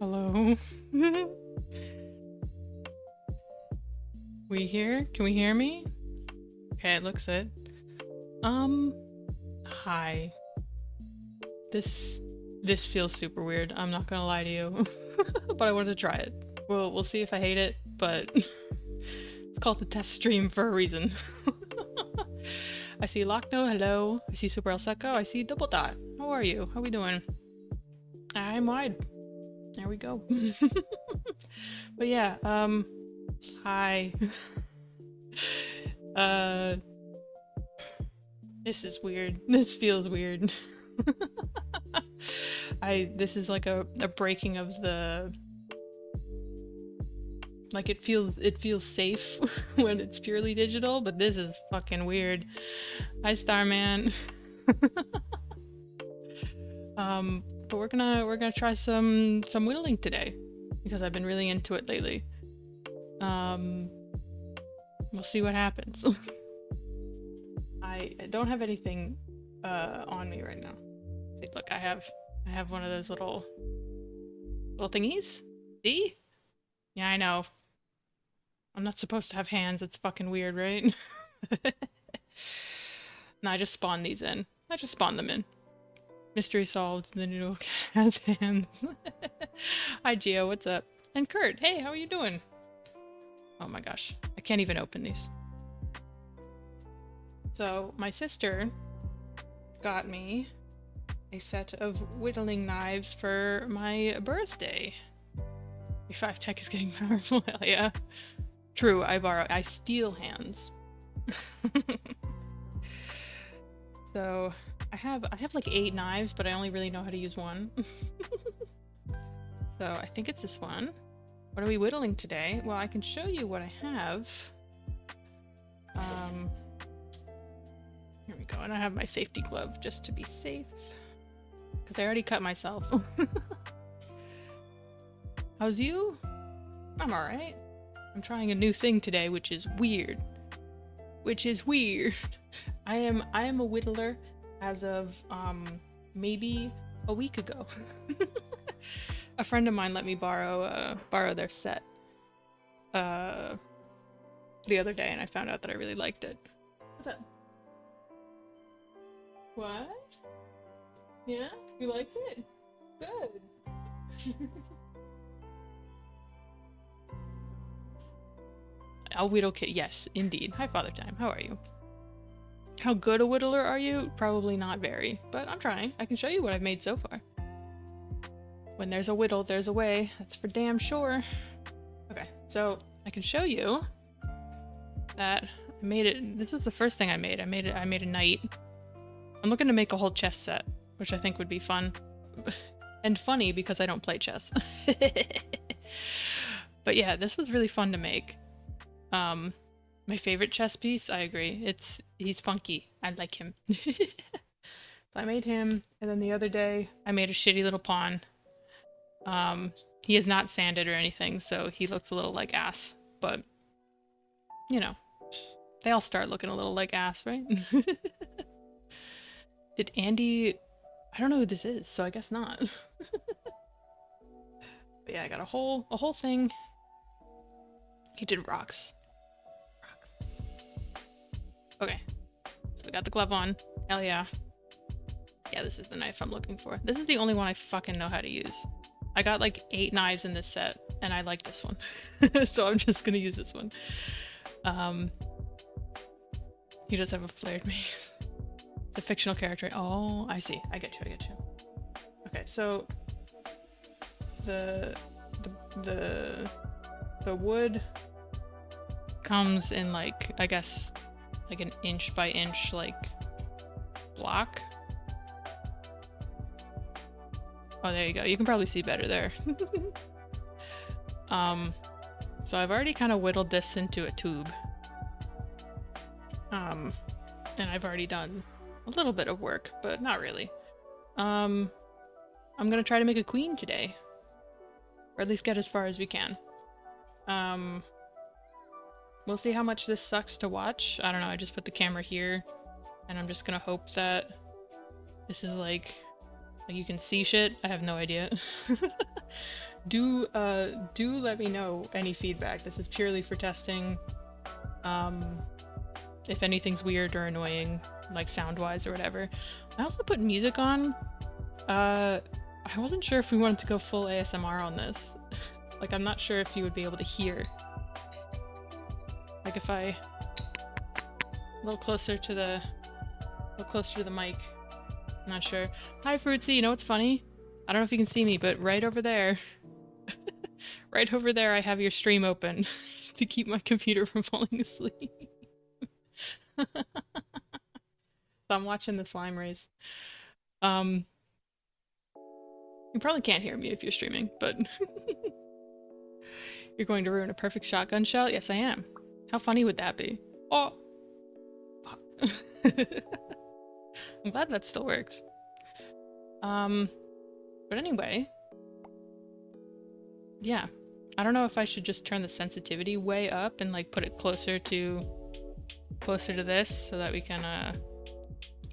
Hello. We here? Can we hear me? Okay, it looks it. Hi. This feels super weird. I'm not gonna lie to you. But I wanted to try it. We'll see if I hate it, but it's called the test stream for a reason. I see Lochno, hello. I see Super El Seco. I see Double Dot. How are you? How we doing? I'm wide. There we go. But yeah, hi. uh, this is weird. This feels weird. This is like a breaking of the, like it feels safe when it's purely digital, but this is fucking weird. Hi Starman. But we're gonna try some whittling today because I've been really into it lately. We'll see what happens. I don't have anything on me right now. See, look, I have one of those little thingies. See? Yeah, I know. I'm not supposed to have hands. It's fucking weird, right? No, I just spawned these in. I just spawned them in. Mystery solved. The noodle has hands. Hi, Gio. What's up? And Kurt. Hey, how are you doing? Oh my gosh. I can't even open these. So, my sister got me a set of whittling knives for my birthday. Your 5 tech is getting powerful. Hell yeah. True, I steal hands. So, I have like 8 knives, but I only really know how to use one. So, I think it's this one. What are we whittling today? Well, I can show you what I have. Here we go, and I have my safety glove just to be safe. Because I already cut myself. How's you? I'm alright. I'm trying a new thing today, which is weird. I am a whittler as of maybe a week ago. A friend of mine let me borrow their set the other day, and I found out that I really liked it. What's up? What? Yeah? You liked it? Good. I'll whittle kit. Yes, indeed. Hi, Father Time. How are you? How good a whittler are you? Probably not very, but I'm trying. I can show you what I've made so far. When there's a whittle, there's a way. That's for damn sure. Okay, so I can show you that I made it. This was the first thing I made. I made a knight. I'm looking to make a whole chess set, which I think would be fun. And funny because I don't play chess. But yeah, this was really fun to make. My favorite chess piece, I agree. He's funky. I like him. So I made him, and then the other day I made a shitty little pawn. He is not sanded or anything, so he looks a little like ass, but you know, they all start looking a little like ass, right? Did Andy... I don't know who this is, so I guess not. But yeah, I got a whole thing. He did rocks. Okay, so we got the glove on. Hell yeah. Yeah, this is the knife I'm looking for. This is the only one I fucking know how to use. I got like 8 knives in this set, and I like this one. So I'm just gonna use this one. He does have a flared mace. The fictional character. Oh, I see. I get you. Okay, so the wood comes in like, I guess, like an inch by inch like block. Oh, there you go. You can probably see better there. So I've already kind of whittled this into a tube. And I've already done a little bit of work, but not really. I'm gonna try to make a queen today. Or at least get as far as we can. We'll see how much this sucks to watch. I don't know, I just put the camera here, and I'm just gonna hope that this is like you can see shit. I have no idea. do let me know any feedback. This is purely for testing. If anything's weird or annoying, like sound-wise or whatever. I also put music on. I wasn't sure if we wanted to go full ASMR on this. Like, I'm not sure if you would be able to hear. Like if I a little closer to the mic. I'm not sure. Hi Fruitsy, you know what's funny? I don't know if you can see me, but right over there right over there I have your stream open to keep my computer from falling asleep. So I'm watching the slime race. You probably can't hear me if you're streaming, but you're going to ruin a perfect shotgun shell? Yes, I am. How funny would that be? Oh! Fuck. I'm glad that still works. But anyway. Yeah. I don't know if I should just turn the sensitivity way up and like put it closer to this so that we can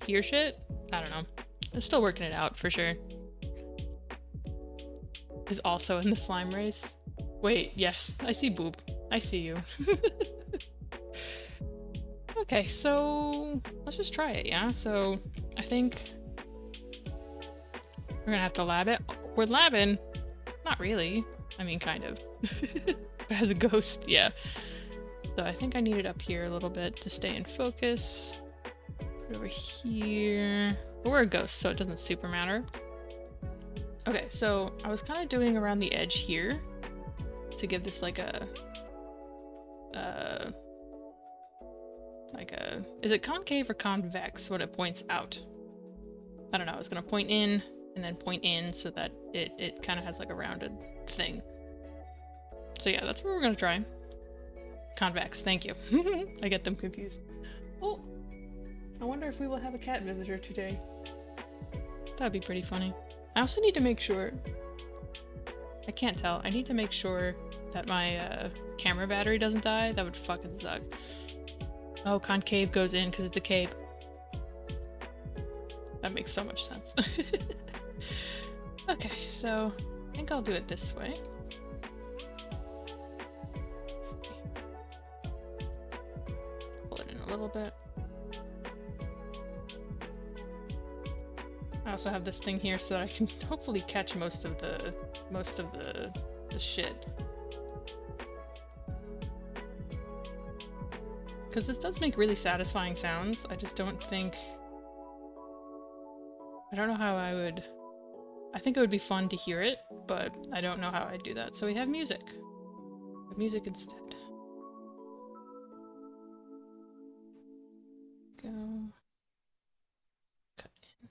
hear shit. I don't know. I'm still working it out for sure. Is also in the slime race. Wait, yes, I see Boob. I see you. Okay, so let's just try it, yeah? So I think we're gonna have to lab it. We're labbing. Not really. I mean, kind of. But as a ghost, yeah. So I think I need it up here a little bit to stay in focus. Put it over here. But we're a ghost, so it doesn't super matter. Okay, so I was kind of doing around the edge here to give this like a is it concave or convex when it points out? I don't know, I was gonna point in and then point in so that it kind of has like a rounded thing. So yeah, that's what we're gonna try. Convex, thank you. I get them confused. Oh, I wonder if we will have a cat visitor today. That'd be pretty funny. I also need to make sure, I can't tell, I need to make sure that my camera battery doesn't die. That would fucking suck. Oh, concave goes in because it's a cape. That makes so much sense. Okay, so I think I'll do it this way. Pull it in a little bit. I also have this thing here so that I can hopefully catch most of the shit. Because this does make really satisfying sounds. I just don't think... I don't know how I would... I think it would be fun to hear it, but I don't know how I'd do that. So we have music. We have music instead. Go. Cut in.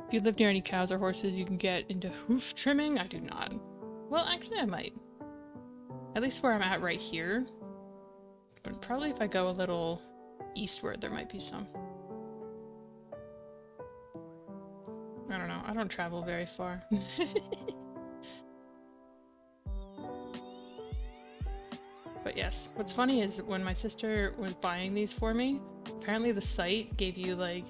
If you live near any cows or horses, you can get into hoof trimming? I do not. Well, actually I might. At least where I'm at right here. But probably if I go a little eastward, there might be some. I don't know. I don't travel very far. But yes, what's funny is when my sister was buying these for me, apparently the site gave you like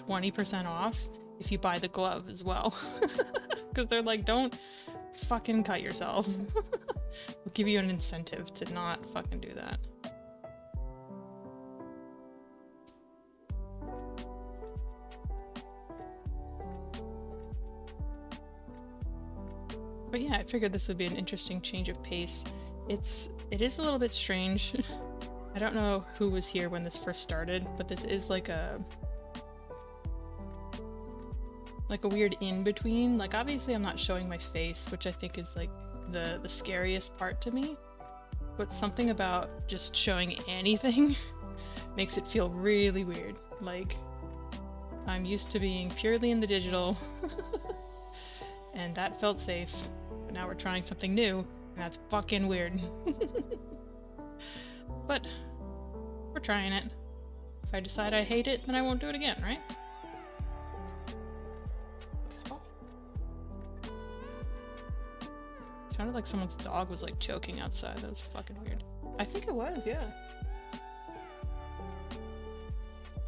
20% off if you buy the glove as well. Because they're like, don't fucking cut yourself. We'll give you an incentive to not fucking do that. But yeah, I figured this would be an interesting change of pace. It is a little bit strange. I don't know who was here when this first started, but this is like a weird in-between. Like obviously I'm not showing my face, which I think is like the scariest part to me. But something about just showing anything makes it feel really weird. Like I'm used to being purely in the digital and that felt safe. But now we're trying something new, and that's fucking weird. But we're trying it. If I decide I hate it, then I won't do it again, right? Oh. Sounded like someone's dog was like choking outside. That was fucking weird. I think it was, yeah.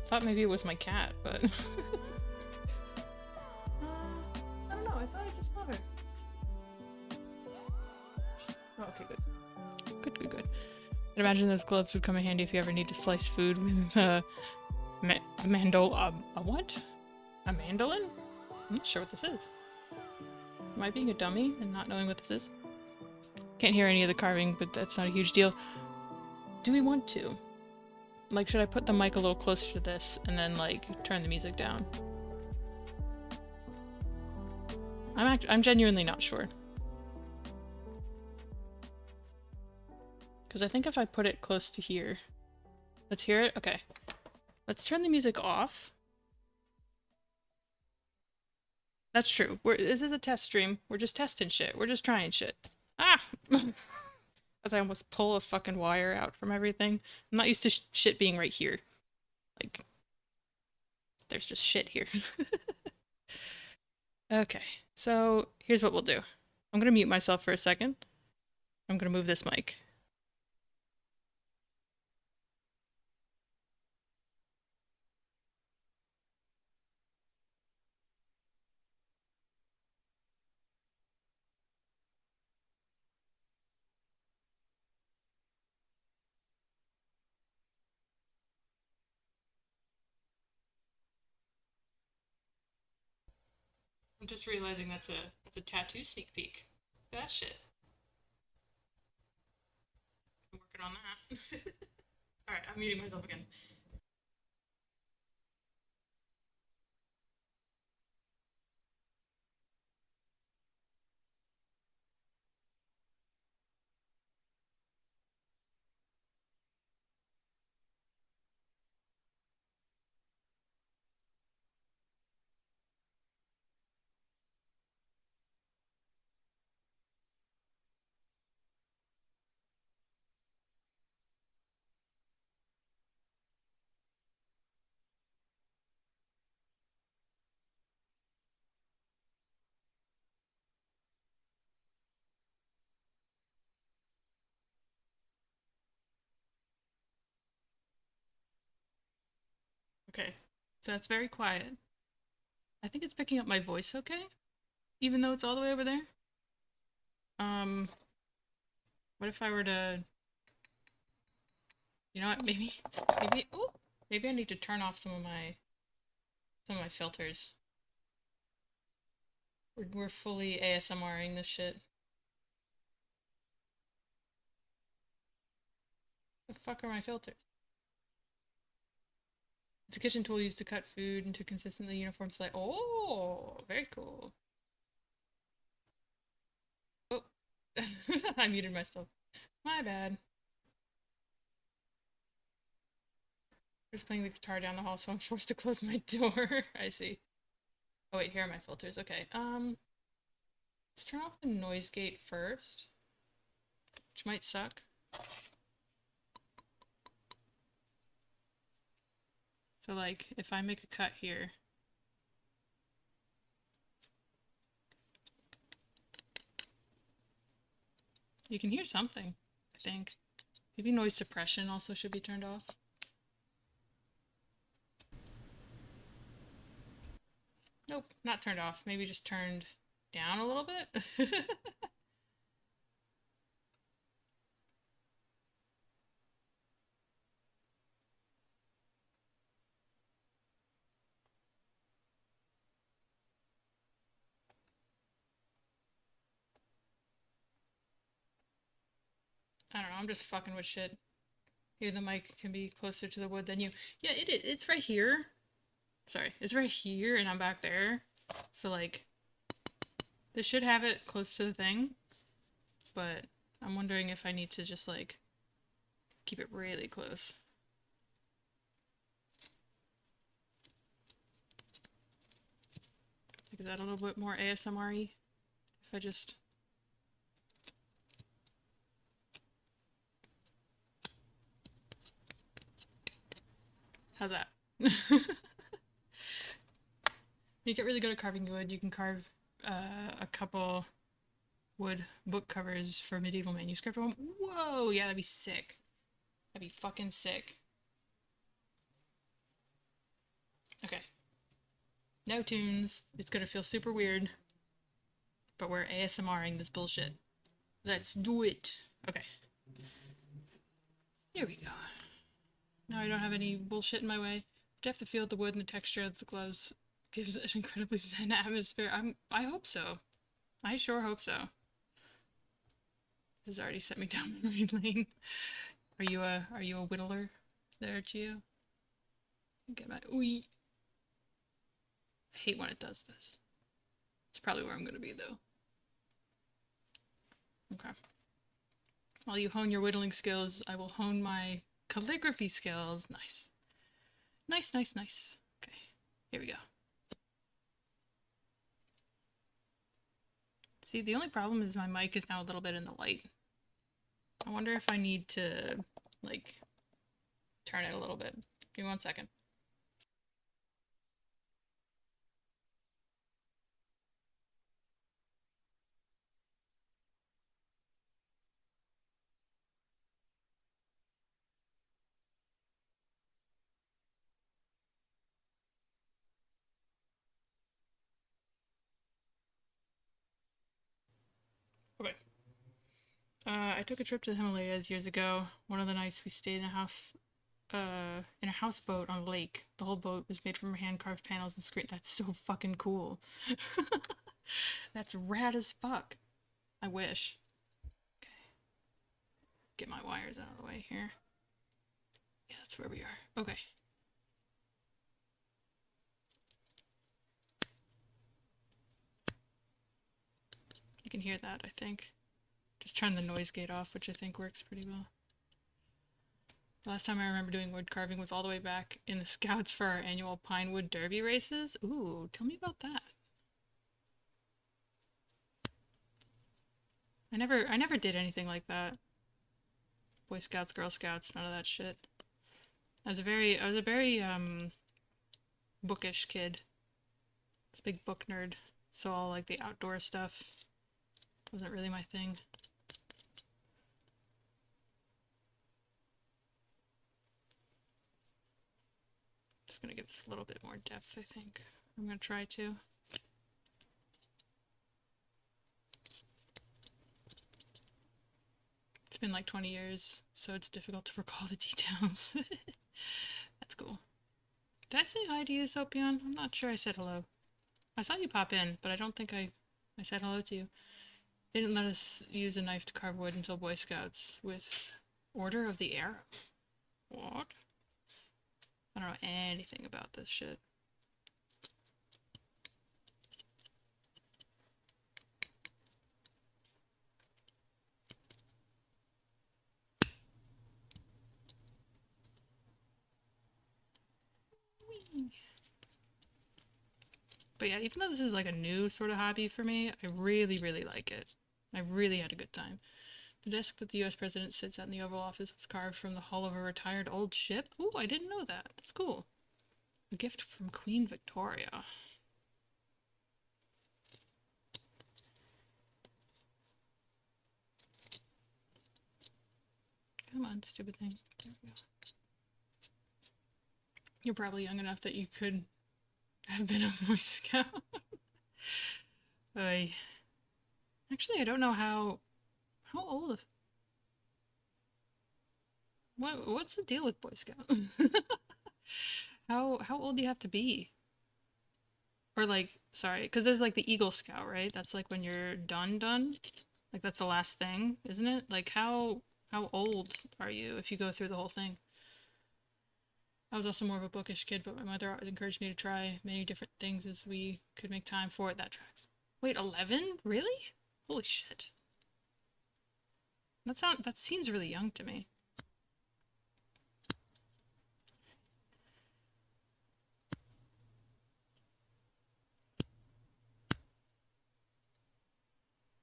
Thought maybe it was my cat, but I don't know. thought I just saw her. Oh, okay, good. Good, good, good. I'd imagine those gloves would come in handy if you ever need to slice food with a what? A mandolin? I'm not sure what this is. Am I being a dummy and not knowing what this is? Can't hear any of the carving, but that's not a huge deal. Do we want to? Like, should I put the mic a little closer to this and then, like, turn the music down? I'm genuinely not sure. Because I think if I put it close to here... Let's hear it? Okay. Let's turn the music off. That's true. This is a test stream. We're just testing shit. We're just trying shit. Ah! As I almost pull a fucking wire out from everything. I'm not used to shit being right here. Like, there's just shit here. Okay, so here's what we'll do. I'm gonna mute myself for a second. I'm gonna move this mic. I'm just realizing that's a tattoo sneak peek. That shit. I'm working on that. Alright, I'm muting myself again. Okay, so that's very quiet. I think it's picking up my voice okay, even though it's all the way over there. What if I were to, you know what? Maybe I need to turn off some of my filters. We're fully ASMRing this shit. The fuck are my filters? It's a kitchen tool used to cut food into consistently uniform slice. Oh, very cool. Oh, I muted myself. My bad. I'm just playing the guitar down the hall, so I'm forced to close my door. I see. Oh wait, here are my filters. Okay. Let's turn off the noise gate first, which might suck. So like, if I make a cut here, you can hear something, I think. Maybe noise suppression also should be turned off. Nope, not turned off. Maybe just turned down a little bit. I don't know, I'm just fucking with shit. Maybe the mic can be closer to the wood than you. Yeah, it's right here. Sorry, it's right here and I'm back there. So like, this should have it close to the thing. But I'm wondering if I need to just like, keep it really close. Like, is that a little bit more ASMR-y? If I just... How's that? You get really good at carving wood, you can carve a couple wood book covers for medieval manuscript. Whoa, yeah, that'd be sick. That'd be fucking sick. Okay. No tunes. It's gonna feel super weird. but we're ASMRing this bullshit. Let's do it. Okay. Here we go. Now I don't have any bullshit in my way. Depth of field, the wood, and the texture of the gloves gives an incredibly zen atmosphere. I hope so. I sure hope so. Has already set me down memory lane. Are you a whittler there, Gio? Get my ooey. I hate when it does this. It's probably where I'm gonna be though. Okay. While you hone your whittling skills, I will hone my calligraphy skills. Nice. Nice, nice, nice. Okay, here we go. See, the only problem is my mic is now a little bit in the light. I wonder if I need to, like, turn it a little bit. Give me 1 second. Okay. I took a trip to the Himalayas years ago. One of the nights we stayed in a houseboat on a lake. The whole boat was made from hand-carved panels and screen. That's so fucking cool. That's rad as fuck. I wish. Okay. Get my wires out of the way here. Yeah, that's where we are. Okay. You can hear that, I think. Just turn the noise gate off, which I think works pretty well. The last time I remember doing wood carving was all the way back in the Scouts for our annual Pine Wood Derby races. Ooh, tell me about that. I never did anything like that. Boy Scouts, Girl Scouts, none of that shit. I was a very bookish kid. I was a big book nerd, so all like the outdoor stuff wasn't really my thing. Just gonna give this a little bit more depth, I think. I'm gonna try to. It's been like 20 years, so it's difficult to recall the details. That's cool. Did I say hi to you, Sopion? I'm not sure I said hello. I saw you pop in, but I don't think I said hello to you. They didn't let us use a knife to carve wood until Boy Scouts with Order of the Arrow. What? I don't know anything about this shit. Whee! But yeah, even though this is like a new sort of hobby for me, I really, really like it. I really had a good time. The desk that the US president sits at in the Oval Office was carved from the hull of a retired old ship. Ooh, I didn't know that. That's cool. A gift from Queen Victoria. Come on, stupid thing. There we go. You're probably young enough that you could have been a Boy Scout. Actually, I don't know how old. What's the deal with Boy Scout? How old do you have to be? Or like, sorry, because there's like the Eagle Scout, right? That's like when you're done. Like that's the last thing, isn't it? Like how old are you if you go through the whole thing? I was also more of a bookish kid, but my mother always encouraged me to try many different things as we could make time for it. That tracks. Wait, 11? Really? Holy shit. That seems really young to me.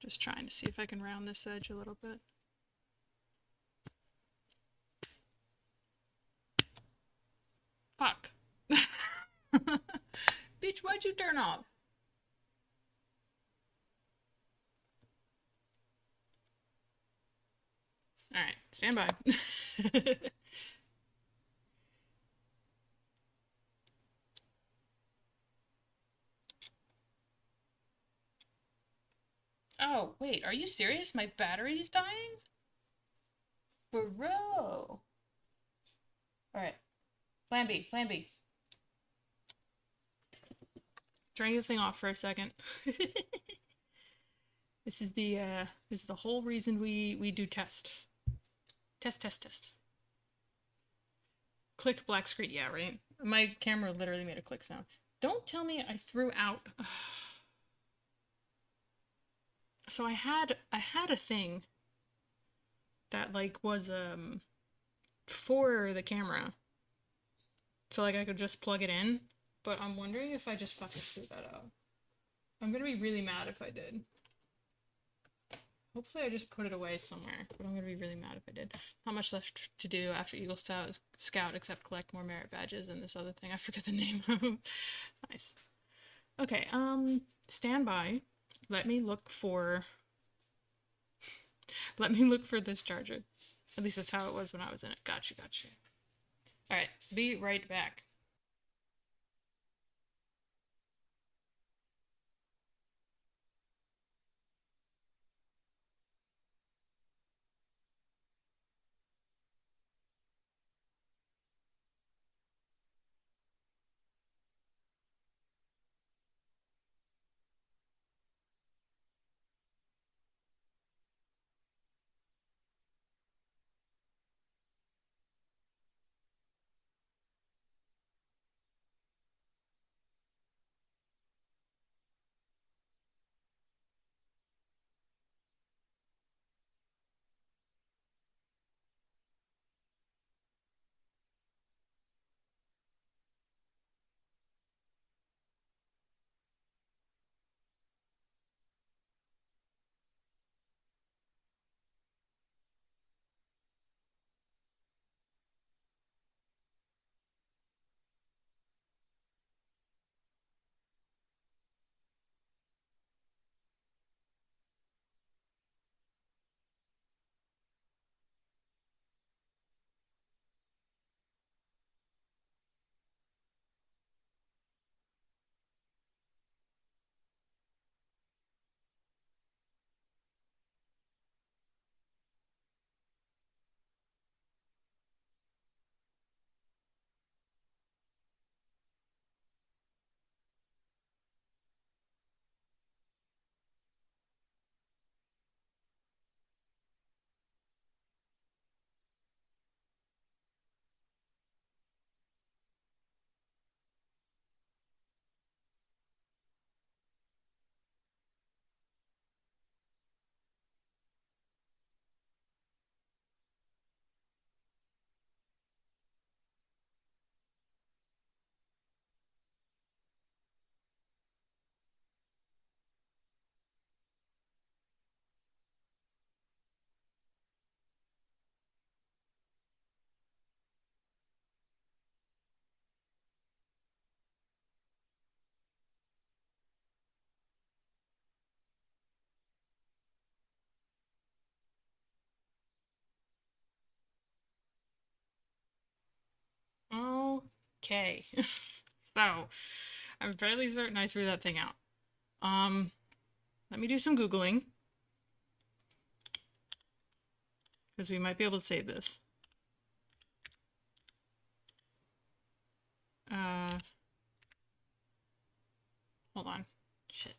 Just trying to see if I can round this edge a little bit. Fuck. Bitch, why'd you turn off? Alright, stand by. Oh, wait, are you serious? My battery's dying? Bro. Alright, plan B, plan B. Turning the thing off for a second. This is the whole reason we do tests. Test, test, test. Click black screen. Yeah, right? My camera literally made a click sound. Don't tell me I threw out. So I had a thing that like was for the camera. So like I could just plug it in, but I'm wondering if I just fucking threw that out. I'm gonna be really mad if I did. Hopefully I just put it away somewhere, but I'm gonna be really mad if I did. Not much left to do after Eagle Scout except collect more merit badges and this other thing I forget the name of. Nice. Okay, stand by. Let me look for this charger. At least that's how it was when I was in it. Gotcha, gotcha. Alright, be right back. Okay. So, I'm fairly certain I threw that thing out. Let me do some Googling. Because we might be able to save this. Uh, Hold on. Shit.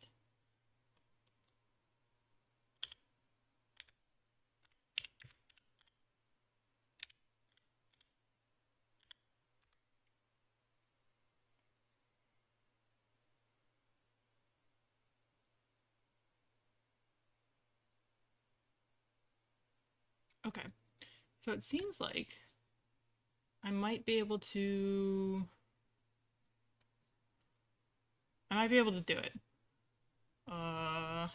Okay. So it seems like I might be able to... I might be able to do it. Uh,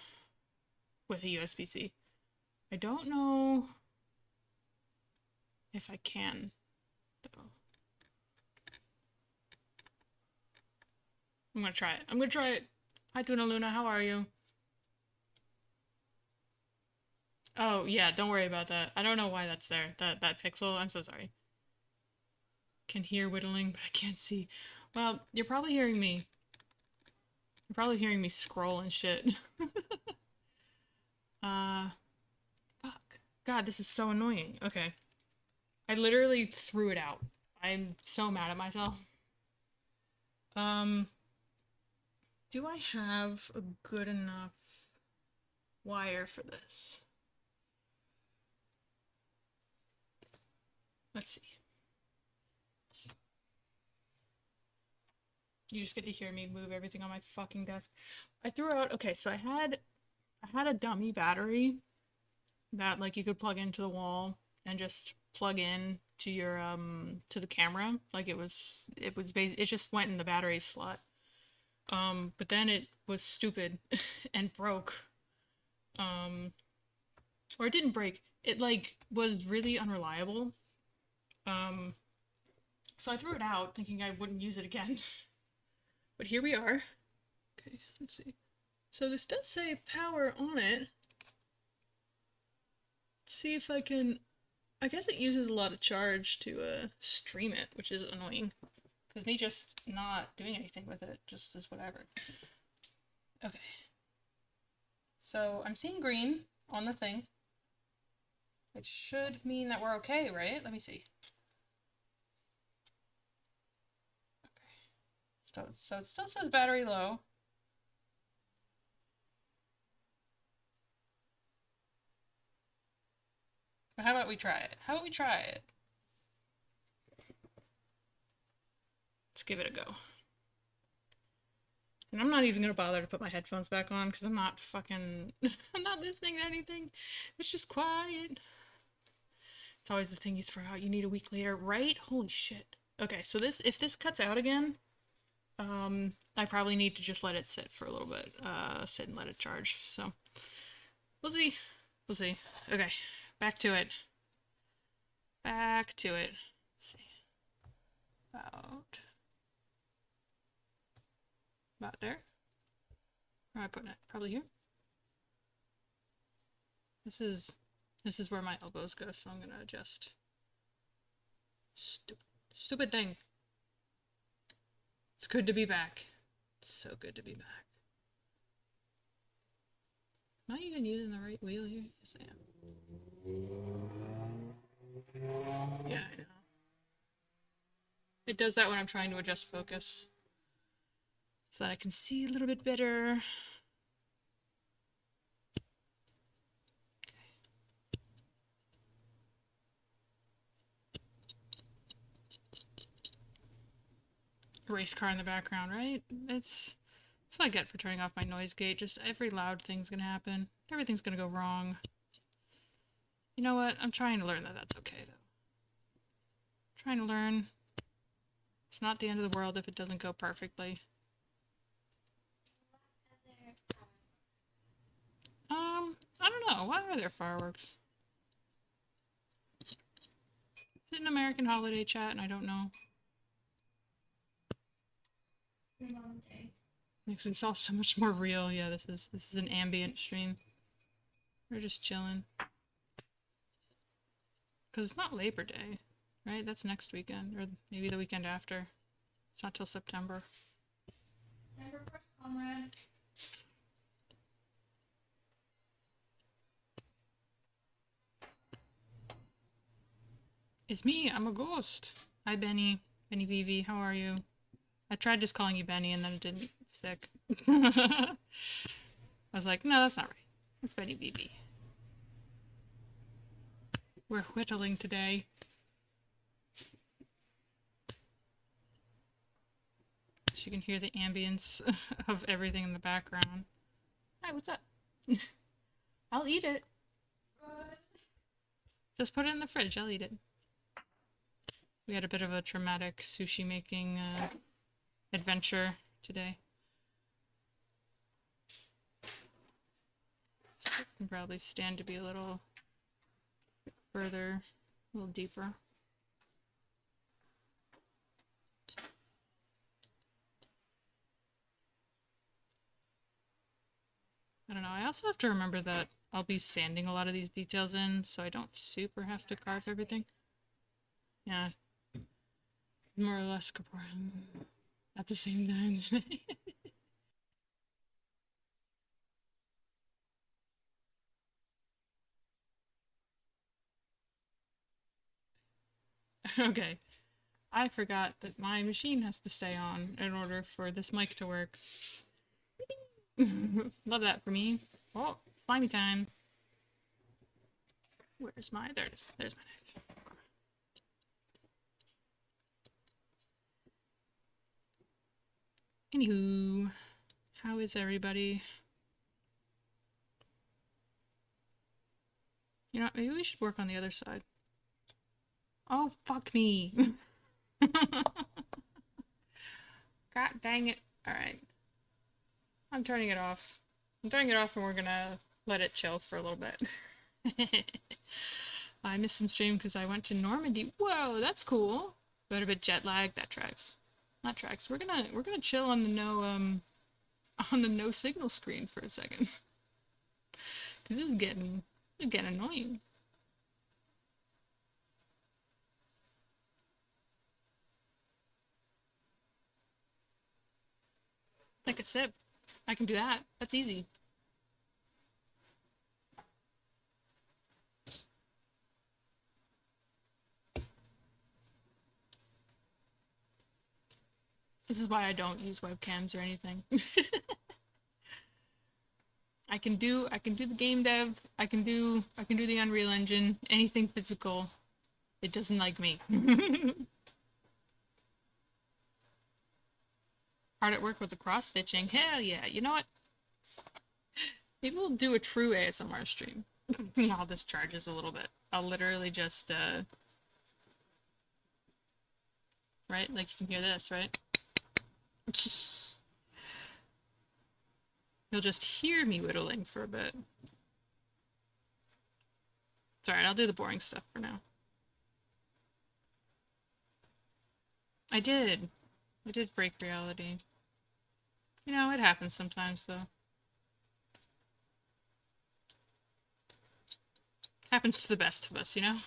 with a USB-C. I don't know if I can, though. I'm gonna try it. I'm gonna try it. Hi, Tuna Luna. How are you? Oh, yeah, don't worry about that. I don't know why that's there. That pixel. I'm so sorry. Can hear whittling, but I can't see. Well, you're probably hearing me. You're probably hearing me scroll and shit. Uh, fuck. God, this is so annoying. Okay. I literally threw it out. I'm so mad at myself. Um, do I have a good enough wire for this? Let's see. You just get to hear me move everything on my fucking desk. I threw out, okay, so I had a dummy battery that like you could plug into the wall and just plug in to your to the camera. Like it just went in the battery slot. But then it was stupid and broke. Um or it didn't break. It like was really unreliable. Um so I threw it out thinking I wouldn't use it again. But here we are. Okay, let's see. So this does say power on it. Let's see if I can. I guess it uses a lot of charge to stream it, which is annoying. Because me just not doing anything with it just is whatever. Okay. So I'm seeing green on the thing. It should mean that we're okay, right? Let me see. Okay. So it still says battery low. But how about we try it? How about we try it? Let's give it a go. And I'm not even gonna bother to put my headphones back on because I'm not fucking. I'm not listening to anything. It's just quiet. It's always the thing you throw out. You need a week later, right? Holy shit. Okay, so if this cuts out again, I probably need to just let it sit for a little bit. Sit and let it charge. So we'll see. We'll see. Okay, back to it. Back to it. Let's see. About there. Where am I putting it? Probably here. This is where my elbows go, so I'm gonna adjust. Stupid thing. It's good to be back. It's so good to be back. Am I even using the right wheel here? Yes, I am. Yeah, I know. It does that when I'm trying to adjust focus. So that I can see a little bit better. Race car in the background, right? That's what I get for turning off my noise gate. Just every loud thing's gonna happen. Everything's gonna go wrong. You know what? I'm trying to learn that that's okay, though. I'm trying to learn. It's not the end of the world if it doesn't go perfectly. I don't know. Why are there fireworks? Is it an American holiday chat and I don't know? Makes it all so much more real. Yeah, this is an ambient stream. We're just chilling. Because it's not Labor Day, right? That's next weekend, or maybe the weekend after. It's not till September. Remember, comrade. It's me. I'm a ghost. Hi, Benny. Benny Vivi. How are you? I tried just calling you Benny and then it didn't stick. I was like, no, that's not right. It's Benny Vivi. We're whittling today. So you can hear the ambience of everything in the background. Hi, what's up? I'll eat it. Just put it in the fridge. I'll eat it. We had a bit of a traumatic sushi making adventure today. So this can probably stand to be a little further, a little deeper. I don't know. I also have to remember that I'll be sanding a lot of these details in, so I don't super have to carve everything. Yeah. More or less at the same time today. Okay. I forgot that my machine has to stay on in order for this mic to work. Love that for me. Oh, slimy time. Where's my... There it is. There's my knife. Anywho, how is everybody? You know, maybe we should work on the other side. Oh, fuck me. God dang it. Alright. I'm turning it off. I'm turning it off and we're gonna let it chill for a little bit. I missed some stream because I went to Normandy. Whoa, that's cool. But a bit jet lag. That tracks. That tracks. We're gonna chill on the no signal screen for a second. Cause this is getting annoying. Like a sip. I can do that. That's easy. This is why I don't use webcams or anything. I can do the game dev. I can do the Unreal Engine. Anything physical. It doesn't like me. Hard at work with the cross stitching. Hell yeah. You know what? Maybe we'll do a true ASMR stream. While this charges a little bit. I'll literally just right? Like you can hear this, right? You'll just hear me whittling for a bit. It's alright, I'll do the boring stuff for now. I did break reality. You know, it happens sometimes, though. Happens to the best of us, you know?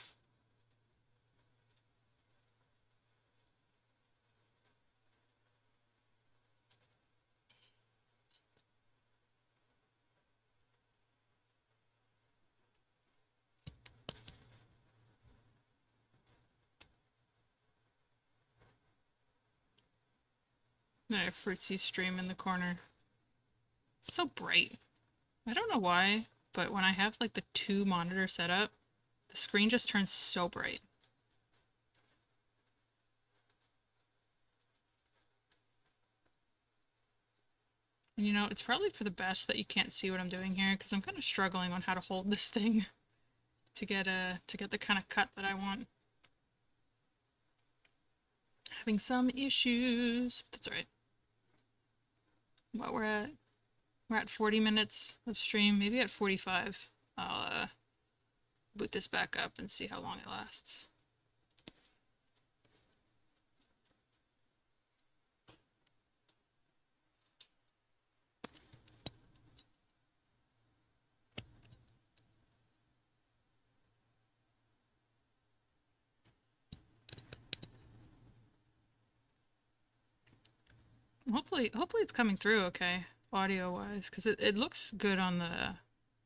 I have Fruitsy stream in the corner. It's so bright. I don't know why, but when I have like the 2 monitor setup, the screen just turns so bright. And you know, it's probably for the best that you can't see what I'm doing here, because I'm kind of struggling on how to hold this thing to get the kind of cut that I want. Having some issues. That's alright. But we're at 40 minutes of stream, maybe at 45. I'll boot this back up and see how long it lasts. Hopefully it's coming through okay, audio-wise, because it looks good on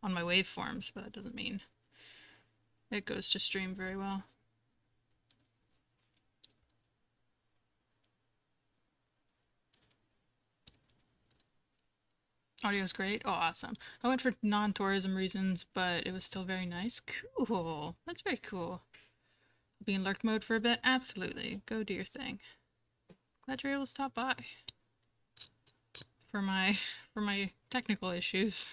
my waveforms, but that doesn't mean it goes to stream very well. Audio's great. Oh, awesome. I went for non-tourism reasons, but it was still very nice. Cool. That's very cool. Be in lurk mode for a bit? Absolutely. Go do your thing. Glad you're able to stop by. For my technical issues.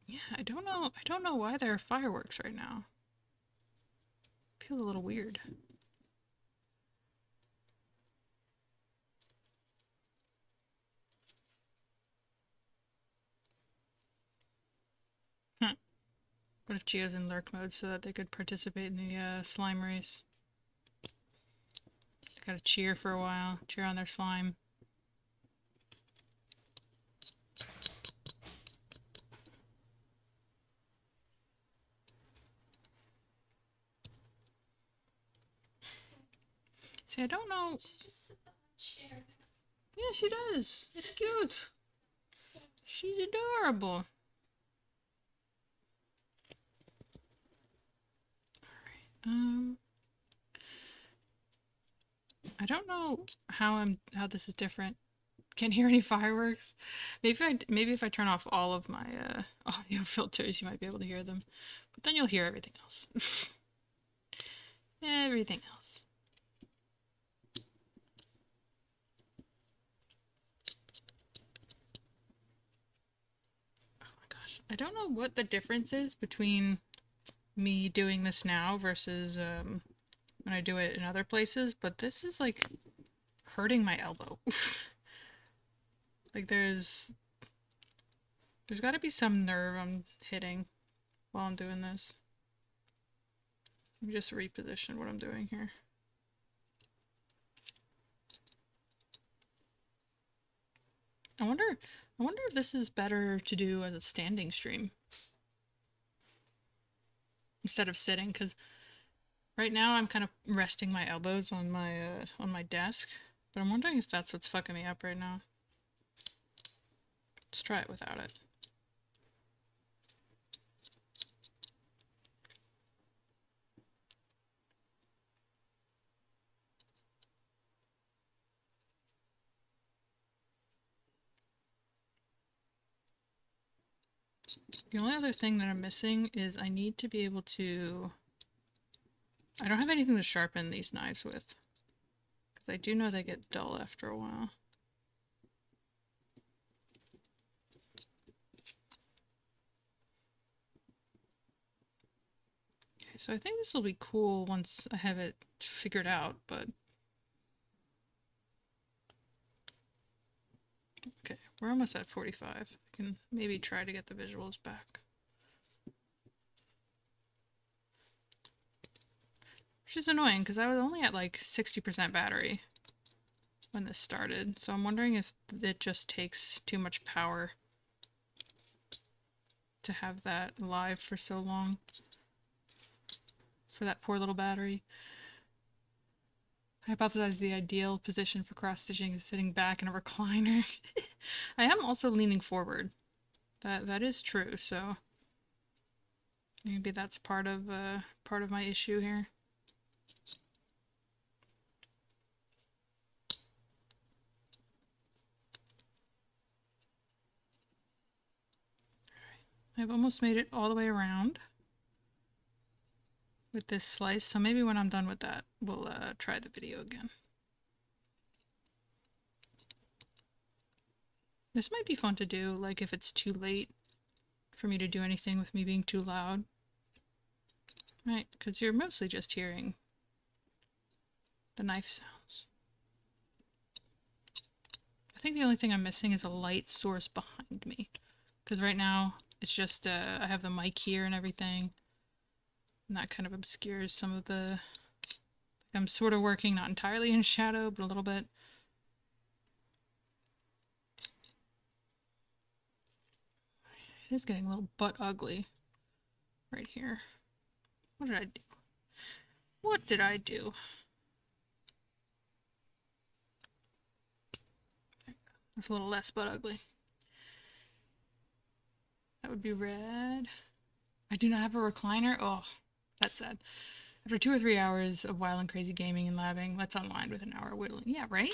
Yeah, I don't know why there are fireworks right now. Feels a little weird. What if Gio's in lurk mode so that they could participate in the slime race? Gotta cheer for a while. Cheer on their slime. See, I don't know. She just sits on a chair. Yeah, she does. It's cute. She's adorable. Um, I don't know how this is different. Can't hear any fireworks. Maybe if I turn off all of my audio filters, you might be able to hear them. But then you'll hear everything else. Everything else. Oh my gosh. I don't know what the difference is between me doing this now versus when I do it in other places, but this is like hurting my elbow. Like there's got to be some nerve I'm hitting while I'm doing this. Let me just reposition what I'm doing here. I wonder if this is better to do as a standing stream instead of sitting, because right now I'm kind of resting my elbows on my desk, but I'm wondering if that's what's fucking me up right now. Let's try it without it. The only other thing that I'm missing is I need to be able to... I don't have anything to sharpen these knives with, because I do know they get dull after a while. Okay, so I think this will be cool once I have it figured out, but... Okay, we're almost at 45. I can maybe try to get the visuals back. Which is annoying, because I was only at like 60% battery when this started, so I'm wondering if it just takes too much power to have that live for so long for that poor little battery. I hypothesize the ideal position for cross-stitching is sitting back in a recliner. I am also leaning forward. That is true, so maybe that's part of my issue here. I've almost made it all the way around with this slice, so maybe when I'm done with that, we'll try the video again. This might be fun to do, like if it's too late for me to do anything with me being too loud. Right, because you're mostly just hearing the knife sounds. I think the only thing I'm missing is a light source behind me, because right now it's just I have the mic here and everything, and that kind of obscures some of the... I'm sort of working not entirely in shadow, but a little bit. It is getting a little butt ugly right here. What did I do? What did I do? That's a little less butt ugly. That would be red. I do not have a recliner. Oh, that's sad. After 2 or 3 hours of wild and crazy gaming and labbing, let's unwind with an hour of whittling. Yeah, right?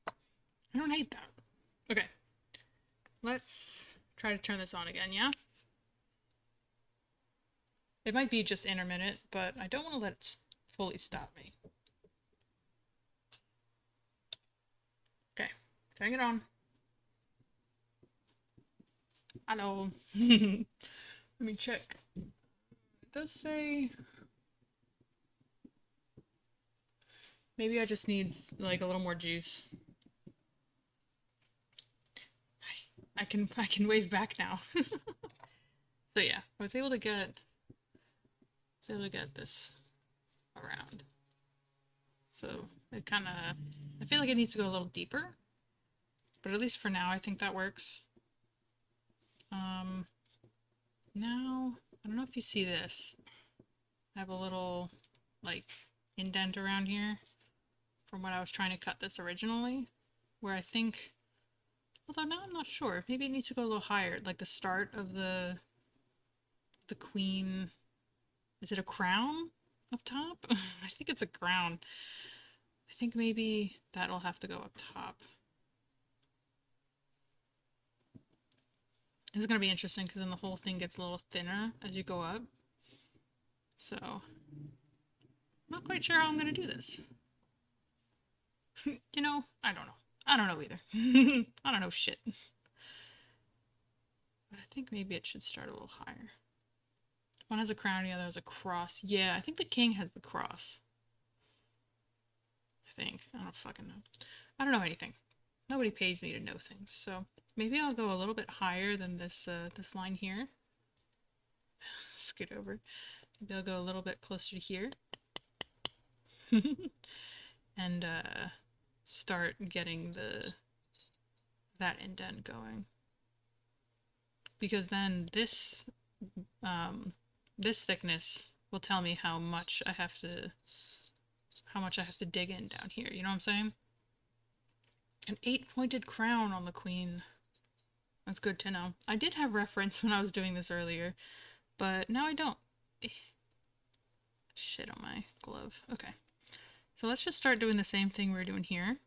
I don't hate that. Okay. Let's try to turn this on again, yeah? It might be just intermittent, but I don't want to let it fully stop me. Okay, turning it on. Hello. Let me check. It does say... Maybe I just need like a little more juice. I can wave back now. So yeah, I was able to get this around. So it kind of, I feel like it needs to go a little deeper, but at least for now I think that works. Now I don't know if you see this. I have a little like indent around here from when I was trying to cut this originally, where I think, although now I'm not sure, maybe it needs to go a little higher, like the start of the queen Is it a crown up top? I think it's a crown. I think maybe that'll have to go up top. This is going to be interesting because then the whole thing gets a little thinner as you go up. So, not quite sure how I'm going to do this. You know, I don't know. I don't know either. I don't know shit. But I think maybe it should start a little higher. One has a crown, the other has a cross. Yeah, I think the king has the cross. I think. I don't fucking know. I don't know anything. Nobody pays me to know things, so maybe I'll go a little bit higher than this this line here. Scoot over. Maybe I'll go a little bit closer to here. And start getting that indent going. Because then this this thickness will tell me how much I have to dig in down here. You know what I'm saying? An 8-pointed crown on the queen. That's good to know. I did have reference when I was doing this earlier, but now I don't. Shit on my glove. Okay. So let's just start doing the same thing we're doing here,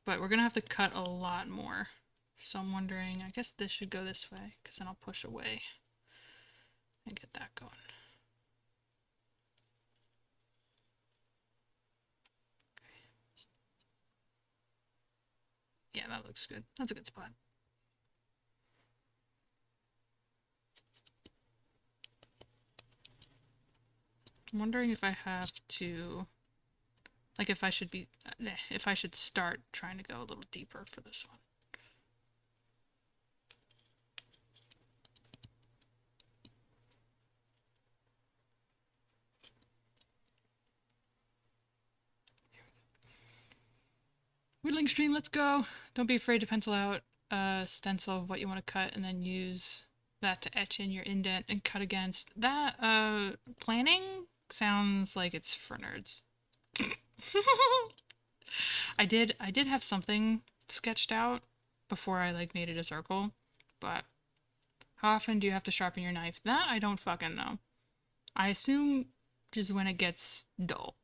but we're gonna have to cut a lot more. So I'm wondering, I guess this should go this way, because then I'll push away and get that going. Yeah, that looks good. That's a good spot. I'm wondering if I have to, like, if I should start trying to go a little deeper for this one. Whittling stream, let's go. Don't be afraid to pencil out a stencil of what you want to cut and then use that to etch in your indent and cut against. That planning sounds like it's for nerds. I did have something sketched out before I like made it a circle, but how often do you have to sharpen your knife? That I don't fucking know. I assume just when it gets dull.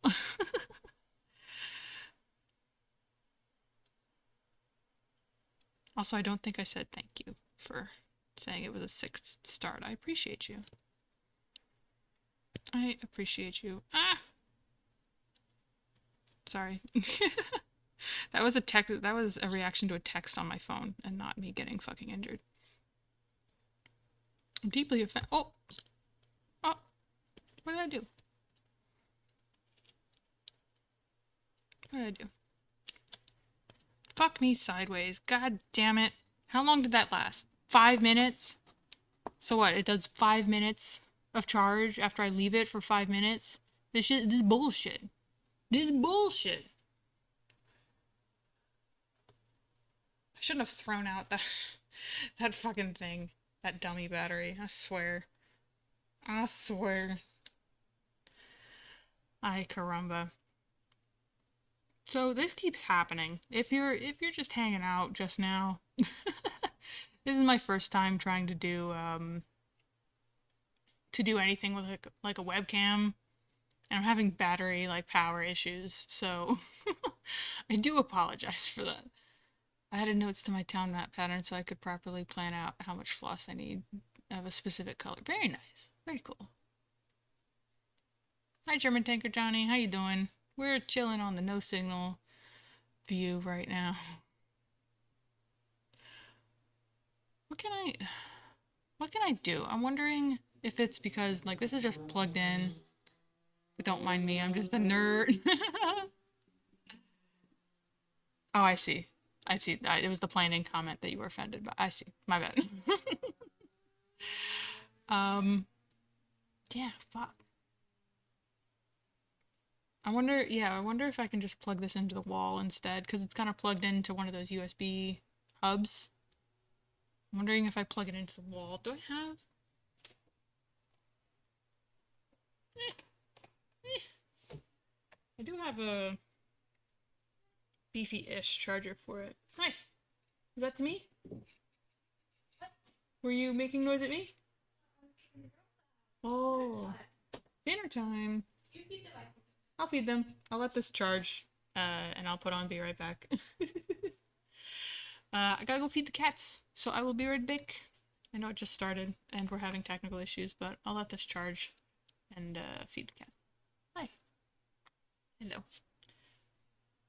Also, I don't think I said thank you for saying it was a 6th start. I appreciate you. I appreciate you. Ah! Sorry. That was a text. That was a reaction to a text on my phone and not me getting fucking injured. I'm deeply offended. Oh! Oh! What did I do? What did I do? Fuck me sideways. God damn it. How long did that last? 5 minutes? So what? It does 5 minutes of charge after I leave it for 5 minutes? This is bullshit. This is bullshit. I shouldn't have thrown out that fucking thing. That dummy battery. I swear. I swear. Ay caramba. So this keeps happening. If you're just hanging out just now, this is my first time trying to do anything with like a webcam, and I'm having battery like power issues. So I do apologize for that. I added notes to my town map pattern so I could properly plan out how much floss I need of a specific color. Very nice. Very cool. Hi, German Tanker Johnny. How you doing? We're chilling on the no signal view right now. What can I do? I'm wondering if it's because like this is just plugged in. But don't mind me. I'm just a nerd. Oh, I see. I see. It was the planning comment that you were offended by. I see. My bad. Yeah, fuck. I wonder if I can just plug this into the wall instead, because it's kind of plugged into one of those USB hubs. I'm wondering if I plug it into the wall. Do I have... I do have a beefy-ish charger for it. Hi. Is that to me? Were you making noise at me? Oh. Dinner time. I'll feed them. I'll let this charge, and I'll put on be right back. I gotta go feed the cats, so I will be right back. I know it just started, and we're having technical issues, but I'll let this charge and feed the cat. Hi. Hello.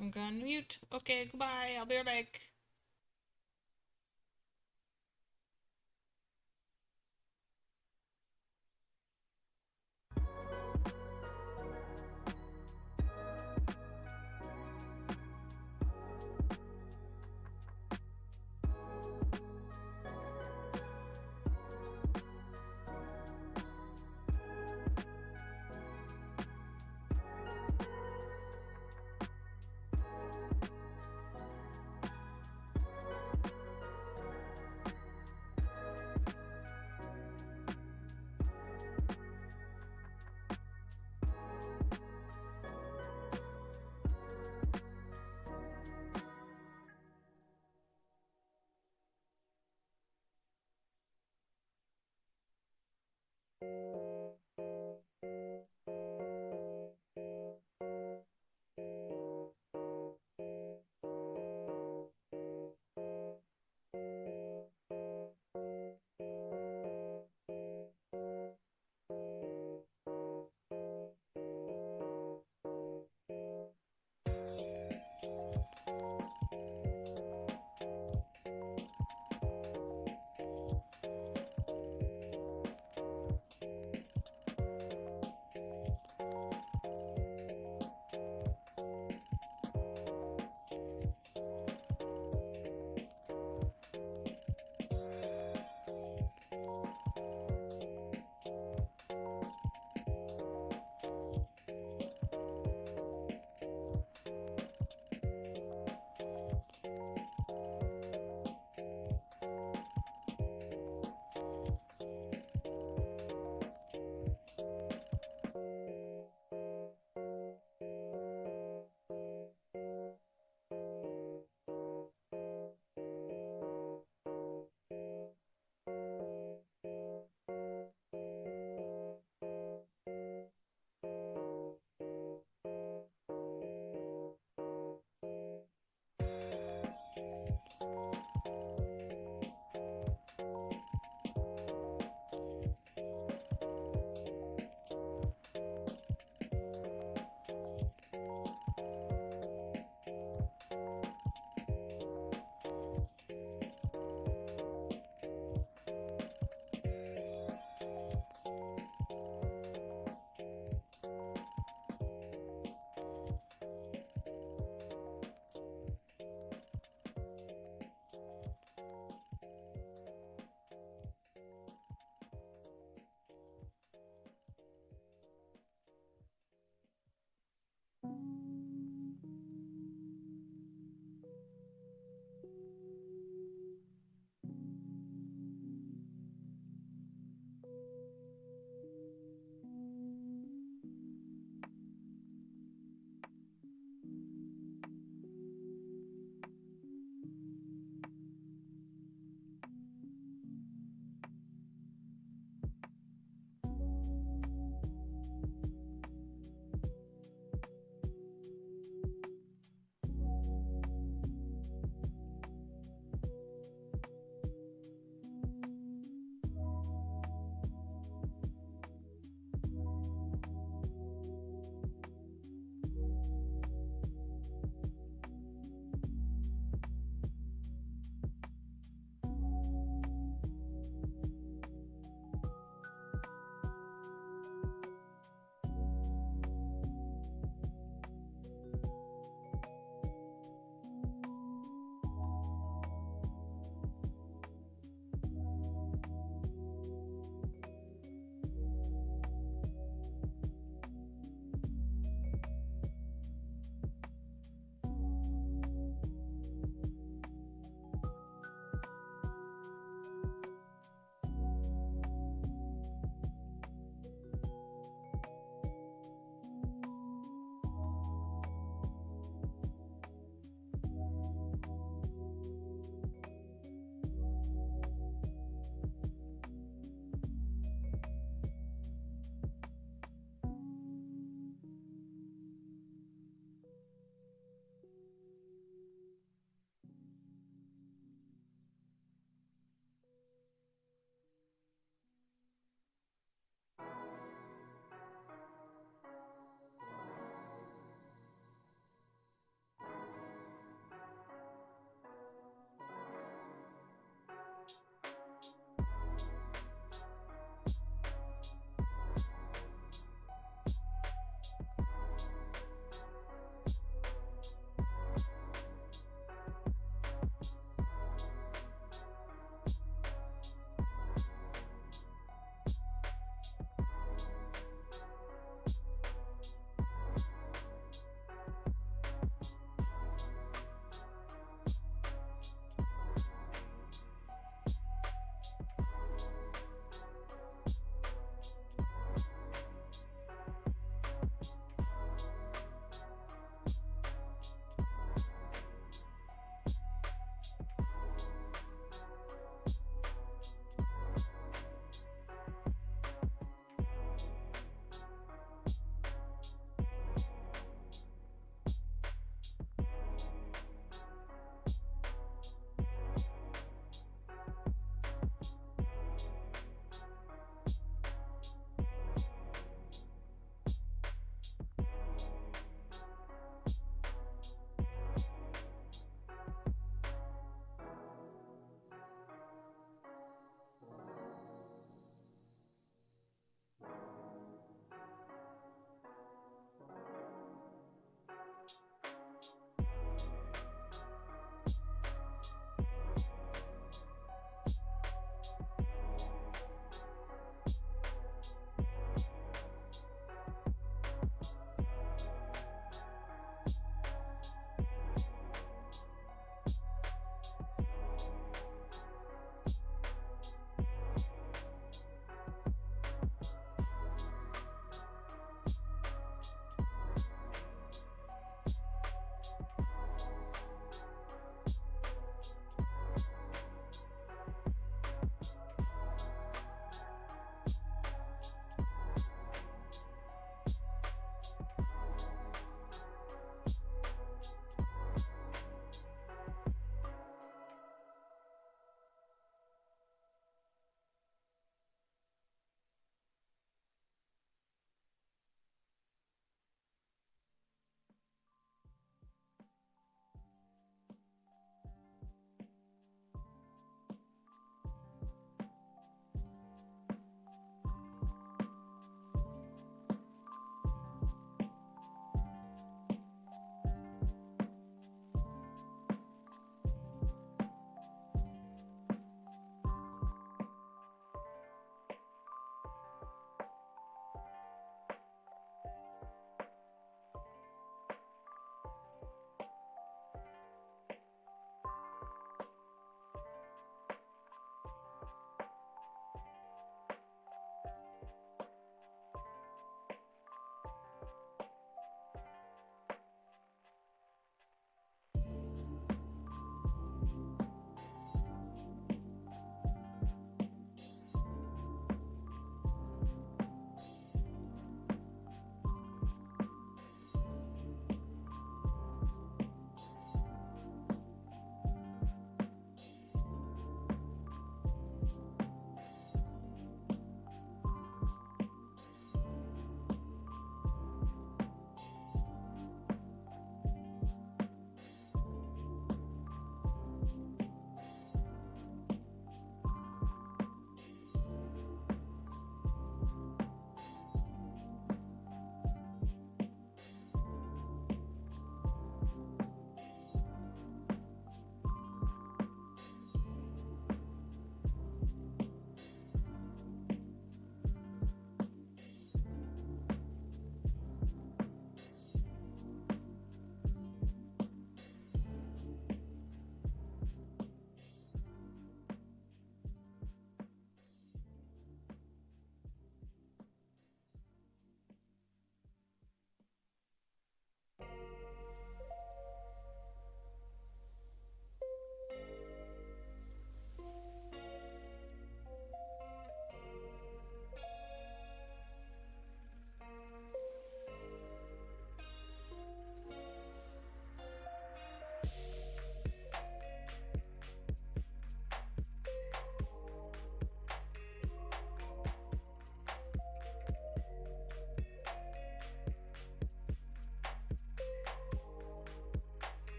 I'm gonna mute. Okay, goodbye. I'll be right back.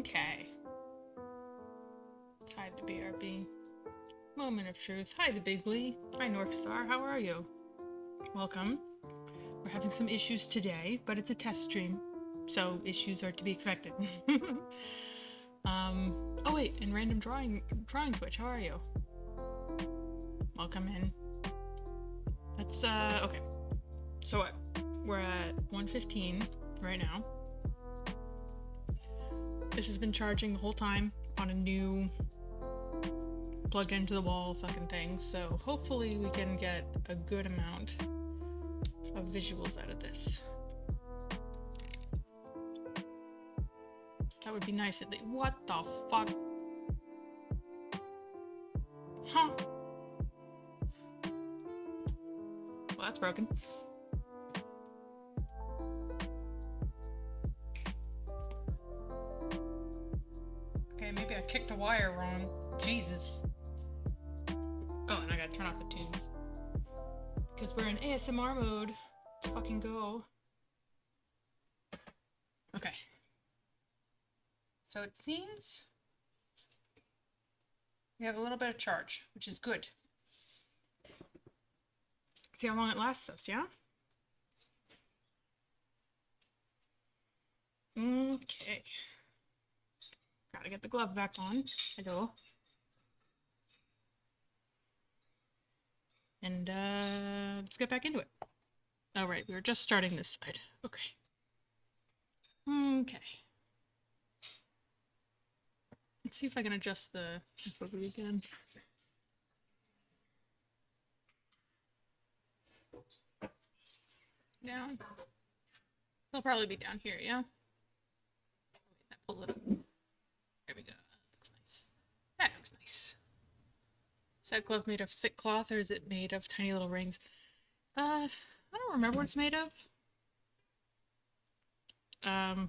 Okay. Let's hide the BRB. Moment of truth. Hi, the Bigly. Hi, North Star. How are you? Welcome. We're having some issues today, but it's a test stream, so issues are to be expected. Oh wait, and random drawing Twitch. How are you? Welcome in. That's okay. So what? We're at 1:15 right now. This has been charging the whole time on a new plugged into the wall fucking thing, so hopefully we can get a good amount of visuals out of this. That would be nice at least. What the fuck? Huh? Well, that's broken. Okay, maybe I kicked a wire wrong. Jesus. Oh, and I gotta turn off the tunes. Because we're in ASMR mode. Let's fucking go. Okay. So it seems we have a little bit of charge, which is good. See how long it lasts us, yeah? Okay. Gotta get the glove back on. Hello. And let's get back into it. Oh right, we were just starting this side. Okay. Okay. Let's see if I can adjust the focus again. Down. They'll probably be down here, yeah? Pull it up. There we go. That looks nice. That looks nice. Is that glove made of thick cloth or is it made of tiny little rings? I don't remember what it's made of.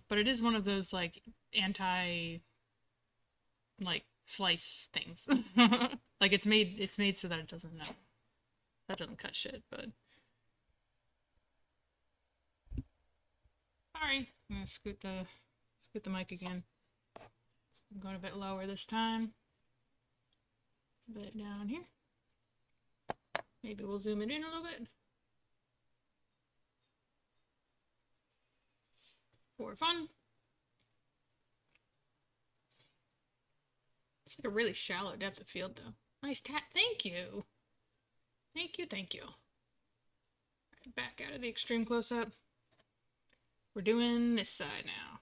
But it is one of those like anti like slice things. Like it's made so that it doesn't cut shit, but sorry. I'm gonna scoot the mic again. I'm going a bit lower this time. A bit down here. Maybe we'll zoom it in a little bit. For fun. It's like a really shallow depth of field though. Nice tat. Thank you. Thank you, thank you. Right, back out of the extreme close-up. We're doing this side now.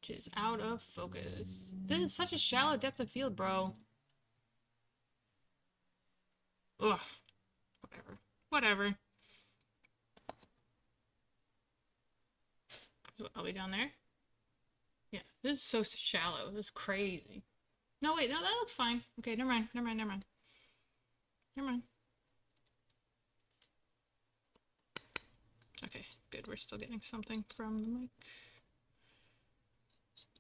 Which is out of focus. This is such a shallow depth of field, bro. Ugh. Whatever. Whatever. So are we down there? Yeah, this is so shallow. This is crazy. No, wait, no, that looks fine. Okay, never mind, never mind, never mind. Never mind. Okay, good. We're still getting something from the mic.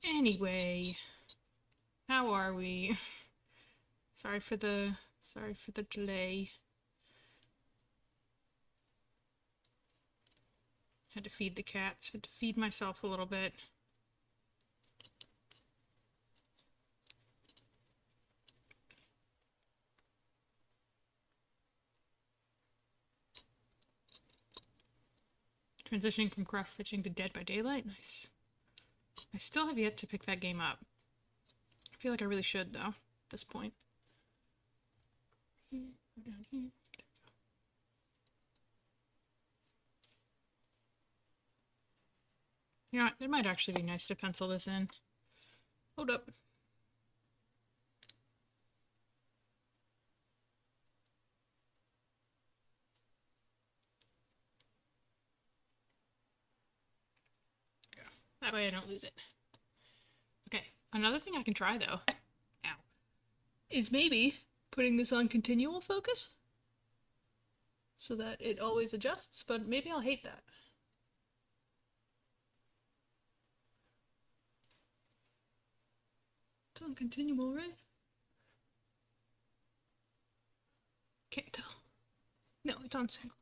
Anyway, how are we? Sorry for the delay. Had to feed the cats. Had to feed myself a little bit. Transitioning from cross-stitching to Dead by Daylight? Nice. I still have yet to pick that game up. I feel like I really should, though, at this point. Go down here. You know what? It might actually be nice to pencil this in. Hold up. That way I don't lose it. Okay, another thing I can try though, ow, is maybe putting this on continual focus so that it always adjusts, but maybe I'll hate that. It's on continual, right? Can't tell. No, it's on single.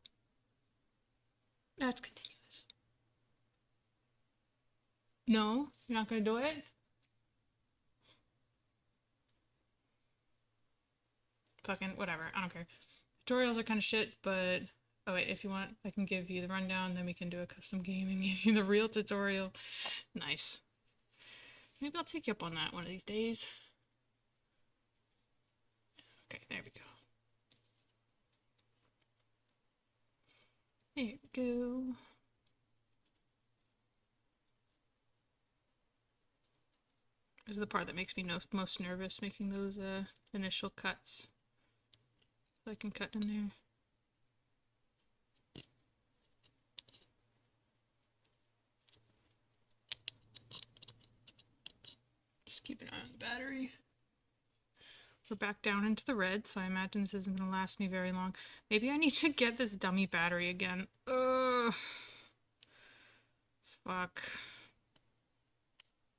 That's continuous. No, You're not gonna do it? Fucking whatever. I don't care. Tutorials are kind of shit, but oh wait, if you want, I can give you the rundown, then we can do a custom game and give you the real tutorial. Nice. Maybe I'll take you up on that one of these days. Okay, there we go. There we go. This is the part that makes me most nervous, making those initial cuts. So I can cut in there. Just keep an eye on the battery. We're back down into the red, so I imagine this isn't going to last me very long. Maybe I need to get this dummy battery again. Ugh. Fuck.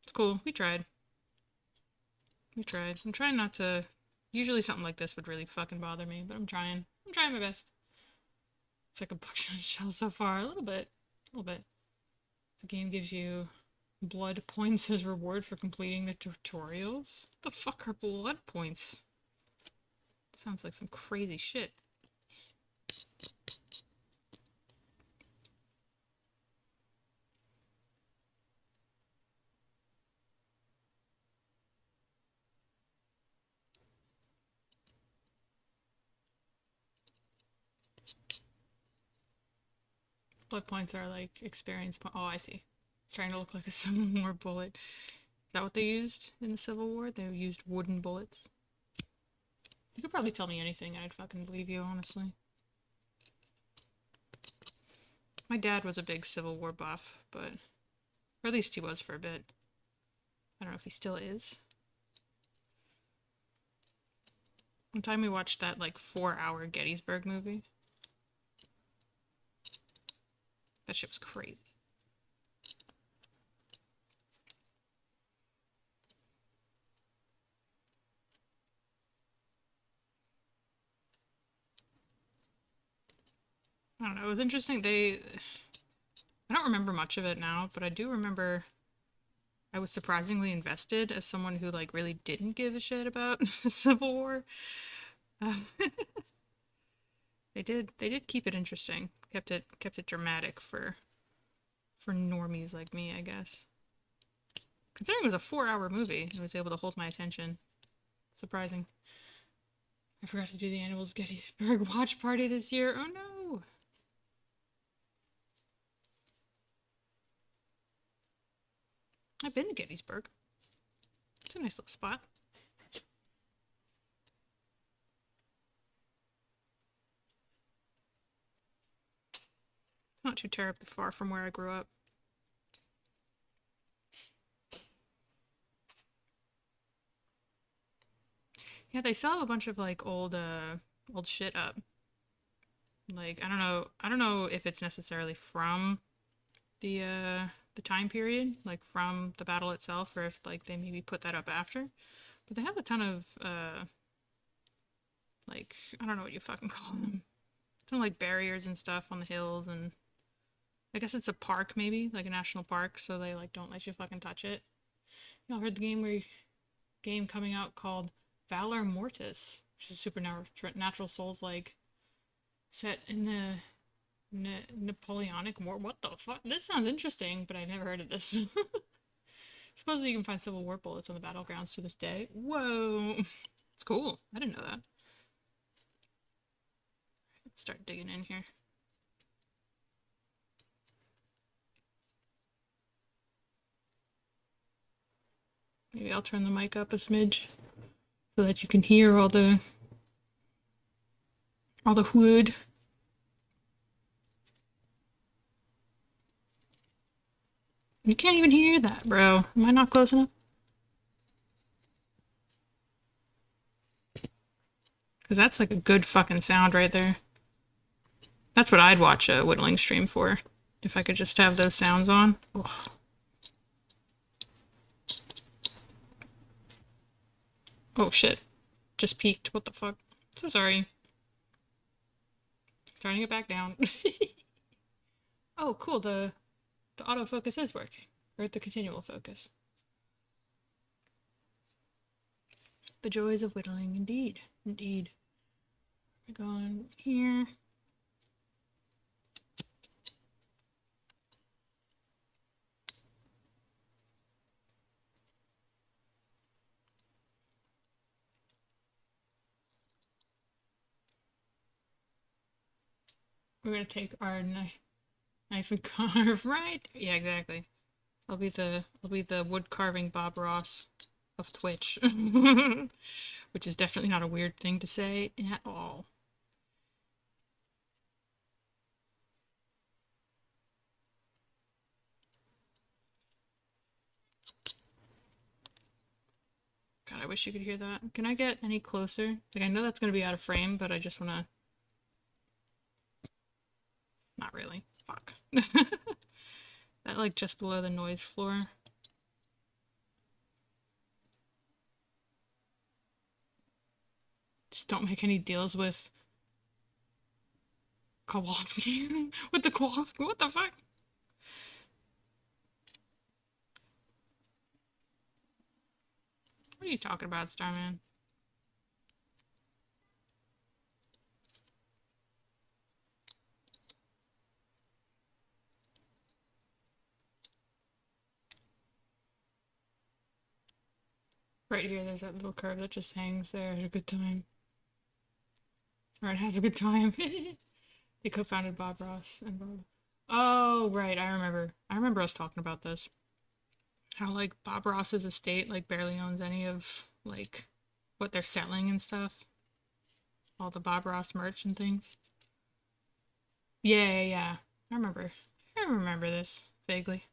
It's cool. We tried. We tried. I'm trying not to... Usually something like this would really fucking bother me, but I'm trying. I'm trying my best. It's like a buckshot shell so far. A little bit. A little bit. The game gives you blood points as reward for completing the tutorials? What the fuck are blood points? Sounds like some crazy shit. Blood points are like experience points. Oh, I see. It's trying to look like a Civil War bullet. Is that what they used in the Civil War? They used wooden bullets. You could probably tell me anything, I'd fucking believe you, honestly. My dad was a big Civil War buff, but... Or at least he was for a bit. I don't know if he still is. One time we watched that, like, 4-hour Gettysburg movie. That shit was crazy. I don't know, it was interesting. I don't remember much of it now, but I do remember I was surprisingly invested as someone who, like, really didn't give a shit about the Civil War. They did keep it interesting. Kept it dramatic for normies like me, I guess. Considering it was a 4-hour movie, it was able to hold my attention. Surprising. I forgot to do the Animals Gettysburg watch party this year. Oh no! I've been to Gettysburg. It's a nice little spot. It's not too terribly far from where I grew up. Yeah, they still have a bunch of like old shit up. Like I don't know if it's necessarily from the time period, like from the battle itself, or if like they maybe put that up after. But they have a ton of like I don't know what you fucking call them. Kind of like barriers and stuff on the hills, and I guess it's a park maybe, like a national park, so they like don't let you fucking touch it. Y'all heard the game coming out called Valor Mortis, which is a supernatural Souls like set in the Napoleonic War. What the fuck? This sounds interesting, but I've never heard of this. Supposedly you can find Civil War bullets on the battlegrounds to this day. Whoa! It's cool. I didn't know that. Let's start digging in here. Maybe I'll turn the mic up a smidge so that you can hear all the wood. You can't even hear that, bro. Am I not close enough? Because that's like a good fucking sound right there. That's what I'd watch a whittling stream for. If I could just have those sounds on. Ugh. Oh shit. Just peaked. What the fuck? So sorry. Turning it back down. Oh, cool. The autofocus is working. Or at the continual focus. The joys of whittling, indeed. Indeed. We're going here. We're gonna take our knife and carve, right? Yeah, exactly. I'll be the wood carving Bob Ross of Twitch. Which is definitely not a weird thing to say at all. God, I wish you could hear that. Can I get any closer? Like, I know that's gonna be out of frame, but I just wanna... Not really. Fuck. That, like, just below the noise floor. Just don't make any deals with Kowalski. With the Kowalski. What the fuck? What are you talking about, Starman? Right here, there's that little curve that just hangs there at a good time. Or it has a good time. They co-founded Bob Ross and Bob. Oh, right, I remember. I remember us talking about this. How, like, Bob Ross's estate, like, barely owns any of, like, what they're selling and stuff. All the Bob Ross merch and things. Yeah, yeah, yeah. I remember. I remember this vaguely.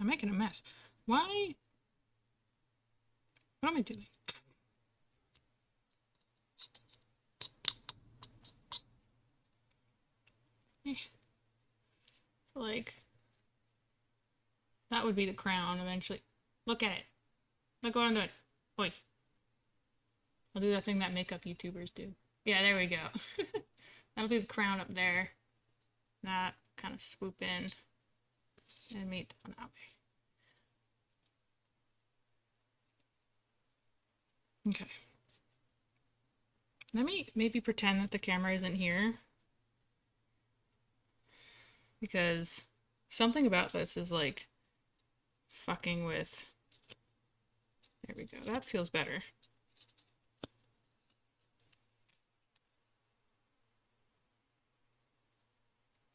I'm making a mess. Why? What am I doing? So, like, that would be the crown eventually. Look at it. Look what I'm doing. Oi. I'll do that thing that makeup YouTubers do. Yeah, there we go. That'll be the crown up there. That kind of swoop in and meet the one out there. Okay. Let me maybe pretend that the camera isn't here. Because something about this is like fucking with... There we go. That feels better.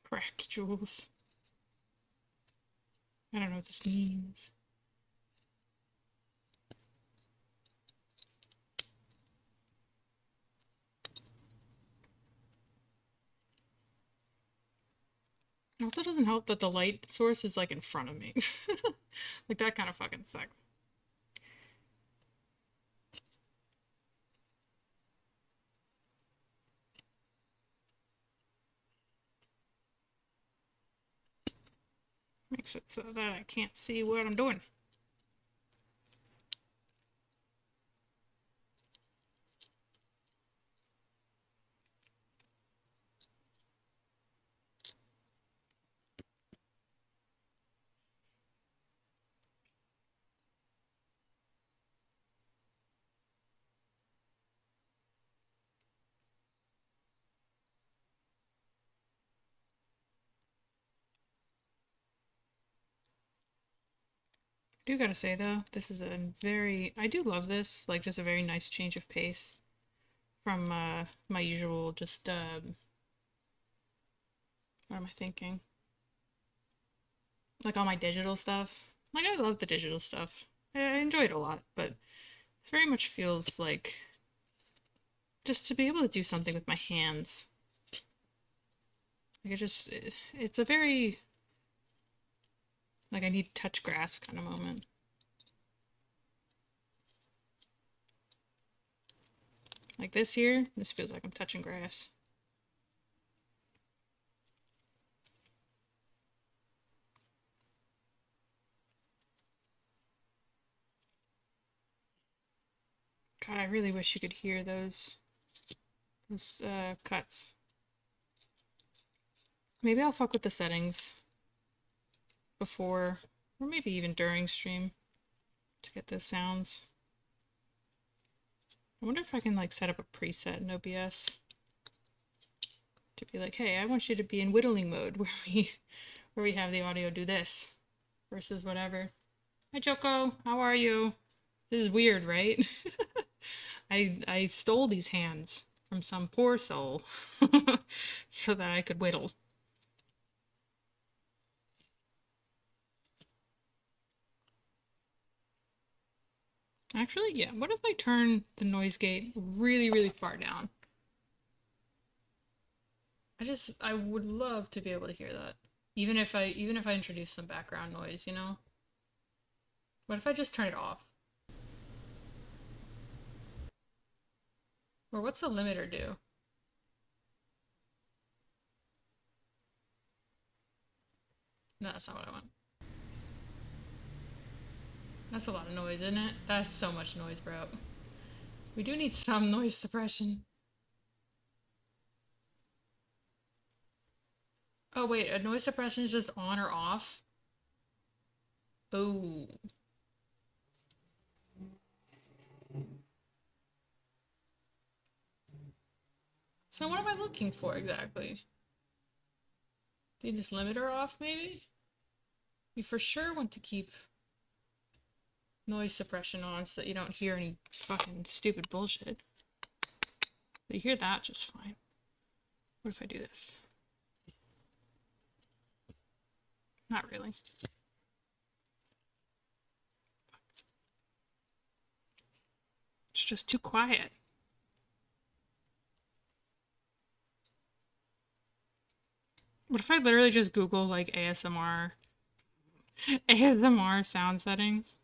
Correct, Jules. I don't know what this means. It also doesn't help that the light source is like in front of me. Like that kind of fucking sucks. Makes it so that I can't see what I'm doing. I do gotta say though, this is a very... I do love this, like just a very nice change of pace from my usual just, what am I thinking? Like all my digital stuff. Like I love the digital stuff. I enjoy it a lot, but this very much feels like just to be able to do something with my hands. Like it's a very, like I need touch grass kind of moment. Like this here, this feels like I'm touching grass. God, I really wish you could hear those Those cuts. Maybe I'll fuck with the settings before, or maybe even during stream to get those sounds. I wonder if I can like set up a preset in OBS to be like, hey, I want you to be in whittling mode where we have the audio do this versus whatever. Hi Joko, how are you? This is weird, right? I stole these hands from some poor soul so that I could whittle. Actually, yeah, what if I turn the noise gate really, really far down? I would love to be able to hear that. Even if I introduce some background noise, you know? What if I just turn it off? Or what's the limiter do? No, that's not what I want. That's a lot of noise, isn't it? That's so much noise, bro. We do need some noise suppression. Oh wait, a noise suppression is just on or off? Oh. So what am I looking for exactly? Need this limiter off, maybe? We for sure want to keep noise suppression on so that you don't hear any fucking stupid bullshit. But you hear that just fine. What if I do this? Not really. It's just too quiet. What if I literally just Google like ASMR sound settings?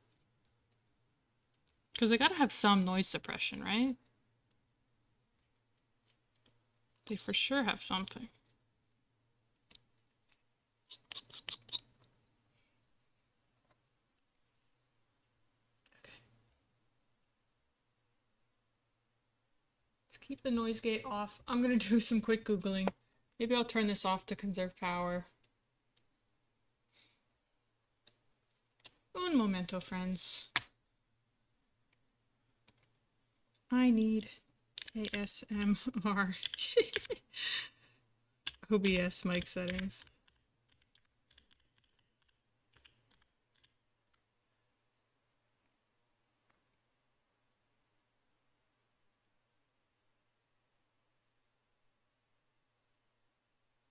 Because they gotta have some noise suppression, right? They for sure have something. Okay. Let's keep the noise gate off. I'm gonna do some quick Googling. Maybe I'll turn this off to conserve power. Un momento, friends. I need ASMR OBS mic settings.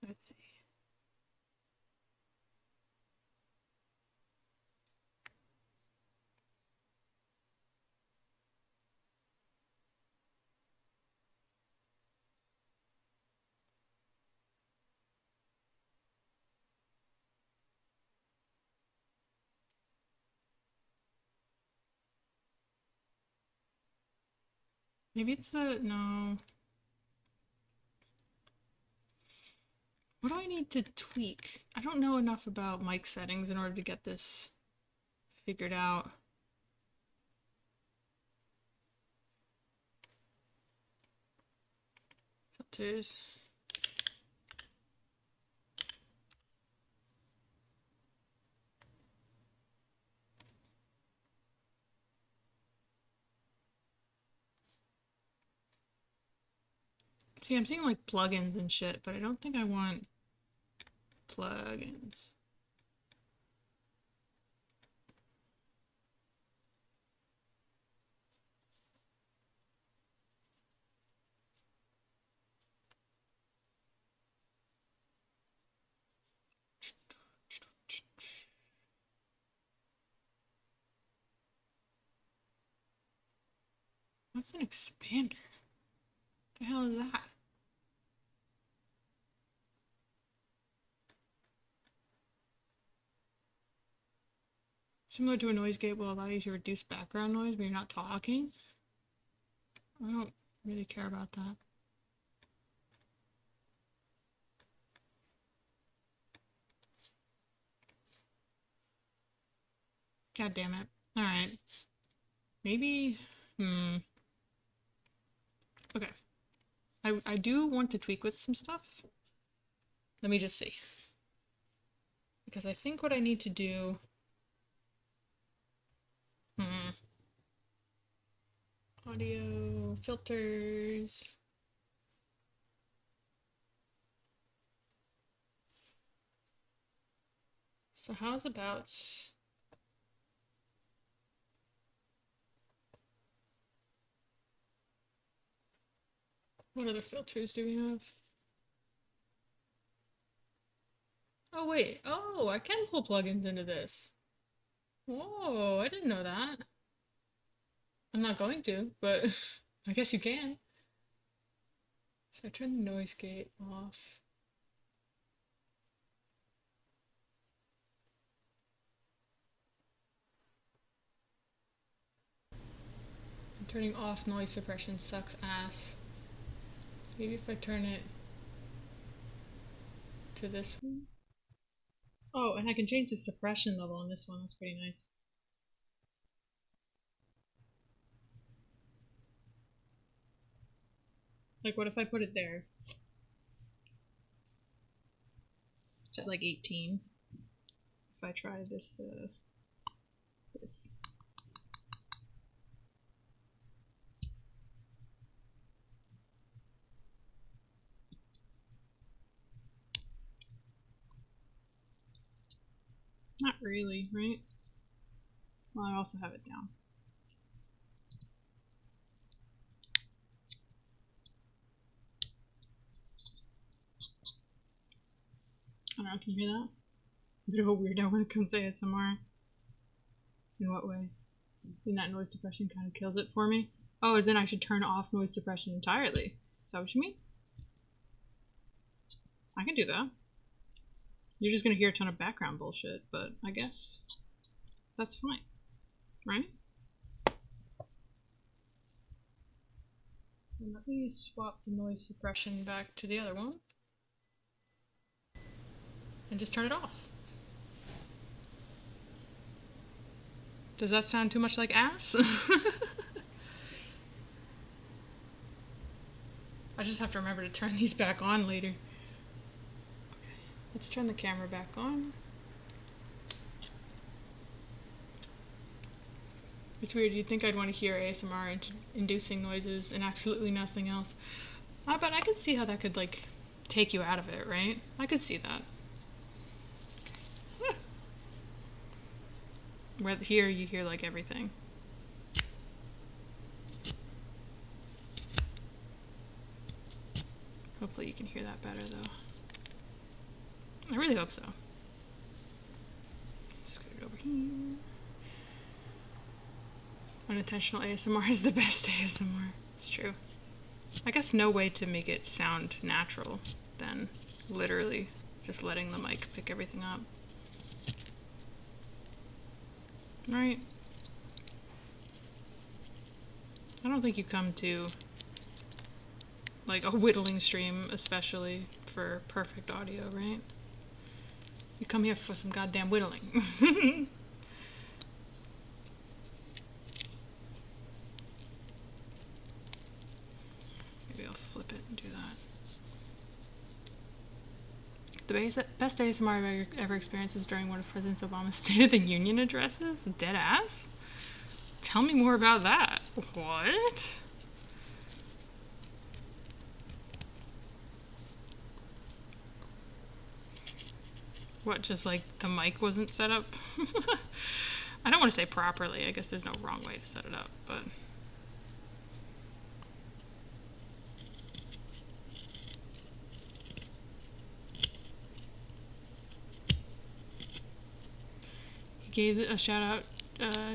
Let's see. Maybe it's the, no. What do I need to tweak? I don't know enough about mic settings in order to get this figured out. Filters. See, I'm seeing like plugins and shit, but I don't think I want plugins. What's an expander? What the hell is that? Similar to a noise gate will allow you to reduce background noise when you're not talking. I don't really care about that. God damn it. Alright. Maybe, okay. I do want to tweak with some stuff. Let me just see. Because I think what I need to do... Audio filters. So how's about... What other filters do we have? Oh wait, oh, I can pull plugins into this. Whoa, I didn't know that. I'm not going to, but I guess you can. So I turn the noise gate off. And turning off noise suppression sucks ass. Maybe if I turn it to this one. Oh, and I can change the suppression level on this one. That's pretty nice. Like, what if I put it there? It's at like 18. If I try this, this. Not really, right? Well, I also have it down. I don't know, can you hear that? A bit of a weirdo when it comes to ASMR. In what way? And that noise suppression kind of kills it for me. Oh, as in I should turn off noise suppression entirely. Is that what you mean? I can do that. You're just gonna hear a ton of background bullshit, but I guess that's fine. Right? And let me swap the noise suppression back to the other one. And just turn it off. Does that sound too much like ass? I just have to remember to turn these back on later. Okay, let's turn the camera back on. It's weird, you'd think I'd want to hear ASMR inducing noises and absolutely nothing else. But I could see how that could, like, take you out of it, right? I could see that. Where here you hear, like, everything. Hopefully you can hear that better, though. I really hope so. Scoot it over here. Unintentional ASMR is the best ASMR. It's true. I guess no way to make it sound natural than literally just letting the mic pick everything up. Right? I don't think you come to like a whittling stream especially for perfect audio, right? You come here for some goddamn whittling. Maybe I'll flip it and do that. The best ASMR I've ever experienced was during one of President Obama's State of the Union addresses. Dead ass? Tell me more about that. What? What, just like the mic wasn't set up? I don't want to say properly. I guess there's no wrong way to set it up, but... He gave a shout out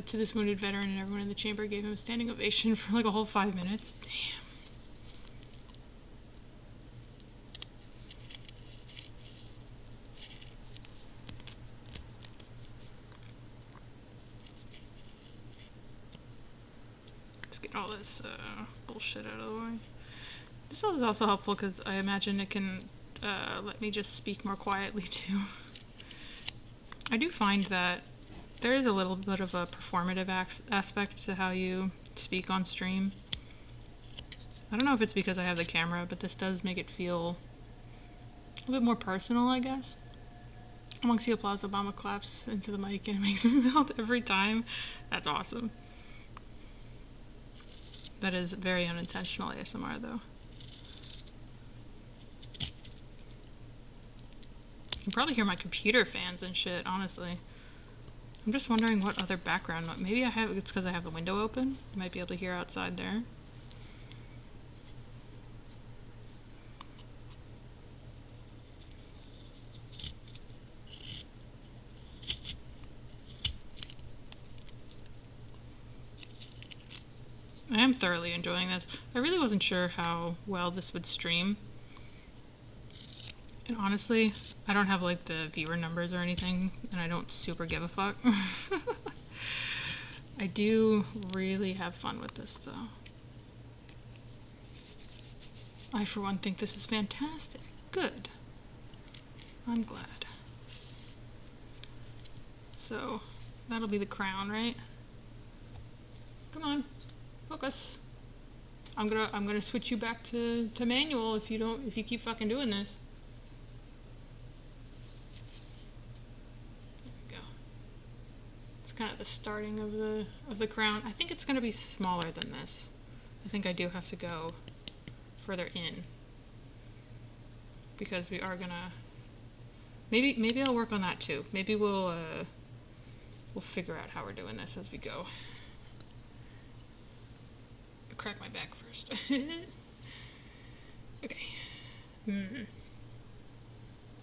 to this wounded veteran, and everyone in the chamber gave him a standing ovation for like a whole 5 minutes. Damn. Let's get all this bullshit out of the way. This is also helpful because I imagine it can let me just speak more quietly too. I do find that there is a little bit of a performative aspect to how you speak on stream. I don't know if it's because I have the camera, but this does make it feel a little bit more personal, I guess. Amongst the applause, Obama claps into the mic and it makes me melt every time. That's awesome. That is very unintentional ASMR, though. You can probably hear my computer fans and shit, honestly. I'm just wondering what other background. Maybe it's because I have the window open. You might be able to hear outside there. I am thoroughly enjoying this. I really wasn't sure how well this would stream. And honestly, I don't have like the viewer numbers or anything, and I don't super give a fuck. I do really have fun with this though. I for one think this is fantastic. Good. I'm glad. So, that'll be the crown, right? Come on. Focus. I'm gonna switch you back to manual if you keep fucking doing this. There we go. It's kind of the starting of the crown. I think it's gonna be smaller than this. I think I do have to go further in because we are gonna maybe I'll work on that too. Maybe we'll figure out how we're doing this as we go. Crack my back first. Okay.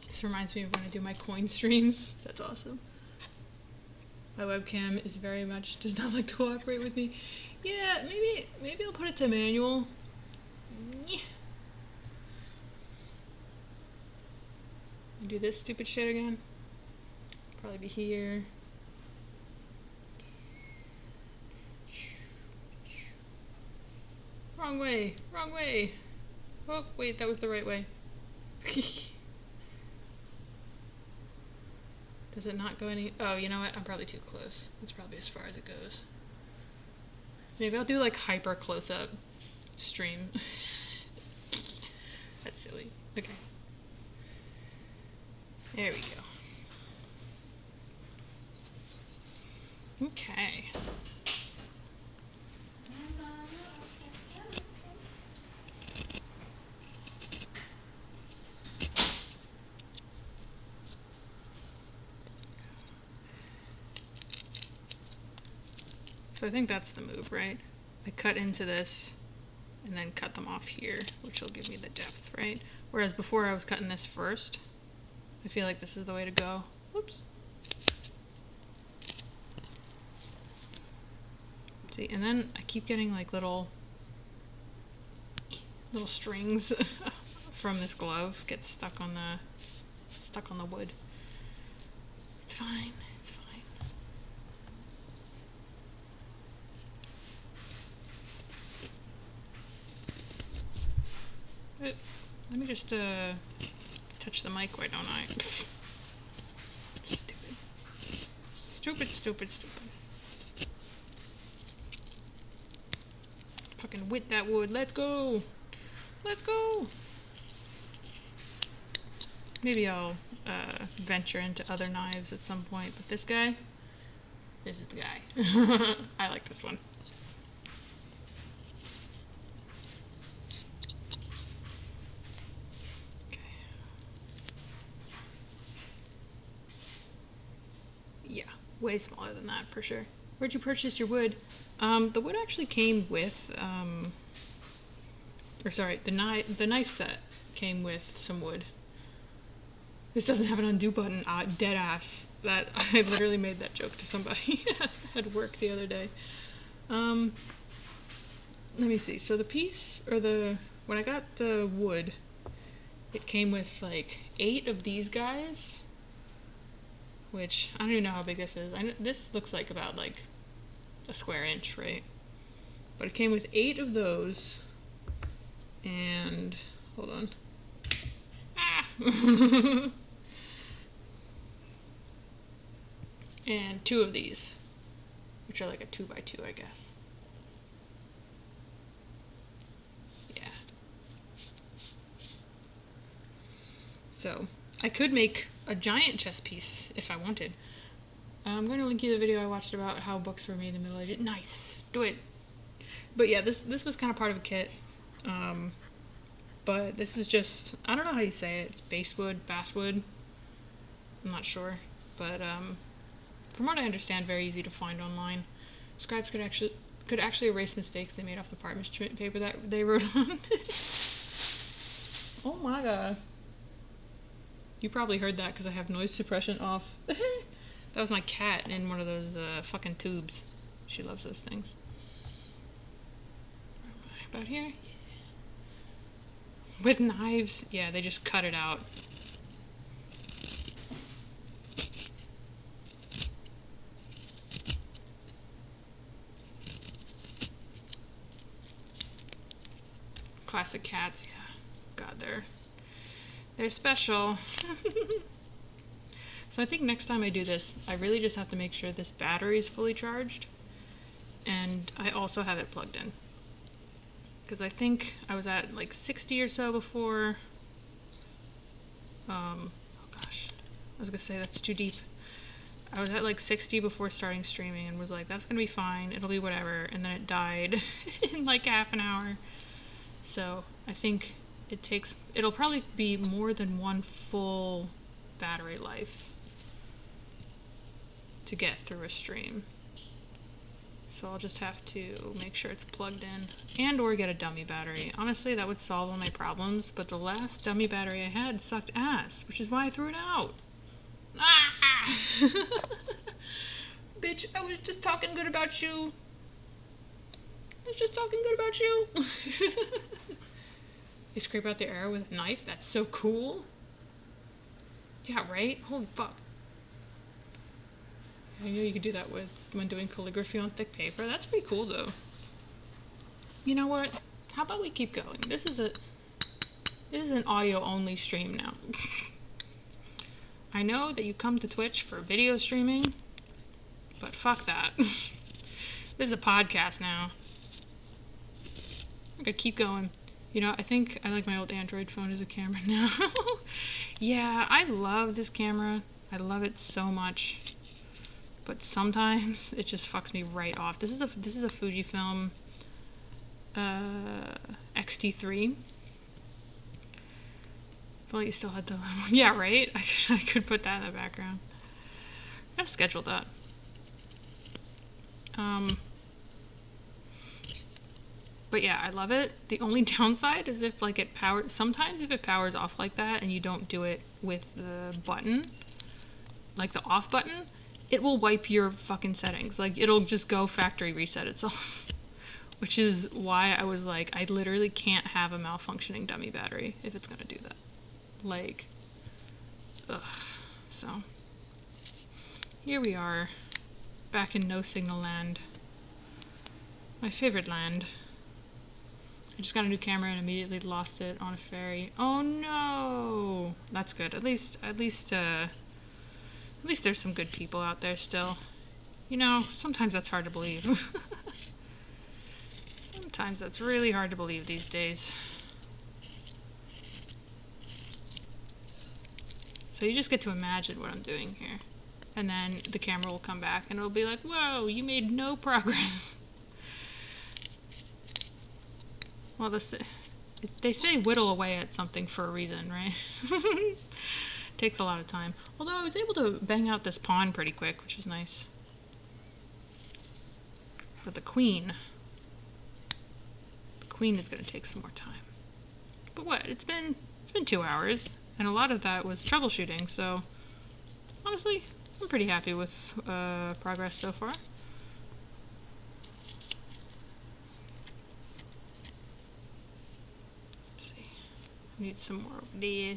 This reminds me of when I do my coin streams. That's awesome. My webcam is very much does not like to cooperate with me. Yeah, maybe I'll put it to manual. Yeah. Do this stupid shit again. Probably be here. Wrong way, wrong way. Oh, wait, that was the right way. Does it not go any? Oh, you know what? I'm probably too close. That's probably as far as it goes. Maybe I'll do like hyper close up stream. That's silly. Okay. There we go. Okay. So I think that's the move, right? I cut into this and then cut them off here, which will give me the depth, right? Whereas before I was cutting this first. I feel like this is the way to go. Whoops. See, and then I keep getting like little strings from this glove get stuck on the wood. It's fine. It's fine. Let me just touch the mic, why don't I? Stupid. Stupid, stupid, stupid. Fucking whip that wood. Let's go. Let's go. Maybe I'll venture into other knives at some point, but this guy, this is the guy. I like this one. Okay. Yeah, way smaller than that for sure. Where'd you purchase your wood? The wood actually came with, the knife set came with some wood. This doesn't have an undo button, dead ass. That I literally made that joke to somebody at work the other day. Let me see. So the piece, when I got the wood, it came with like 8 of these guys, which I don't even know how big this is. This looks like about like a square inch, right? But it came with 8 of those, and hold on. Ah! And 2 of these, which are like a 2x2, I guess. Yeah. So I could make a giant chess piece if I wanted. I'm going to link you the video I watched about how books were made in the Middle Ages. Nice, do it. But yeah, this was kind of part of a kit. But this is just, I don't know how you say it. It's basswood. I'm not sure, but from what I understand, very easy to find online. Scribes could actually erase mistakes they made off the parchment paper that they wrote on. Oh my god. You probably heard that because I have noise suppression off. That was my cat in one of those fucking tubes. She loves those things. About here? With knives? Yeah, they just cut it out. Classic cats, yeah. God, they're special. So I think next time I do this, I really just have to make sure this battery is fully charged, and I also have it plugged in. Because I think I was at like 60 or so before. Oh gosh, I was gonna say that's too deep. I was at like 60 before starting streaming and was like, that's gonna be fine, it'll be whatever, and then it died in like half an hour. So I think it'll probably be more than one full battery life to get through a stream. So I'll just have to make sure it's plugged in and or get a dummy battery. Honestly, that would solve all my problems, but the last dummy battery I had sucked ass, which is why I threw it out. Ah! Bitch, I was just talking good about you. You scrape out the arrow with a knife? That's so cool. Yeah, right? Holy fuck. I knew you could do that when doing calligraphy on thick paper. That's pretty cool, though. You know what? How about we keep going? This is an audio-only stream now. I know that you come to Twitch for video streaming, but fuck that. This is a podcast now. I'm gonna keep going. You know, I think I like my old Android phone as a camera now. Yeah, I love this camera. I love it so much. But sometimes it just fucks me right off. This is a Fujifilm X-T3. If only you still had the... Yeah, right? I could put that in the background. I gotta schedule that. But yeah, I love it. The only downside is if like sometimes if it powers off like that and you don't do it with the button, like the off button, it will wipe your fucking settings. Like it'll just go factory reset itself. Which is why I was like, I literally can't have a malfunctioning dummy battery if it's gonna do that. Like, ugh. So, here we are, back in no signal land. My favorite land. I just got a new camera and immediately lost it on a ferry. Oh no! That's good. At least there's some good people out there still. You know, sometimes that's hard to believe. Sometimes that's really hard to believe these days. So you just get to imagine what I'm doing here. And then the camera will come back and it'll be like, whoa, you made no progress. Well, they say whittle away at something for a reason, right? Takes a lot of time. Although I was able to bang out this pawn pretty quick, which is nice. But the queen is going to take some more time. But what? It's been 2 hours, and a lot of that was troubleshooting, so honestly, I'm pretty happy with progress so far. Let's see. I need some more over there.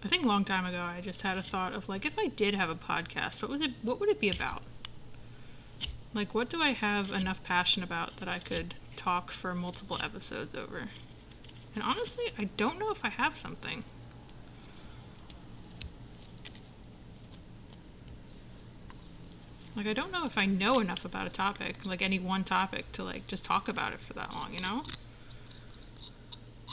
I think a long time ago I just had a thought of like, if I did have a podcast, what would it be about? Like, what do I have enough passion about that I could talk for multiple episodes over? And honestly, I don't know if I have something. Like, I don't know if I know enough about a topic, like any one topic, to like just talk about it for that long, you know?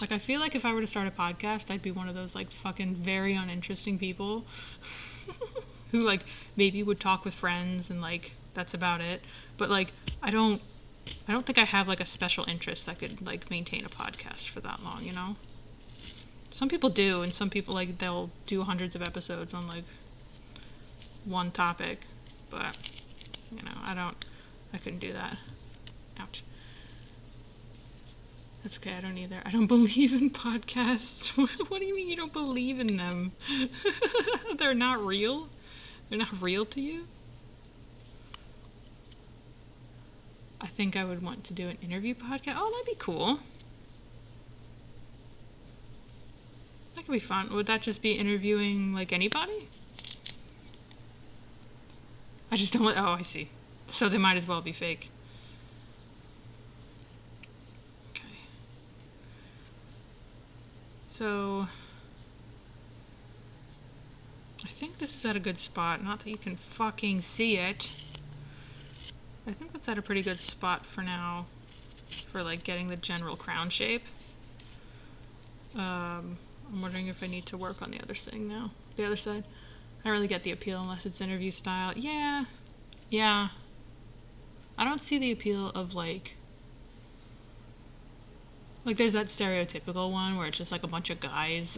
Like, I feel like if I were to start a podcast, I'd be one of those, like, fucking very uninteresting people who, like, maybe would talk with friends and, like, that's about it. But, like, I don't think I have, like, a special interest that could, like, maintain a podcast for that long, you know? Some people do, and some people, like, they'll do hundreds of episodes on, like, one topic. But, you know, I couldn't do that. Ouch. That's okay, I don't either. I don't believe in podcasts. What do you mean you don't believe in them? They're not real? They're not real to you? I think I would want to do an interview podcast. Oh, that'd be cool. That could be fun. Would that just be interviewing, like, anybody? I just don't... Oh, I see. So they might as well be fake. So, I think this is at a good spot. Not that you can fucking see it. I think that's at a pretty good spot for now. For, like, getting the general crown shape. I'm wondering if I need to work on the other thing now. The other side. I don't really get the appeal unless it's interview style. Yeah. Yeah. I don't see the appeal of, like, there's that stereotypical one where it's just, like, a bunch of guys.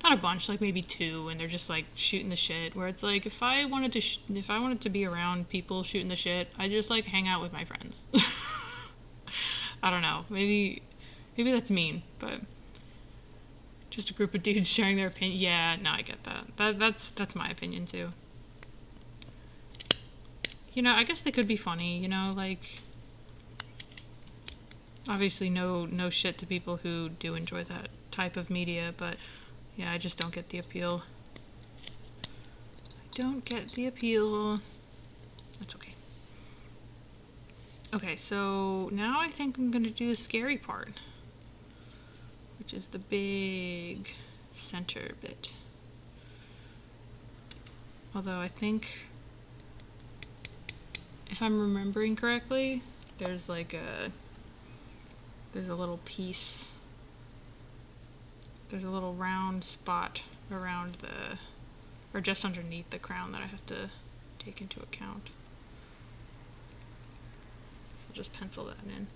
Not a bunch, like, maybe two, and they're just, like, shooting the shit. Where it's, like, if I wanted to be around people shooting the shit, I'd just, like, hang out with my friends. I don't know. Maybe that's mean, but just a group of dudes sharing their opinion. Yeah, no, I get that. That's my opinion, too. You know, I guess they could be funny, you know, like... Obviously, no shit to people who do enjoy that type of media, but yeah, I just don't get the appeal. I don't get the appeal. That's okay. Okay, so now I think I'm gonna do the scary part, which is the big center bit. Although I think, if I'm remembering correctly, there's like there's a little piece, there's a little round spot around or just underneath the crown that I have to take into account. So I'll just pencil that in.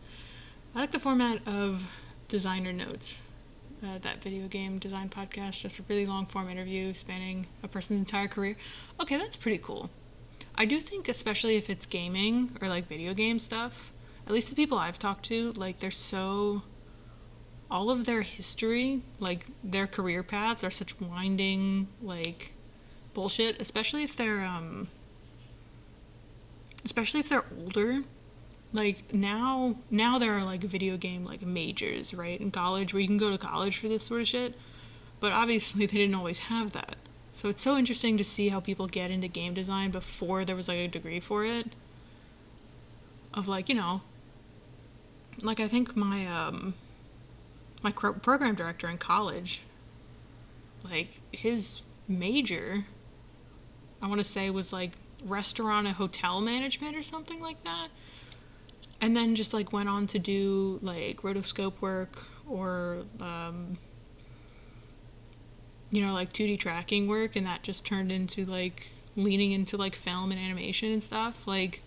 I like the format of designer notes, that video game design podcast, just a really long form interview spanning a person's entire career. Okay, that's pretty cool. I do think, especially if it's gaming or like video game stuff, at least the people I've talked to, like, they're so... all of their history, like, their career paths are such winding, like, bullshit, especially if they're older. Like, now there are, like, video game, like, majors, right, in college, where you can go to college for this sort of shit, but obviously they didn't always have that. So it's so interesting to see how people get into game design before there was, like, a degree for it. Of, like, you know... Like, I think my program director in college, like, his major, I want to say, was, like, restaurant and hotel management or something like that. And then just, like, went on to do, like, rotoscope work or, you know, like, 2D tracking work, and that just turned into, like, leaning into, like, film and animation and stuff. Like...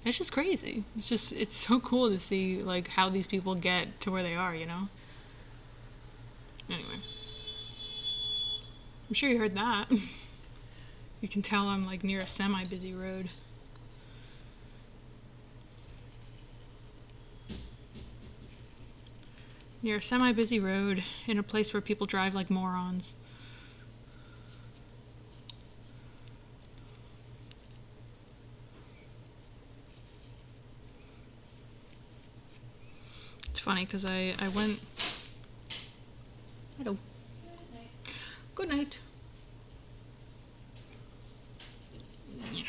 It's just crazy. It's so cool to see, like, how these people get to where they are, you know? Anyway. I'm sure you heard that. You can tell I'm, like, near a semi-busy road. Near a semi-busy road in a place where people drive like morons. It's funny because I went... Hello. Good night. Yeah.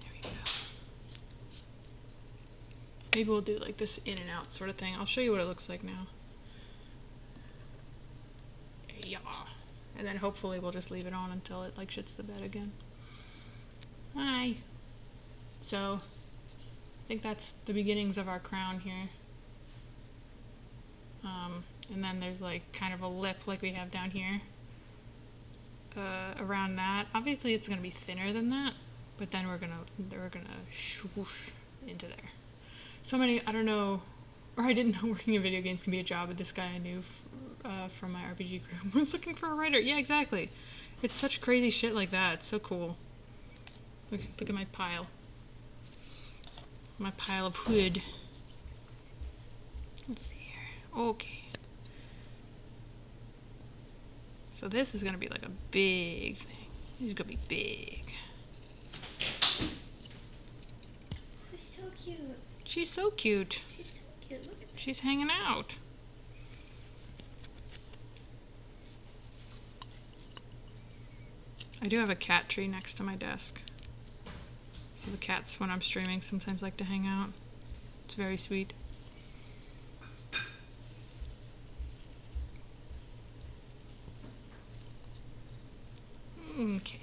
There we go. Maybe we'll do like this in and out sort of thing. I'll show you what it looks like now. Yeah. And then hopefully we'll just leave it on until it like shits the bed again. Hi. So, think that's the beginnings of our crown here. And then there's like kind of a lip like we have down here. Around that. Obviously it's gonna be thinner than that, but then we're gonna swoosh into there. So many, I don't know, or I didn't know working in video games can be a job, but this guy I knew from my RPG group was looking for a writer. Yeah, exactly. It's such crazy shit like that. It's so cool. Look at my pile. My pile of wood. Let's see here. Okay. So this is gonna be like a big thing. This is gonna be big. She's so cute. She's so cute. She's so cute. Look at She's hanging out. I do have a cat tree next to my desk. So the cats, when I'm streaming, sometimes like to hang out. It's very sweet. Okay.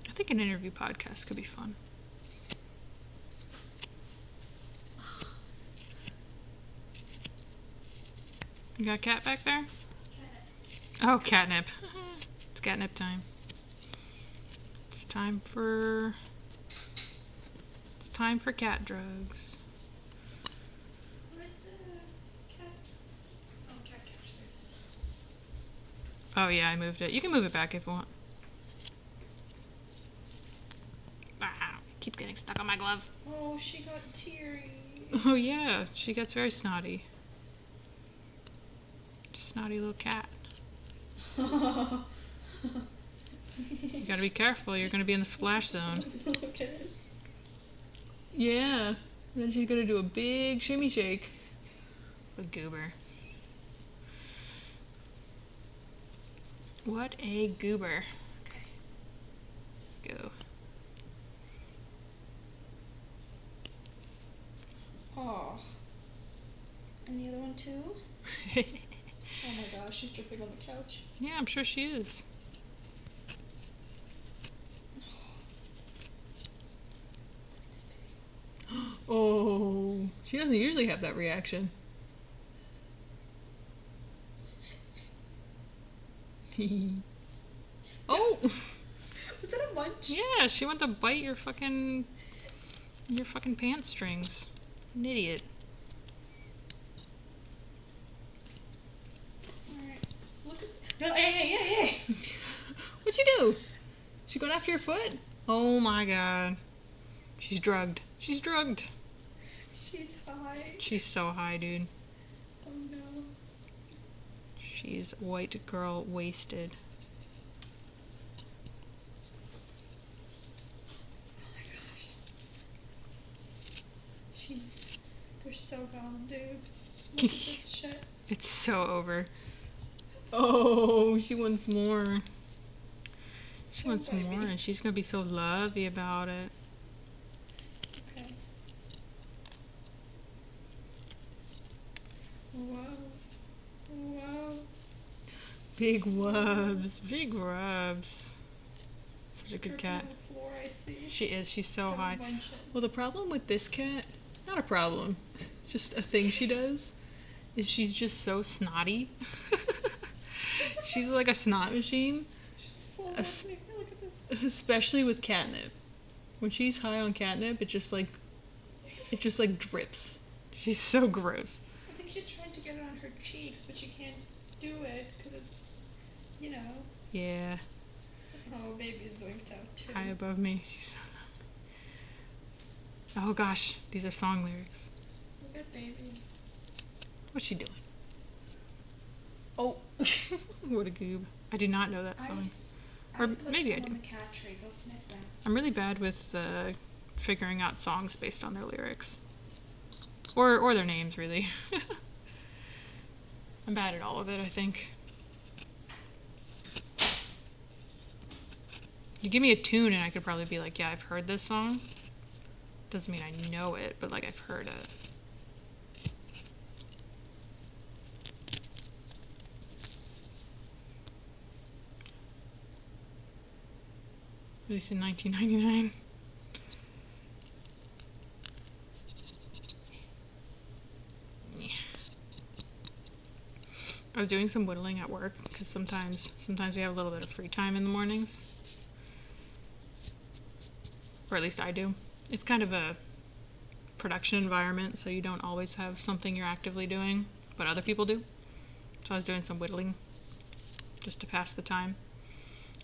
I think an interview podcast could be fun. You got a cat back there? catnip. Oh, catnip. It's catnip time. It's time for cat drugs. Where'd the cat? Oh, cat catch. There it is. Oh yeah, I moved it. You can move it back if you want. Ah, keeps getting stuck on my glove. Oh, she got teary. Oh yeah, she gets very snotty. Snotty little cat. You gotta be careful, you're gonna be in the splash zone. Okay. Yeah. Then she's gonna do a big shimmy shake. A goober. What a goober. Okay. Go. Oh. And the other one too? Oh my gosh, she's dripping on the couch. Yeah, I'm sure she is. Oh, she doesn't usually have that reaction. Oh! Was that a munch? Yeah, she went to bite your fucking pants strings. An idiot. Alright. Look at. No, hey! What'd she do? She going after your foot? Oh my god. She's drugged. She's drugged. She's high. She's so high, dude. Oh no. She's white girl wasted. Oh my gosh. They're so gone, dude. Look at this shit. It's so over. Oh, she wants more. She Oh, wants baby. more, and she's gonna be so lovey about it. Okay. Whoa. Whoa. Big wubs. Big rubs. Such a good Dripping cat. on the floor, I see. She is. She's so Don't high. munch it. Well, the problem with this cat, not a problem, just a thing she does, is she's just so snotty. She's like a snot machine, She's full Es- of me. Look at this. especially with catnip. When she's high on catnip, it just like drips. She's so gross. I think she's trying to get it on her cheeks, but she can't do it because it's, you know. Yeah, Oh, baby's zoinked out too. high above me. She's so lovely. Oh gosh, these are song lyrics. Look at baby. What's she doing? Oh, what a goob. I do not know that song. Or maybe I do. On the cat tree. Go sniff that. I'm really bad with figuring out songs based on their lyrics. Or their names, really. I'm bad at all of it, I think. You give me a tune and I could probably be like, yeah, I've heard this song. Doesn't mean I know it, but like I've heard it. Released in 1999. I was doing some whittling at work because sometimes we have a little bit of free time in the mornings, or at least I do. It's kind of a production environment, so you don't always have something you're actively doing, but other people do. So I was doing some whittling just to pass the time.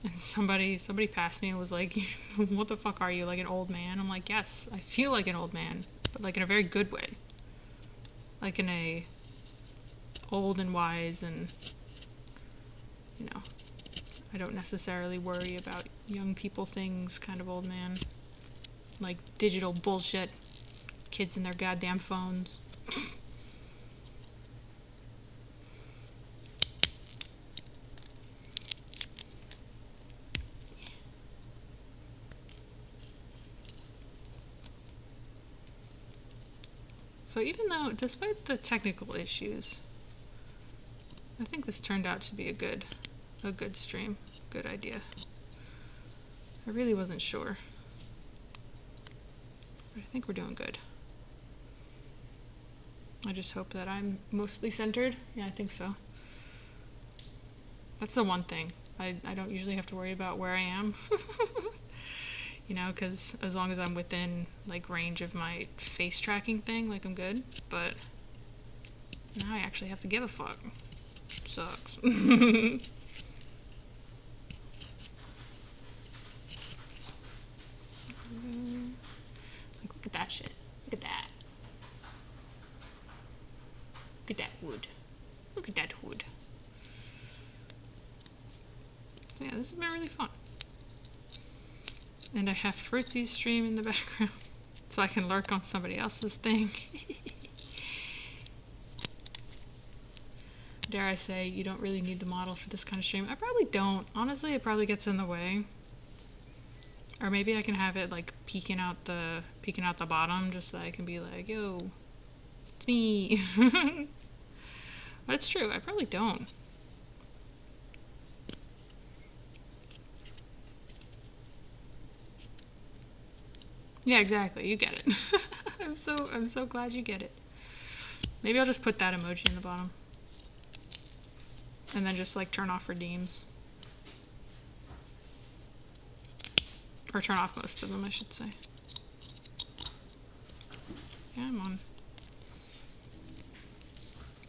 And somebody passed me and was like, "What the fuck are you, like an old man?" I'm like, "Yes, I feel like an old man, but like in a very good way. Like in a old and wise and, you know, I don't necessarily worry about young people things kind of old man. Like digital bullshit. Kids in their goddamn phones." So even though, despite the technical issues, I think this turned out to be a good stream, good idea. I really wasn't sure, but I think we're doing good. I just hope that I'm mostly centered. Yeah, I think so. That's the one thing. I don't usually have to worry about where I am. You know, because as long as I'm within like range of my face tracking thing, like I'm good. But now I actually have to give a fuck. Sucks. Like, look at that shit. Look at that. Look at that wood. Look at that wood. So yeah, this has been really fun. And I have Fruitsy's stream in the background, so I can lurk on somebody else's thing. Dare I say, you don't really need the model for this kind of stream. I probably don't. Honestly, it probably gets in the way. Or maybe I can have it like peeking out the bottom, just so I can be like, "Yo, it's me." But it's true, I probably don't. Yeah, exactly. You get it. I'm so glad you get it. Maybe I'll just put that emoji in the bottom. And then just like turn off redeems. Or turn off most of them, I should say. Yeah, I'm on.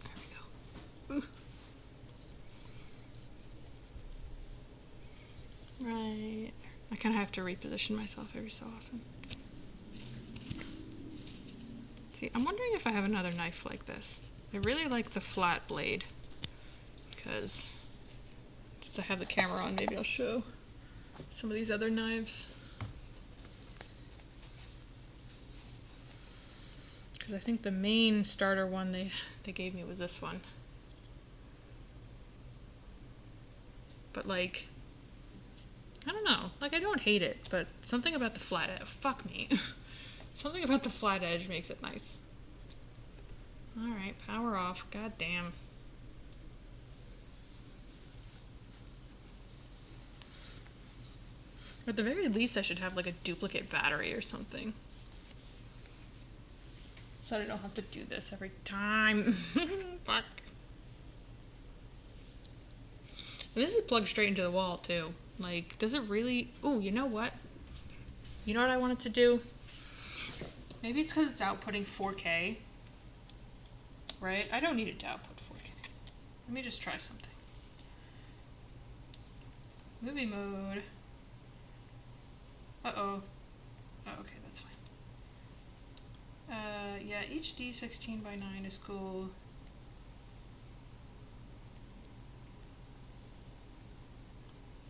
There we go. Ooh. Right. I kind of have to reposition myself every so often. See, I'm wondering if I have another knife like this. I really like the flat blade, because since I have the camera on, maybe I'll show some of these other knives. Because I think the main starter one they gave me was this one. But like, I don't know. Like, I don't hate it, but something about the flat edge. Fuck me. Something about the flat edge makes it nice. Alright, power off. God damn. At the very least, I should have like a duplicate battery or something. So I don't have to do this every time. Fuck. And this is plugged straight into the wall too. Like, does it really... Ooh, you know what? You know what I wanted to do? Maybe it's because it's outputting 4K. Right? I don't need it to output 4K. Let me just try something. Movie mode. Uh-oh. Oh, okay, that's fine. Yeah, HD 16:9 is cool.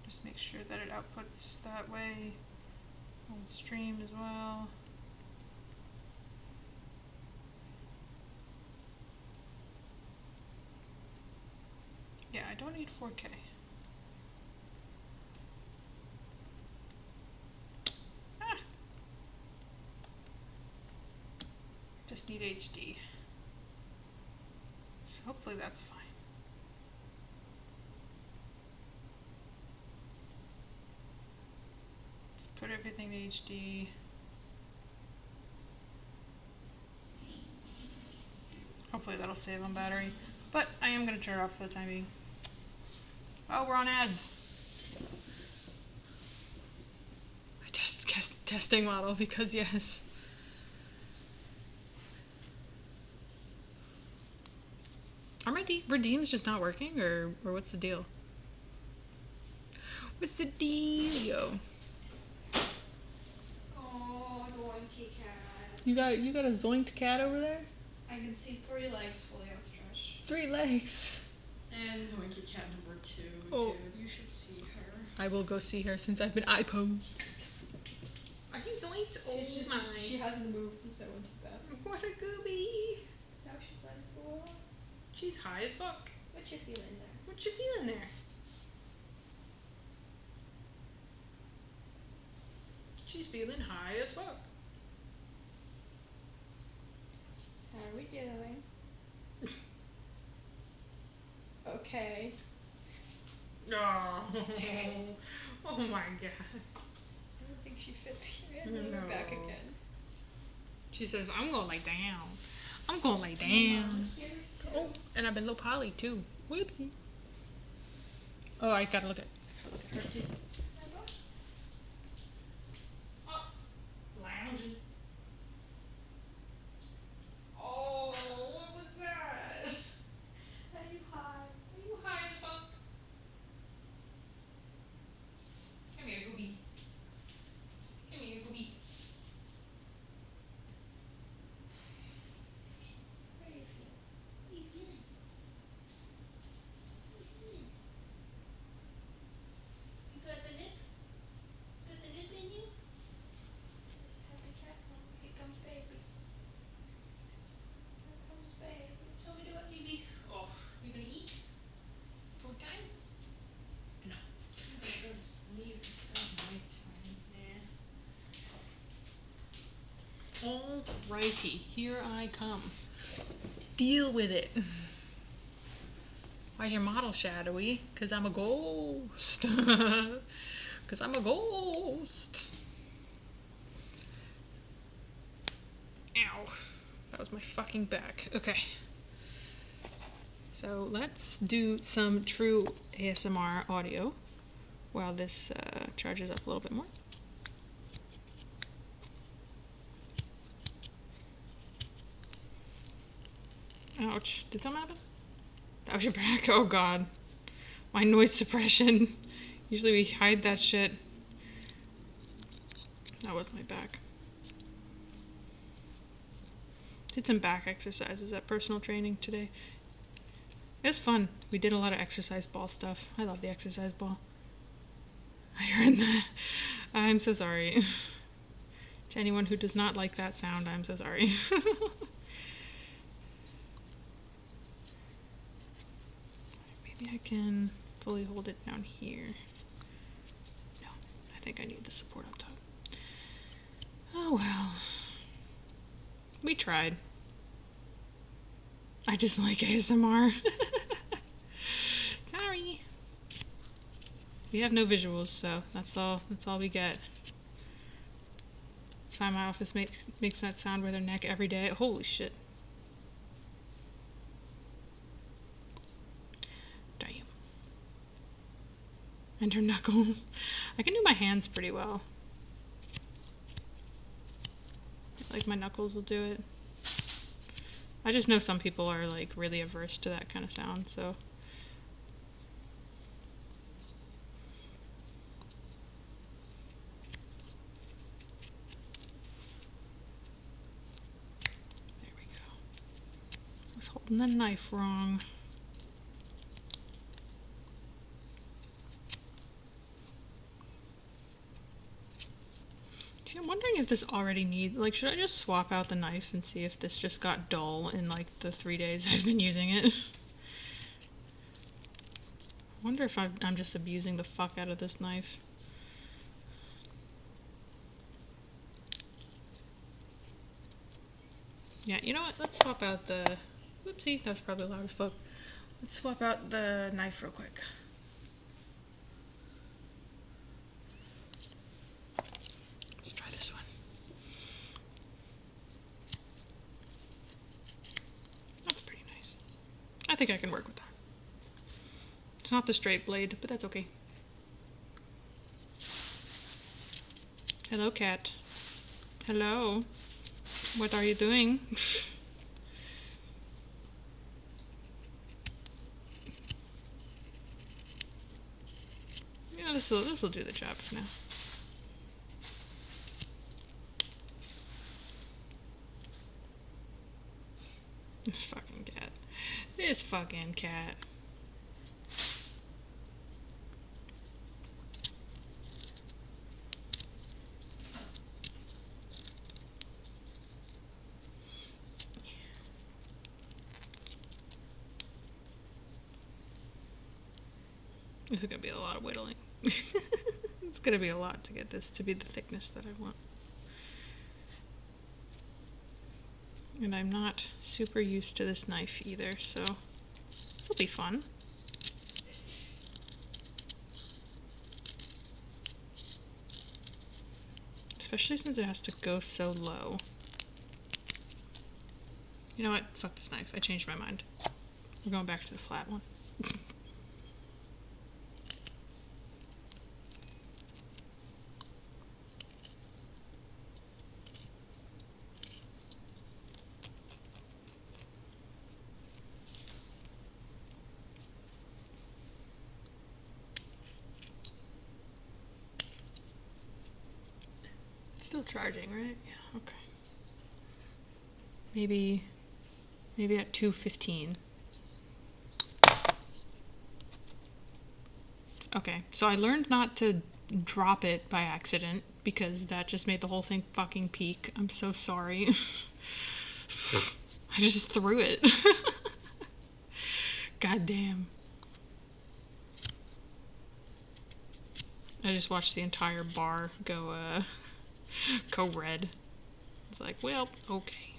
Just make sure that it outputs that way on stream as well. Yeah, I don't need 4K. Ah! Just need HD. So hopefully that's fine. everything to HD. Hopefully that'll save on battery. But I am going to turn it off for the time being. Oh, we're on ads. Testing model because yes. Are my redeems just not working or what's the deal? What's the deal? Oh, zoinky cat. You got a zoinked cat over there? I can see 3 legs fully outstretched. 3 legs. And zoinky cat number 2. Oh. Dude, you should see her. I will go see her since I've been eye-posed. Are you zoinked? Oh my. She hasn't moved since I went to the bathroom. What a gooby. Now she's like, whoa. She's high as fuck. What you feeling there? What you feeling there? She's feeling high as fuck. How are we doing? Okay. Oh. Oh my god. I don't think she fits here. And then we're back again. She says, I'm gonna lay down. I'm gonna lay down. Oh, and I've been low poly too. Whoopsie. Oh, I gotta look at her too. Oh, lounging. Oh, what was that? Are you high? Are you high as fuck? Come here, Gooby. Come here, Gooby. How are you feeling? How are you feeling? How are you feeling? You got the lip? Got the lip in you? Just happy cat. Here comes baby. Here comes baby. Show me what baby. Oh, you gonna eat? Food time? No. I'm gonna go to sleep. It's night time. Alrighty, here I come. Deal with it. Why's your model shadowy? Cause I'm a ghost. Cause I'm a ghost. Ow. That was my fucking back. Okay. So let's do some true ASMR audio while this charges up a little bit more. Ouch. Did something happen? That was your back? Oh god. My noise suppression. Usually we hide that shit. That was my back. Did some back exercises at personal training today. It was fun. We did a lot of exercise ball stuff. I love the exercise ball. I heard that. I'm so sorry. To anyone who does not like that sound, I'm so sorry. Maybe I can fully hold it down here. No, I think I need the support up top. Oh well. We tried. I just like ASMR. Sorry. We have no visuals, so that's all we get. It's fine, my office makes that sound with her neck every day. Holy shit. Damn. And her knuckles. I can do my hands pretty well. Like my knuckles will do it. I just know some people are like really averse to that kind of sound, so. There we go. I was holding the knife wrong. See, I'm wondering if this already needs, like, should I just swap out the knife and see if this just got dull in, like, the 3 days I've been using it? I wonder if I'm just abusing the fuck out of this knife. Yeah, you know what? Let's swap out the... Whoopsie, that's probably loud as fuck. Let's swap out the knife real quick. I think I can work with that. It's not the straight blade, but that's okay. Hello, cat. Hello. What are you doing? Yeah, this'll do the job for now. This fucking cat. This fucking cat. This is gonna be a lot of whittling. It's gonna be a lot to get this to be the thickness that I want. And I'm not super used to this knife either, so this will be fun. Especially since it has to go so low. You know what? Fuck this knife. I changed my mind. We're going back to the flat one. Still charging, right? Yeah, okay. Maybe at 2:15. Okay, so I learned not to drop it by accident because that just made the whole thing fucking peak. I'm so sorry. I just threw it. God damn. I just watched the entire bar go red. It's like, well, okay.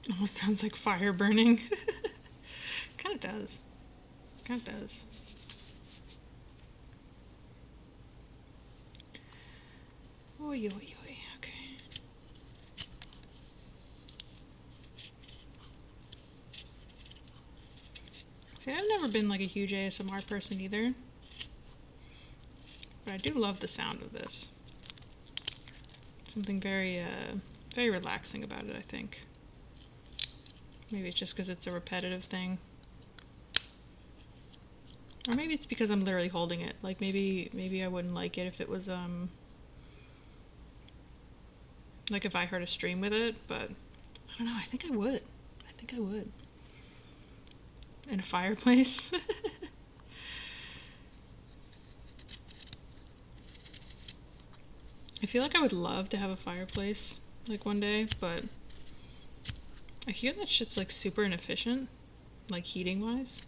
Almost sounds like fire burning. Kind of does. Kind of does. Oi, oi, oi. Okay. See, I've never been like a huge ASMR person either. But I do love the sound of this. Something very, very relaxing about it, I think. Maybe it's just because it's a repetitive thing. Or maybe it's because I'm literally holding it. Like, maybe I wouldn't like it if it was, like if I heard a stream with it, but I don't know, I think I would. I think I would. In a fireplace? I feel like I would love to have a fireplace, like one day, but I hear that shit's like super inefficient, like heating wise.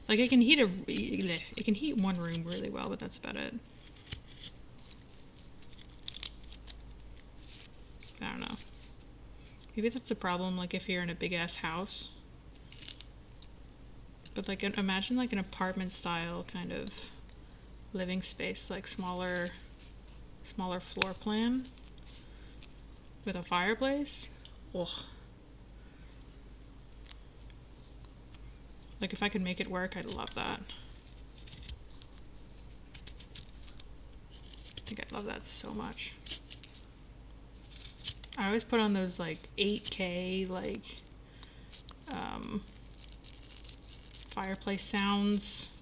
Like it can heat one room really well, but that's about it. I don't know. Maybe that's a problem, like if you're in a big ass house. But like imagine like an apartment style kind of living space, like smaller floor plan with a fireplace. Ugh. Like if I could make it work, I'd love that. I think I'd love that so much. I always put on those like 8K like fireplace sounds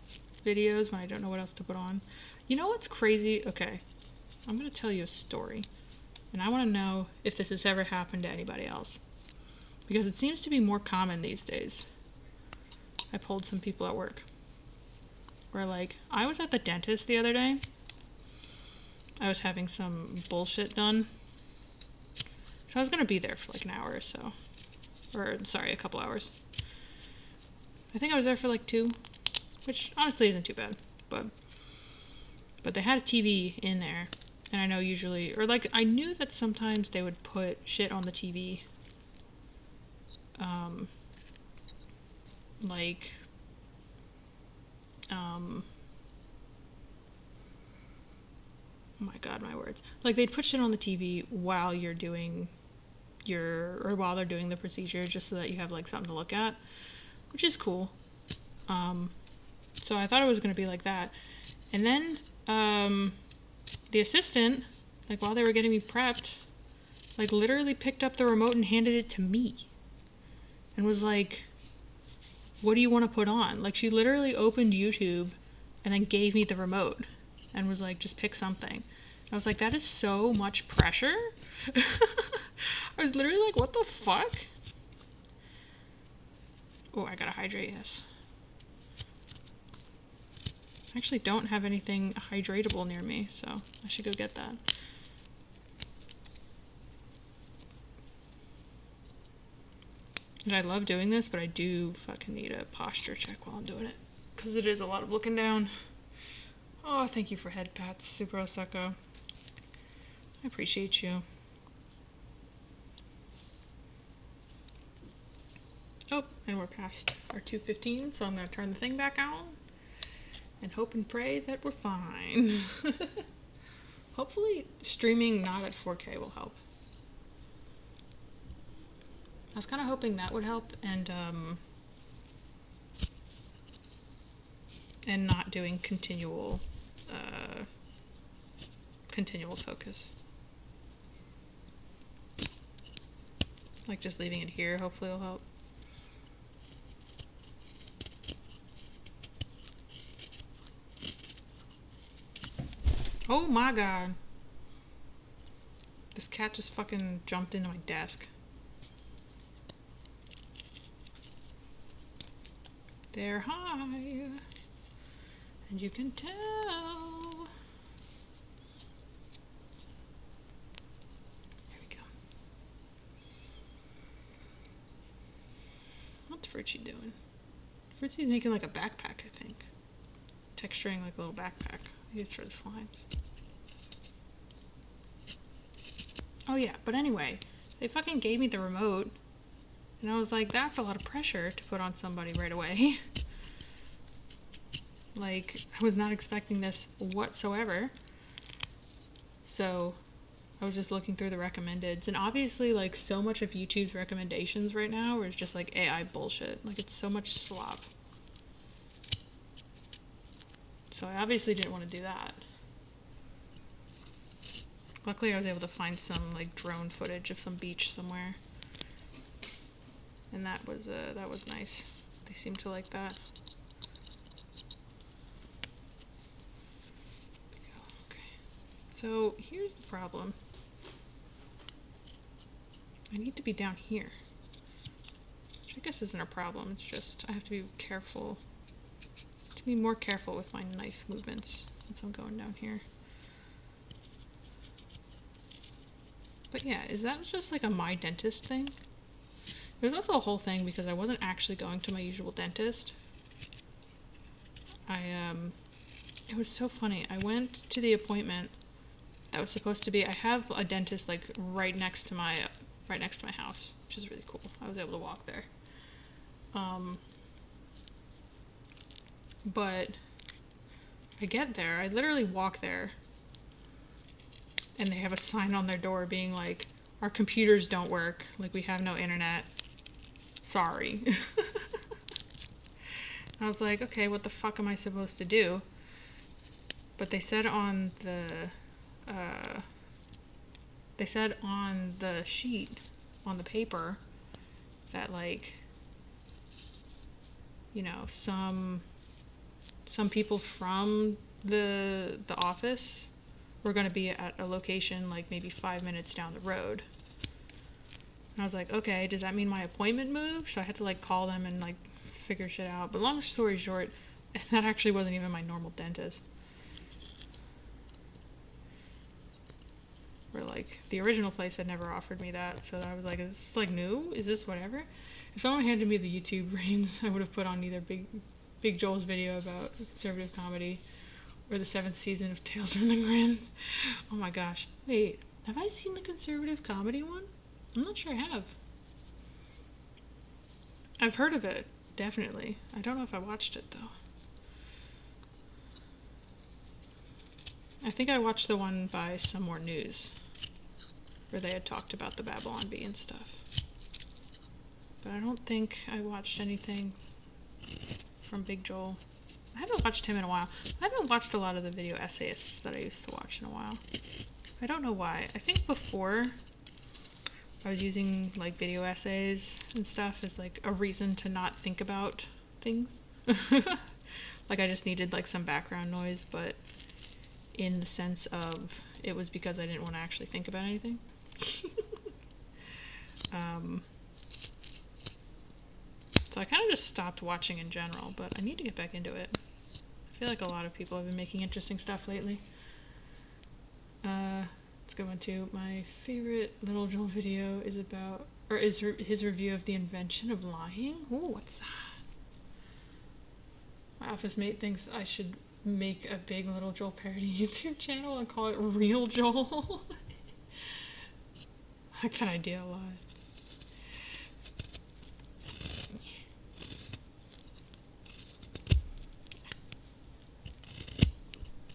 videos when I don't know what else to put on. You know what's crazy? Okay, I'm gonna tell you a story, and I want to know if this has ever happened to anybody else, because it seems to be more common these days. I polled some people at work where like I was at the dentist the other day. I was having some bullshit done, so I was gonna be there for like an hour or so, or sorry, a couple hours. I think I was there for like 2, which honestly isn't too bad, but they had a TV in there, and I know usually, or like I knew that sometimes they would put shit on the TV, like oh my god, my words. Like they'd put shit on the TV while you're doing while they're doing the procedure, just so that you have like something to look at, which is cool. So I thought it was gonna be like that. And then the assistant, like while they were getting me prepped, like literally picked up the remote and handed it to me. And was like, what do you want to put on? Like she literally opened YouTube and then gave me the remote and was like, just pick something. I was like, that is so much pressure. I was literally like, what the fuck? Oh, I gotta hydrate, yes. I actually don't have anything hydratable near me, so I should go get that. And I love doing this, but I do fucking need a posture check while I'm doing it. Because it is a lot of looking down. Oh, thank you for head pats, Super Oseko. I appreciate you. Oh, and we're past our 2:15, so I'm going to turn the thing back on and hope and pray that we're fine. Hopefully streaming not at 4K will help. I was kind of hoping that would help, and not doing continual focus. Like just leaving it here, hopefully will help. Oh my god. This cat just fucking jumped into my desk. They're high. And you can tell. There we go. What's Fritchie doing? Fritchie's making like a backpack, I think. Texturing like a little backpack. Maybe it's for the slimes. Oh yeah, but anyway, they fucking gave me the remote. And I was like, that's a lot of pressure to put on somebody right away. Like, I was not expecting this whatsoever. So, I was just looking through the recommendeds. And obviously, like, so much of YouTube's recommendations right now is just, like, AI bullshit. Like, it's so much slop. So, I obviously didn't want to do that. Luckily, I was able to find some, like, drone footage of some beach somewhere. And that was nice. They seemed to like that. Okay. So here's the problem. I need to be down here. Which I guess isn't a problem. It's just I have to be careful. To be more careful with my knife movements since I'm going down here. But yeah, is that just like a my dentist thing? There's also a whole thing because I wasn't actually going to my usual dentist. It was so funny. I went to the appointment that was supposed to be, I have a dentist like right next to my house, which is really cool. I was able to walk there. But I get there, I literally walk there, and they have a sign on their door being like, our computers don't work, like we have no internet. Sorry. I was like, okay, what the fuck am I supposed to do? But they said on the sheet, on the paper, that like, you know, some people from the office were going to be at a location like maybe 5 minutes down the road. And I was like, okay, does that mean my appointment moved? So I had to like call them and like figure shit out. But long story short, that actually wasn't even my normal dentist. Where like the original place had never offered me that. So I was like, is this like new? Is this whatever? If someone handed me the YouTube reins, I would have put on either Big Joel's video about conservative comedy or the 7th season of Tales from the Crypt. Oh my gosh. Wait, have I seen the conservative comedy one? I'm not sure I have. I've heard of it, definitely. I don't know if I watched it though. I think I watched the one by Some More News, where they had talked about the Babylon Bee and stuff. But I don't think I watched anything from Big Joel. I haven't watched him in a while. I haven't watched a lot of the video essayists that I used to watch in a while. I don't know why. I think before I was using like video essays and stuff as like a reason to not think about things. Like I just needed like some background noise, but in the sense of it was because I didn't want to actually think about anything. So I kind of just stopped watching in general, but I need to get back into it. I feel like a lot of people have been making interesting stuff lately. Let's go into my favorite Little Joel video is about, or is his review of the invention of lying. Ooh, what's that? My office mate thinks I should make a big Little Joel parody YouTube channel and call it Real Joel. I like that idea a lot.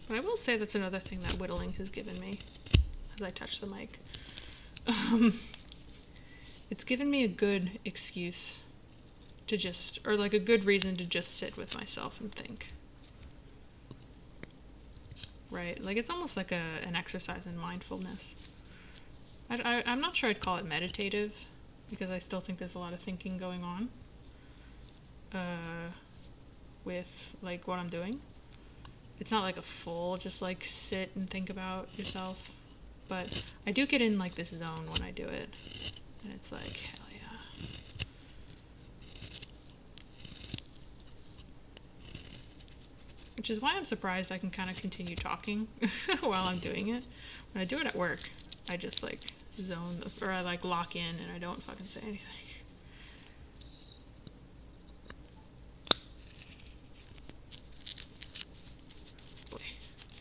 But I will say that's another thing that whittling has given me as I touch the mic. It's given me a good excuse to just, or like a good reason to just sit with myself and think. Right? Like it's almost like an exercise in mindfulness. I'm not sure I'd call it meditative because I still think there's a lot of thinking going on with like what I'm doing. It's not like a full just like sit and think about yourself, but I do get in like this zone when I do it, and it's like hell yeah. Which is why I'm surprised I can kind of continue talking while I'm doing it. When I do it at work, I just like zone, or I like lock in and I don't fucking say anything.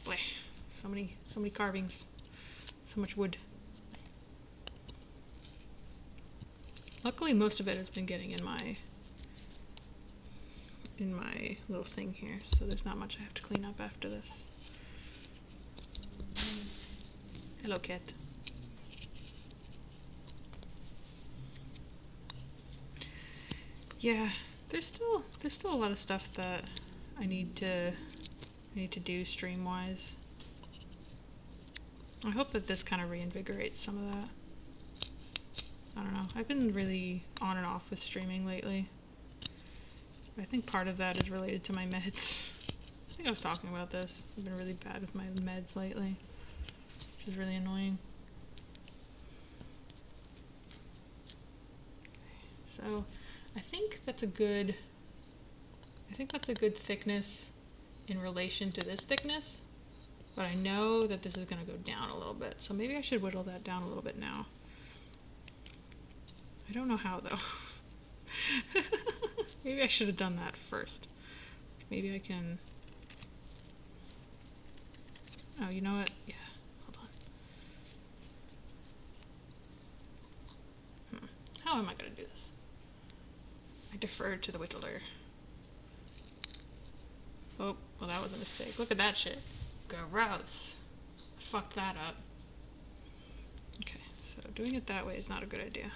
Boy, so many carvings, so much wood. Luckily, most of it has been getting in my little thing here, so there's not much I have to clean up after this. Hello, cat. Yeah, there's still a lot of stuff that I need to do stream wise. I hope that this kind of reinvigorates some of that. I don't know. I've been really on and off with streaming lately. I think part of that is related to my meds. I think I was talking about this. I've been really bad with my meds lately, which is really annoying. So I think that's a good thickness in relation to this thickness, but I know that this is going to go down a little bit, so maybe I should whittle that down a little bit now. I don't know how though. Maybe I should have done that first. Maybe I can... Oh, you know what? Yeah, hold on. How am I going to do this? I defer to the whittler. Oh, well that was a mistake. Look at that shit. Gross. I fucked that up. Okay, so doing it that way is not a good idea.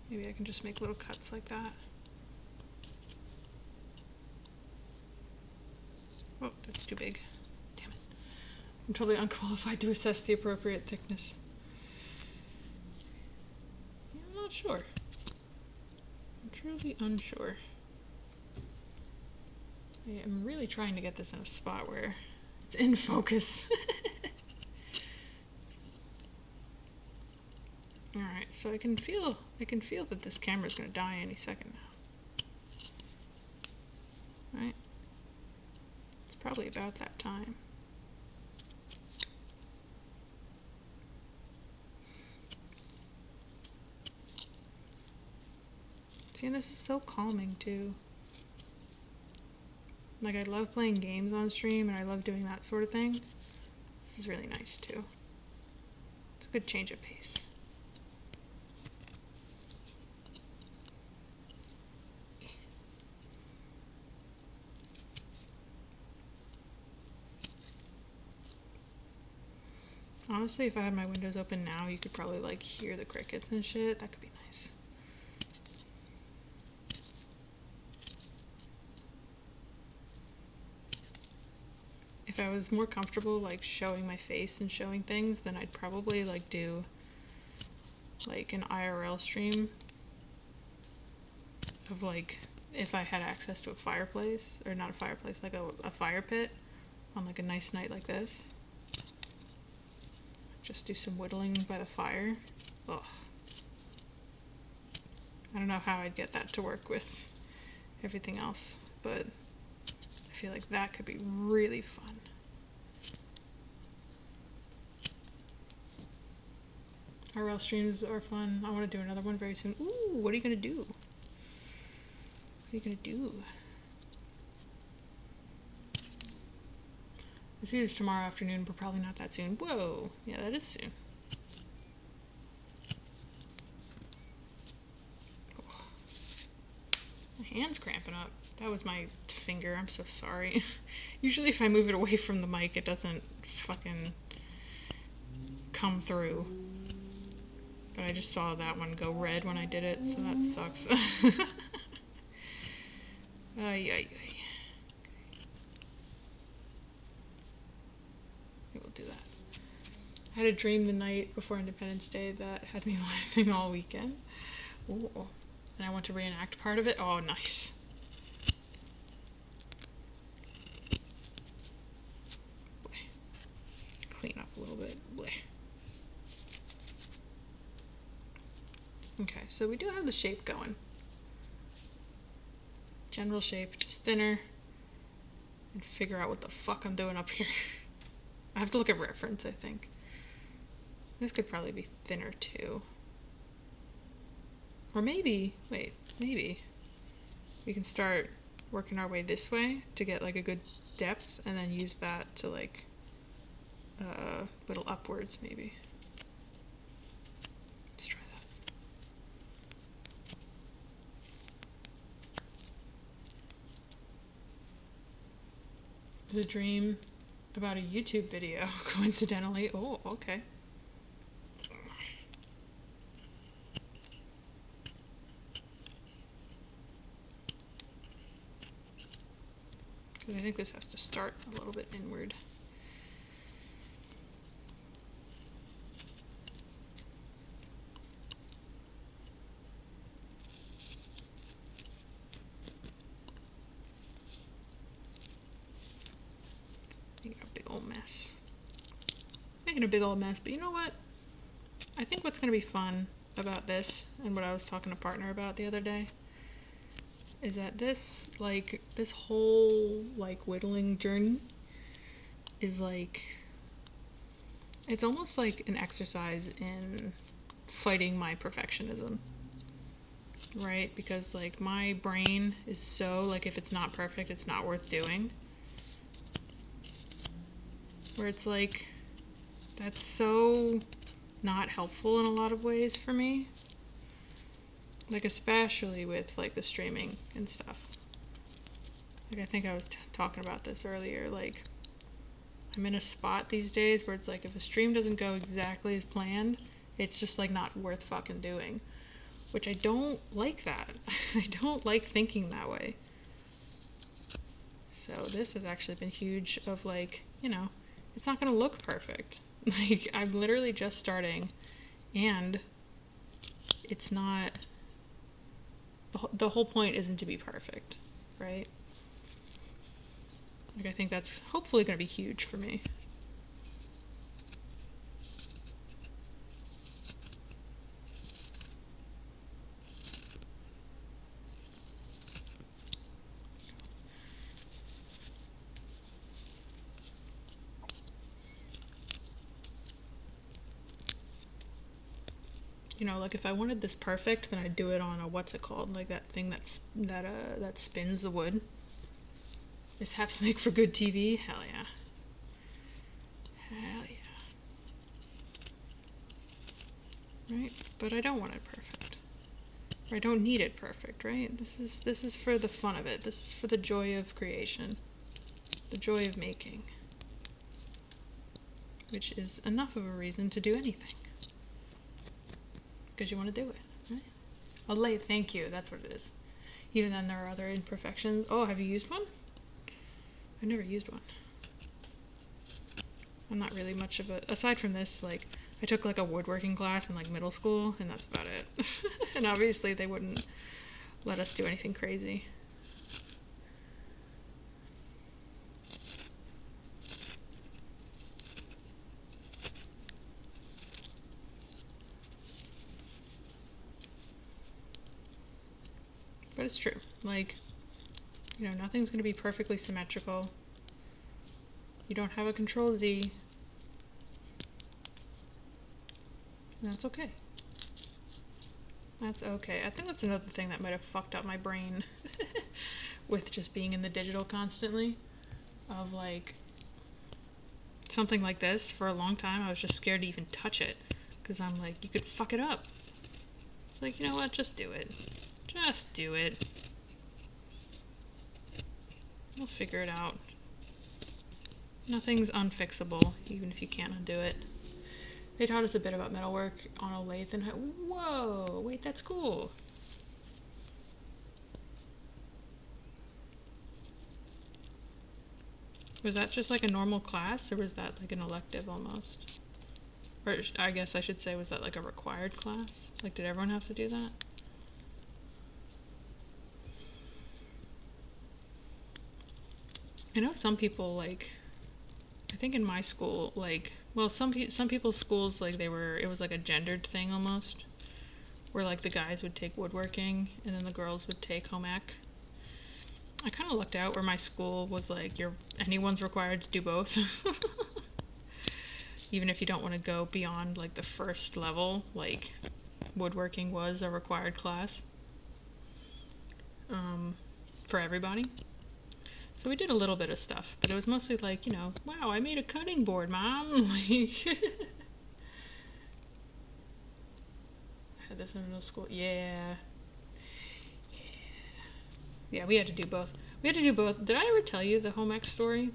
Maybe I can just make little cuts like that. Oh, that's too big. Damn it. I'm totally unqualified to assess the appropriate thickness. Yeah, I'm not sure. I'm truly unsure. I am really trying to get this in a spot where it's in focus. Alright, so I can feel that this camera's gonna die any second now. Right? It's probably about that time. See, and this is so calming too. Like, I love playing games on stream and I love doing that sort of thing. This is really nice too. It's a good change of pace. Honestly, if I had my windows open now, you could probably like hear the crickets and shit. That could be nice. If I was more comfortable like showing my face and showing things, then I'd probably like do like an IRL stream of like if I had access to a fireplace, or not a fireplace, like a fire pit on like a nice night like this. Just do some whittling by the fire. Ugh. I don't know how I'd get that to work with everything else, but I feel like that could be really fun. RL streams are fun. I want to do another one very soon. Ooh, what are you gonna do? What are you gonna do? It's either tomorrow afternoon, but probably not that soon. Whoa, yeah, that is soon. Oh. My hand's cramping up. That was my finger. I'm so sorry. Usually if I move it away from the mic, it doesn't fucking come through. But I just saw that one go red when I did it, so that sucks. Ay, ay, ay. We'll do that. I had a dream the night before Independence Day that had me laughing all weekend. Ooh. And I want to reenact part of it. Oh, nice. Bleh. Clean up a little bit. Bleh. Okay, so we do have the shape going. General shape, just thinner. And figure out what the fuck I'm doing up here. I have to look at reference, I think. This could probably be thinner too. Or maybe, wait, maybe we can start working our way this way to get like a good depth and then use that to like whittle upwards maybe. Let's try that. It was a dream about a YouTube video, coincidentally. Oh, okay. Because I think this has to start a little bit inward. Making a big old mess. Making a big old mess, but you know what? I think what's going to be fun about this, and what I was talking to partner about the other day, is that this whole like whittling journey is like, it's almost like an exercise in fighting my perfectionism, right? Because like my brain is so like, if it's not perfect, it's not worth doing. Where it's like, that's so not helpful in a lot of ways for me. Like, especially with like the streaming and stuff. Like, I think I was talking about this earlier. Like, I'm in a spot these days where it's like, if a stream doesn't go exactly as planned, it's just like not worth fucking doing. Which I don't like that. I don't like thinking that way. So this has actually been huge of like, you know, it's not gonna look perfect. Like, I'm literally just starting, and it's not, the whole point isn't to be perfect, right? Like, I think that's hopefully going to be huge for me. you know, like if I wanted this perfect, then I'd do it on a, what's it called? Like that thing that spins the wood. Mishaps make for good TV? Hell yeah. Hell yeah. Right? But I don't want it perfect. Or I don't need it perfect, right? This is for the fun of it. This is for the joy of creation. The joy of making. Which is enough of a reason to do anything. Because you want to do it, right? A lathe, thank you, that's what it is. Even then there are other imperfections. Oh, have you used one? I've never used one. I'm not really much of a, aside from this, like, I took like a woodworking class in like middle school, and that's about it. And obviously they wouldn't let us do anything crazy. But it's true. Like, you know, nothing's going to be perfectly symmetrical. You don't have a control Z. And that's okay. That's okay. I think that's another thing that might have fucked up my brain with just being in the digital constantly. Of like, something like this, for a long time, I was just scared to even touch it. Because I'm like, you could fuck it up. It's like, you know what? Just do it. Just do it. We'll figure it out. Nothing's unfixable, even if you can't undo it. They taught us a bit about metalwork on a lathe, and whoa, wait, that's cool. Was that just like a normal class, or was that like an elective almost? Or I guess I should say, was that like a required class? Like, did everyone have to do that? I know some people, like, I think in my school, like, well, some people's schools, like, it was like a gendered thing almost, where like the guys would take woodworking and then the girls would take home ec. I kind of lucked out where my school was like, anyone's required to do both. Even if you don't want to go beyond like the first level, like woodworking was a required class for everybody. So we did a little bit of stuff, but it was mostly like, you know, wow, I made a cutting board, Mom. Like, I had this in middle school. Yeah. Yeah, we had to do both. Did I ever tell you the home ec story?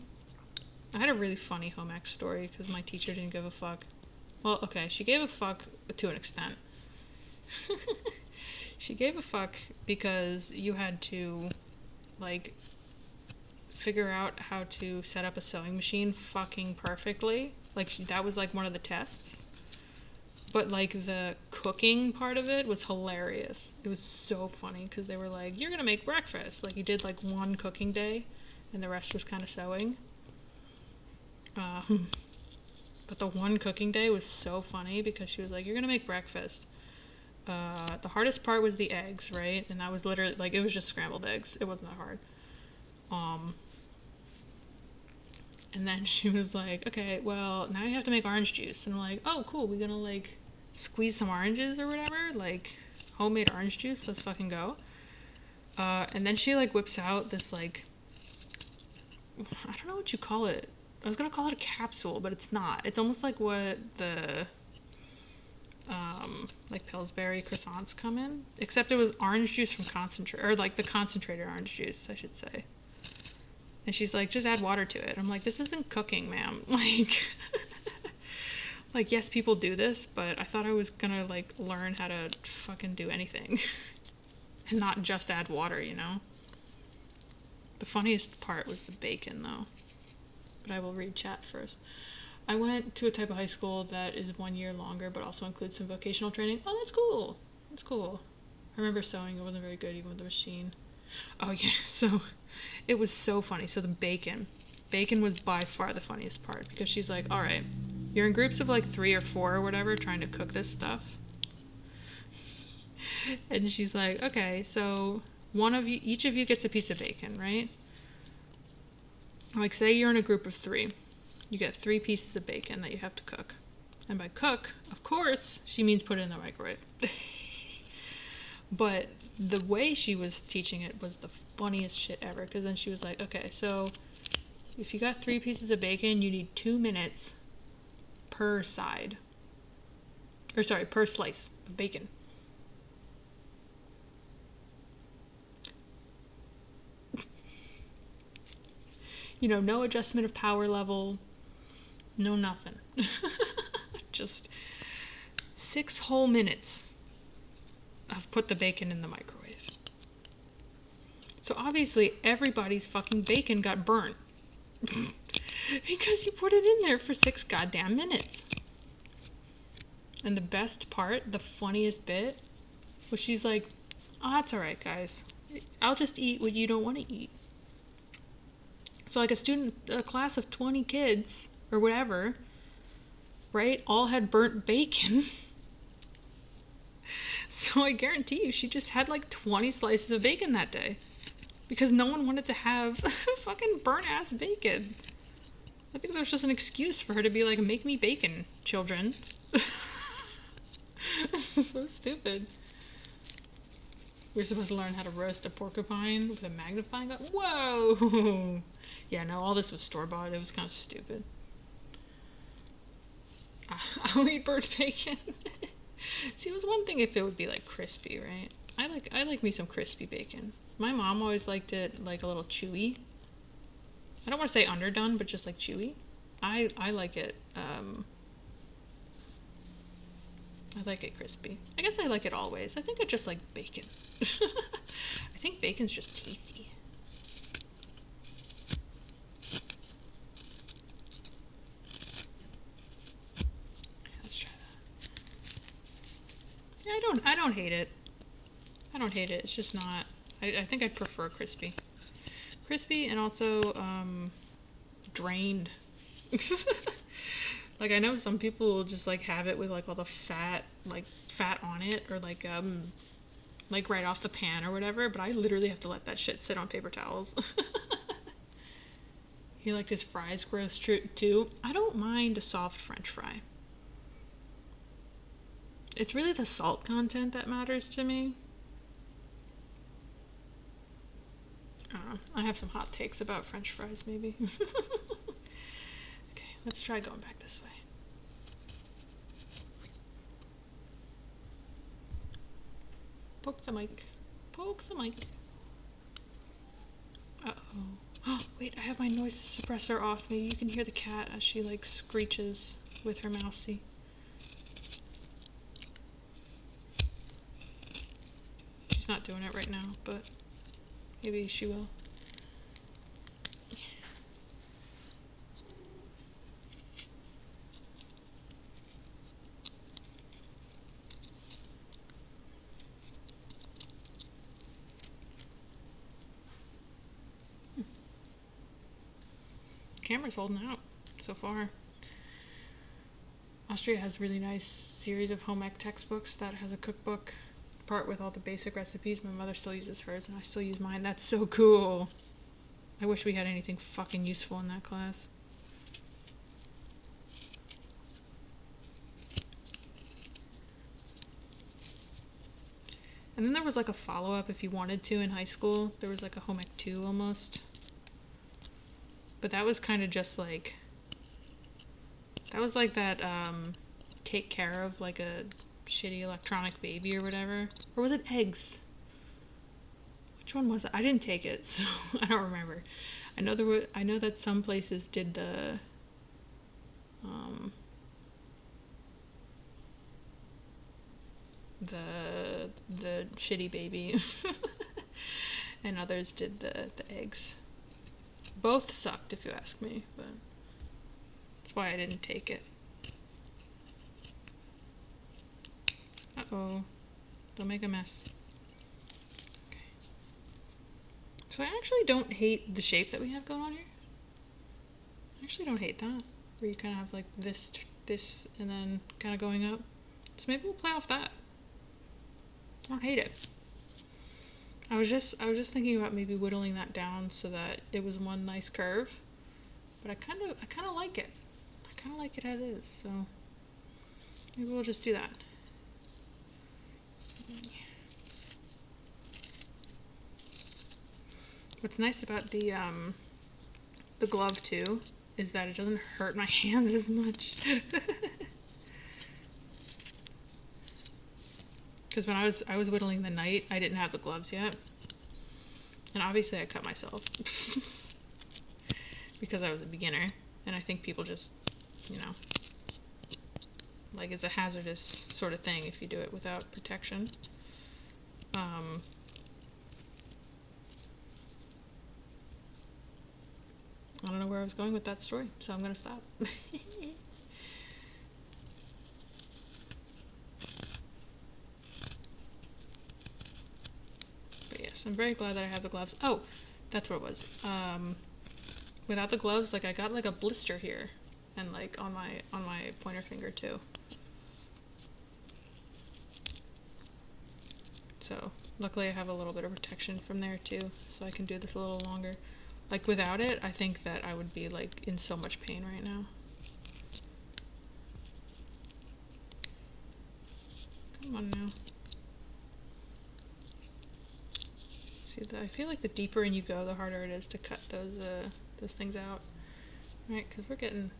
I had a really funny home ec story because my teacher didn't give a fuck. Well, okay, she gave a fuck to an extent. She gave a fuck because you had to, like, figure out how to set up a sewing machine fucking perfectly. Like, that was like one of the tests. But like the cooking part of it was hilarious. It was so funny because they were like, you're gonna make breakfast. Like, you did like one cooking day and the rest was kind of sewing. But the one cooking day was so funny because she was like, you're gonna make breakfast. The hardest part was the eggs, right? And that was literally like, it was just scrambled eggs. It wasn't that hard. And then she was like, okay, well, now you have to make orange juice. And I'm like, oh, cool, we're gonna, like, squeeze some oranges or whatever? Like, homemade orange juice, let's fucking go. And then she, like, whips out this, like, I don't know what you call it. I was gonna call it a capsule, but it's not. It's almost like what the, like, Pillsbury croissants come in. Except it was orange juice from concentrate, or, like, the concentrated orange juice, I should say. And she's like, just add water to it. I'm like, this isn't cooking, ma'am. Like, like, yes, people do this, but I thought I was gonna, like, learn how to fucking do anything. And not just add water, you know? The funniest part was the bacon, though. But I will read chat first. I went to a type of high school that is 1 year longer, but also includes some vocational training. Oh, that's cool. That's cool. I remember sewing. It wasn't very good, even with the machine. Oh, yeah, so it was so funny. So the bacon was by far the funniest part because she's like, all right, you're in groups of like 3 or 4 or whatever trying to cook this stuff. And she's like, okay, so each of you gets a piece of bacon, right? Like, say you're in a group of 3. You get 3 pieces of bacon that you have to cook. And by cook, of course, she means put it in the microwave. But the way she was teaching it was the funniest shit ever. Because then she was like, okay, so if you got 3 pieces of bacon, you need 2 minutes per side. Or sorry, per slice of bacon. You know, no adjustment of power level, no nothing. Just 6 whole minutes of put the bacon in the microwave. So obviously everybody's fucking bacon got burnt. Because you put it in there for 6 goddamn minutes. And the best part, the funniest bit, was she's like, oh, that's alright, guys. I'll just eat what you don't want to eat. So like a class of 20 kids, or whatever, right, all had burnt bacon. So I guarantee you she just had like 20 slices of bacon that day. Because no one wanted to have fucking burnt ass bacon. I think that was just an excuse for her to be like, make me bacon, children. So stupid. We're supposed to learn how to roast a porcupine with a magnifying glass. Whoa! Yeah, no, all this was store-bought. It was kind of stupid. I'll eat burnt bacon. See, it was one thing if it would be like crispy, right? I like me some crispy bacon. My mom always liked it like a little chewy. I don't want to say underdone, but just like chewy. I like it. I like it crispy. I guess I like it always. I think I just like bacon. I think bacon's just tasty. Let's try that. Yeah, I don't hate it. I don't hate it. It's just not. I think I'd prefer crispy. Crispy and also drained. Like I know some people will just like have it with like all the fat on it, or like right off the pan or whatever, but I literally have to let that shit sit on paper towels. He liked his fries gross too. I don't mind a soft French fry. It's really the salt content that matters to me. I don't know. I have some hot takes about French fries, maybe. Okay, let's try going back this way. Poke the mic. Poke the mic. Uh-oh. Oh, wait, I have my noise suppressor off. Maybe you can hear the cat as she, like, screeches with her mousey. She's not doing it right now, but maybe she will. Camera's holding out so far. Austria has really nice series of home ec textbooks that has a cookbook part with all the basic recipes. My mother still uses hers and I still use mine. That's so cool. I wish we had anything fucking useful in that class. And then there was like a follow-up if you wanted to in high school. There was like a home ec 2 almost. But that was kind of just like, that was like that take care of like a shitty electronic baby or whatever. Or was it eggs? Which one was it? I didn't take it, so I don't remember. I know that some places did the shitty baby. And others did the eggs. Both sucked, if you ask me, but that's why I didn't take it. Uh-oh. Don't make a mess. Okay. So I actually don't hate the shape that we have going on here. I actually don't hate that. Where you kind of have like this, and then kind of going up. So maybe we'll play off that. I don't hate it. I was just thinking about maybe whittling that down so that it was one nice curve, but I kind of like it. I kind of like it as is. So Maybe we'll just do that. What's nice about the glove too is that it doesn't hurt my hands as much. Because when I was whittling the night, I didn't have the gloves yet, and obviously I cut myself because I was a beginner, and I think people just, you know, like it's a hazardous sort of thing if you do it without protection. I don't know where I was going with that story, so I'm gonna stop. But yes, I'm very glad that I have the gloves. Oh, that's what it was. Without the gloves, like I got like a blister here, and like on my pointer finger too. So luckily I have a little bit of protection from there too, so I can do this a little longer. Like without it, I think that I would be like in so much pain right now. Come on now. See, I feel like the deeper in you go, the harder it is to cut those things out. Right, because we're getting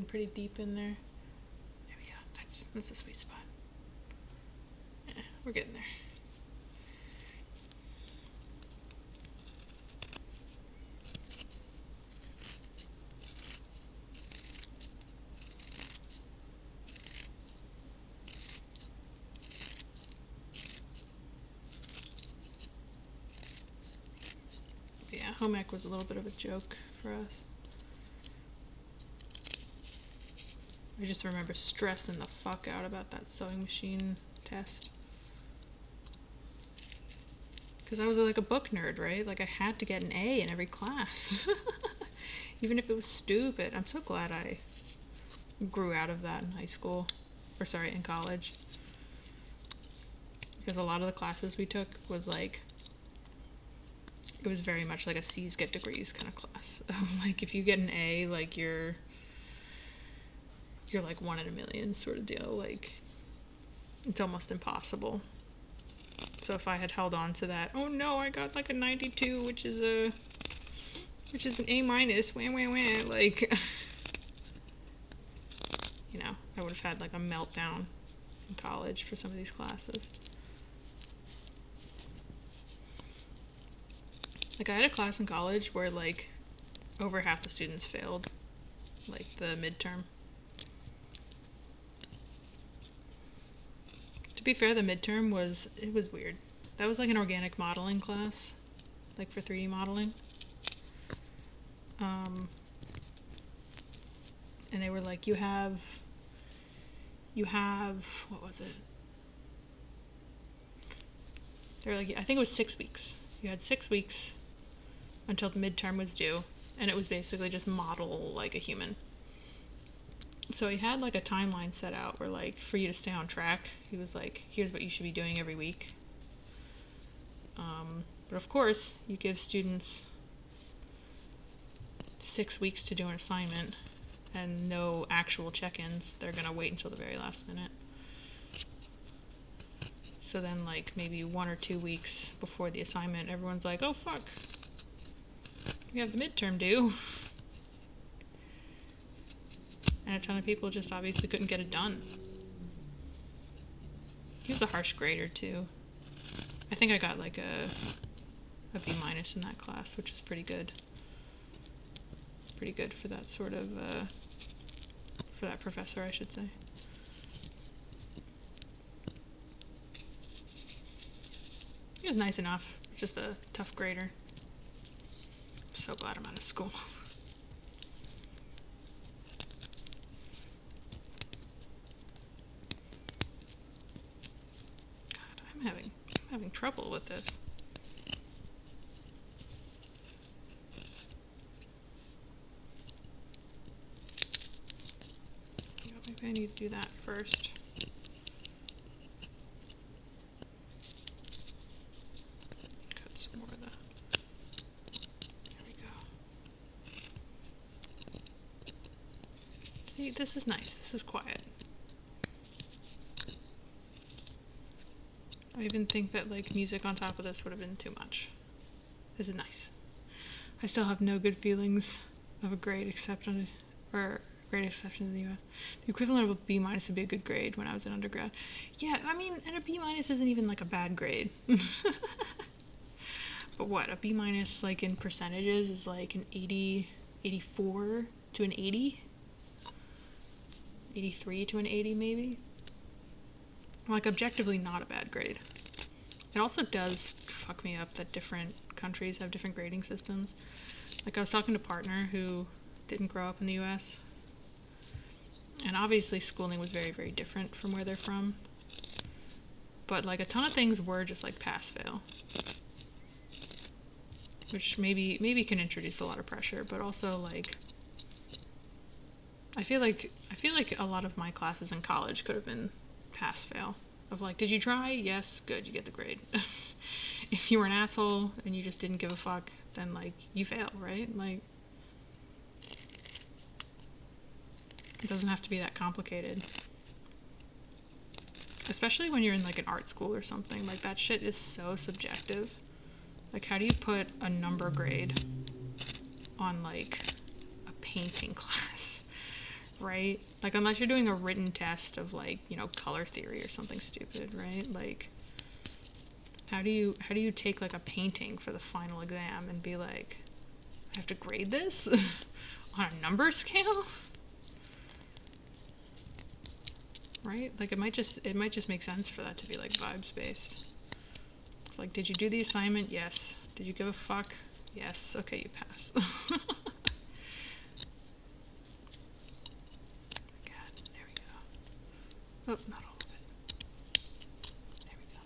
pretty deep in there. There we go. That's a sweet spot. Yeah, we're getting there. Yeah, home ec was a little bit of a joke for us. I just remember stressing the fuck out about that sewing machine test. Because I was like a book nerd, right? Like I had to get an A in every class. Even if it was stupid. I'm so glad I grew out of that in high school. Or sorry, in college. Because a lot of the classes we took was like, it was very much like a C's get degrees kind of class. Like if you get an A, like you're like 1 in a million sort of deal. Like it's almost impossible. So if I had held on to that, oh no, I got like a 92, which is an A minus, wah, wah, wah, like, you know, I would have had like a meltdown in college for some of these classes. Like I had a class in college where like over half the students failed, like the midterm. To be fair, the midterm was weird. That was like an organic modeling class, like for 3D modeling. And they were like, you have, what was it? They were like, I think it was 6 weeks. You had 6 weeks until the midterm was due, and it was basically just model like a human. So he had like a timeline set out where like for you to stay on track, he was like, here's what you should be doing every week. But of course, you give students 6 weeks to do an assignment and no actual check-ins. They're gonna wait until the very last minute. So then like maybe 1 or 2 weeks before the assignment, everyone's like, oh fuck, we have the midterm due. And a ton of people just obviously couldn't get it done. He was a harsh grader too. I think I got like a B minus in that class, which is pretty good. Pretty good for that sort of, for that professor, I should say. He was nice enough, just a tough grader. I'm so glad I'm out of school. God, I'm having trouble with this. Maybe I need to do that first. Cut some more of that. There we go. See, this is nice. This is quiet. I even think that like music on top of this would have been too much. This is nice. I still have no good feelings of a grade exception, or grade exception in the U.S. The equivalent of a B minus would be a good grade when I was in undergrad. Yeah, I mean, and a B minus isn't even like a bad grade. But what, a B minus like in percentages is like an 80, 84 to an 80? 83 to an 80 maybe? Like objectively not a bad grade. It also does fuck me up that different countries have different grading systems. Like I was talking to a partner who didn't grow up in the US, and obviously schooling was very, very different from where they're from. But like a ton of things were just like pass fail. Which maybe can introduce a lot of pressure, but also like I feel like a lot of my classes in college could have been pass fail. Of like, did you try? Yes, good, you get the grade. If you were an asshole and you just didn't give a fuck, then like you fail, right? Like it doesn't have to be that complicated. Especially when you're in like an art school or something. Like that shit is so subjective. Like how do you put a number grade on like a painting class? Right? Like unless you're doing a written test of like, you know, color theory or something stupid, right? Like how do you take like a painting for the final exam and be like, I have to grade this on a number scale? Right? Like it might just make sense for that to be like vibes based. Like, did you do the assignment? Yes. Did you give a fuck? Yes. Okay, you pass. Oh, not all of it. There we go.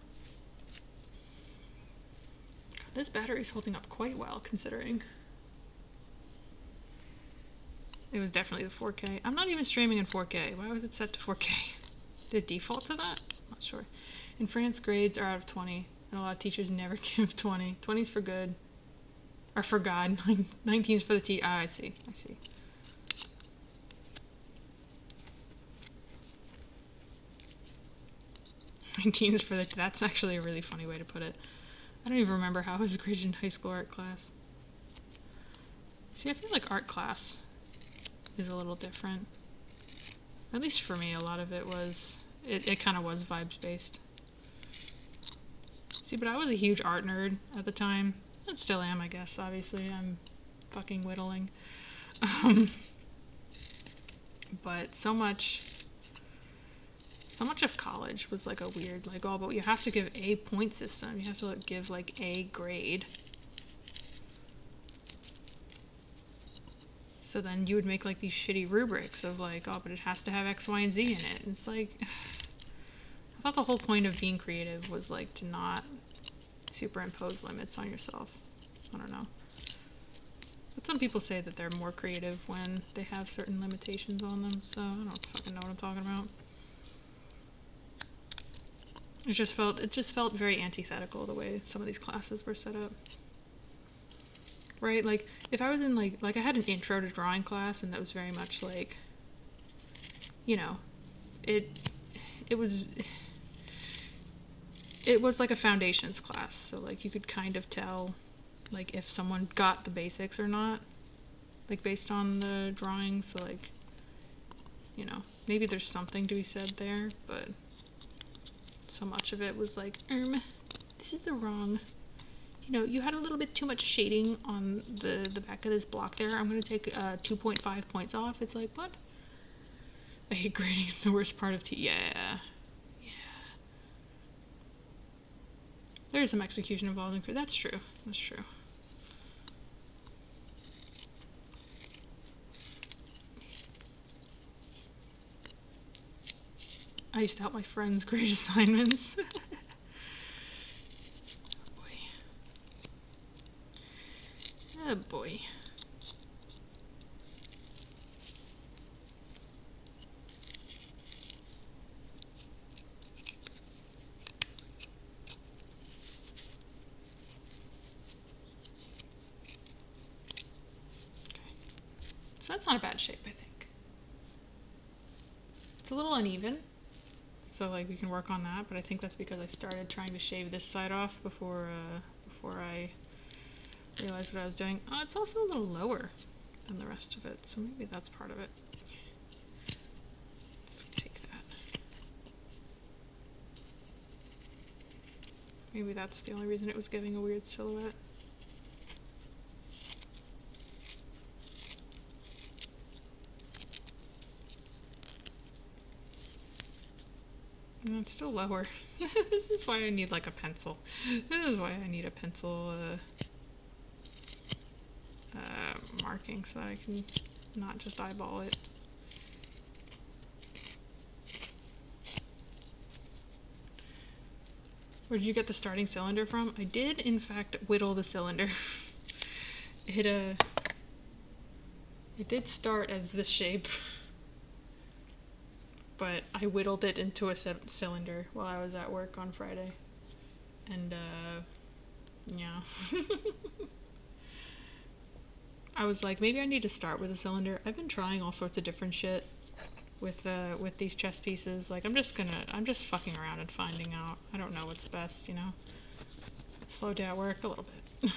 God, this battery's holding up quite well, considering. It was definitely the 4K. I'm not even streaming in 4K. Why was it set to 4K? Did it default to that? Not sure. In France, grades are out of 20, and a lot of teachers never give 20. 20's for good. Or for God. 19's for the T. Ah, I see. 19's for the... That's actually a really funny way to put it. I don't even remember how I was graded in high school art class. See, I feel like art class is a little different. At least for me, a lot of it was... It kind of was vibes based. See, but I was a huge art nerd at the time. And still am, I guess, obviously. I'm fucking whittling. But so much of college was like a weird, like, oh, but you have to give a point system. You have to give like a grade. So then you would make like these shitty rubrics of like, oh, but it has to have X, Y, and Z in it. And it's like, I thought the whole point of being creative was like to not superimpose limits on yourself. I don't know. But some people say that they're more creative when they have certain limitations on them, so I don't fucking know what I'm talking about. It just felt very antithetical the way some of these classes were set up. Right? Like, if I was in, like I had an intro to drawing class, and that was very much, like, you know, it was like a foundations class, so, like, you could kind of tell, like, if someone got the basics or not, like, based on the drawings, so, like, you know, maybe there's something to be said there, but so much of it was like, this is the wrong... You know, you had a little bit too much shading on the back of this block there. I'm going to take 2.5 points off. It's like, what? I hate grading. It's the worst part of Yeah. There is some execution involved in... That's true. I used to help my friends grade assignments. Oh boy. Okay. So that's not a bad shape, I think. a little uneven. So like we can work on that, but I think that's because I started trying to shave this side off before I realized what I was doing. Oh, it's also a little lower than the rest of it, so maybe that's part of it. Let's take that. Maybe that's the only reason it was giving a weird silhouette. No, it's still lower. This is why I need like a pencil. This is why I need a pencil marking so that I can not just eyeball it. Where did you get the starting cylinder from? I did in fact whittle the cylinder. It did start as this shape, but I whittled it into a cylinder while I was at work on Friday. And yeah. I was like, maybe I need to start with a cylinder. I've been trying all sorts of different shit with these chess pieces. Like I'm just fucking around and finding out. I don't know what's best, you know. Slow day at work a little bit.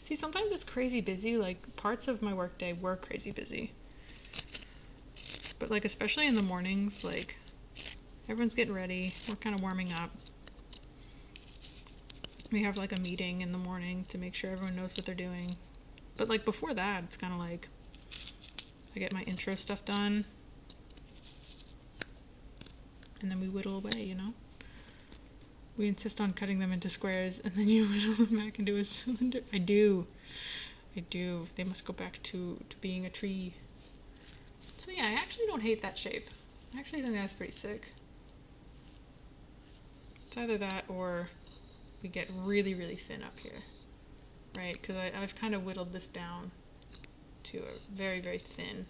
See, sometimes it's crazy busy. Like parts of my work day were crazy busy. But like especially in the mornings, like everyone's getting ready. We're kind of warming up. We have like a meeting in the morning to make sure everyone knows what they're doing. But like before that, it's kind of like I get my intro stuff done. And then we whittle away, you know? We insist on cutting them into squares and then you whittle them back into a cylinder. I do. They must go back to being a tree. So yeah, I actually don't hate that shape. I actually think that's pretty sick. It's either that or we get really, really thin up here. Right? Because I've kind of whittled this down to a very, very thin.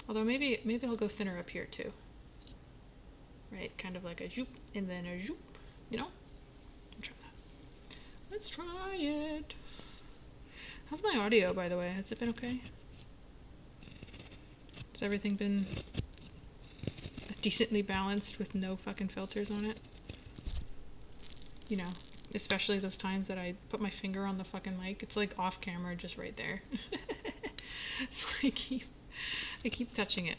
Although maybe I'll go thinner up here too. Right? Kind of like a zoop and then a zoop. You know? Let's try that. Let's try it. How's my audio, by the way? Has it been okay? Has everything been decently balanced with no fucking filters on it? You know, especially those times that I put my finger on the fucking mic. It's like off camera, just right there. So I keep touching it.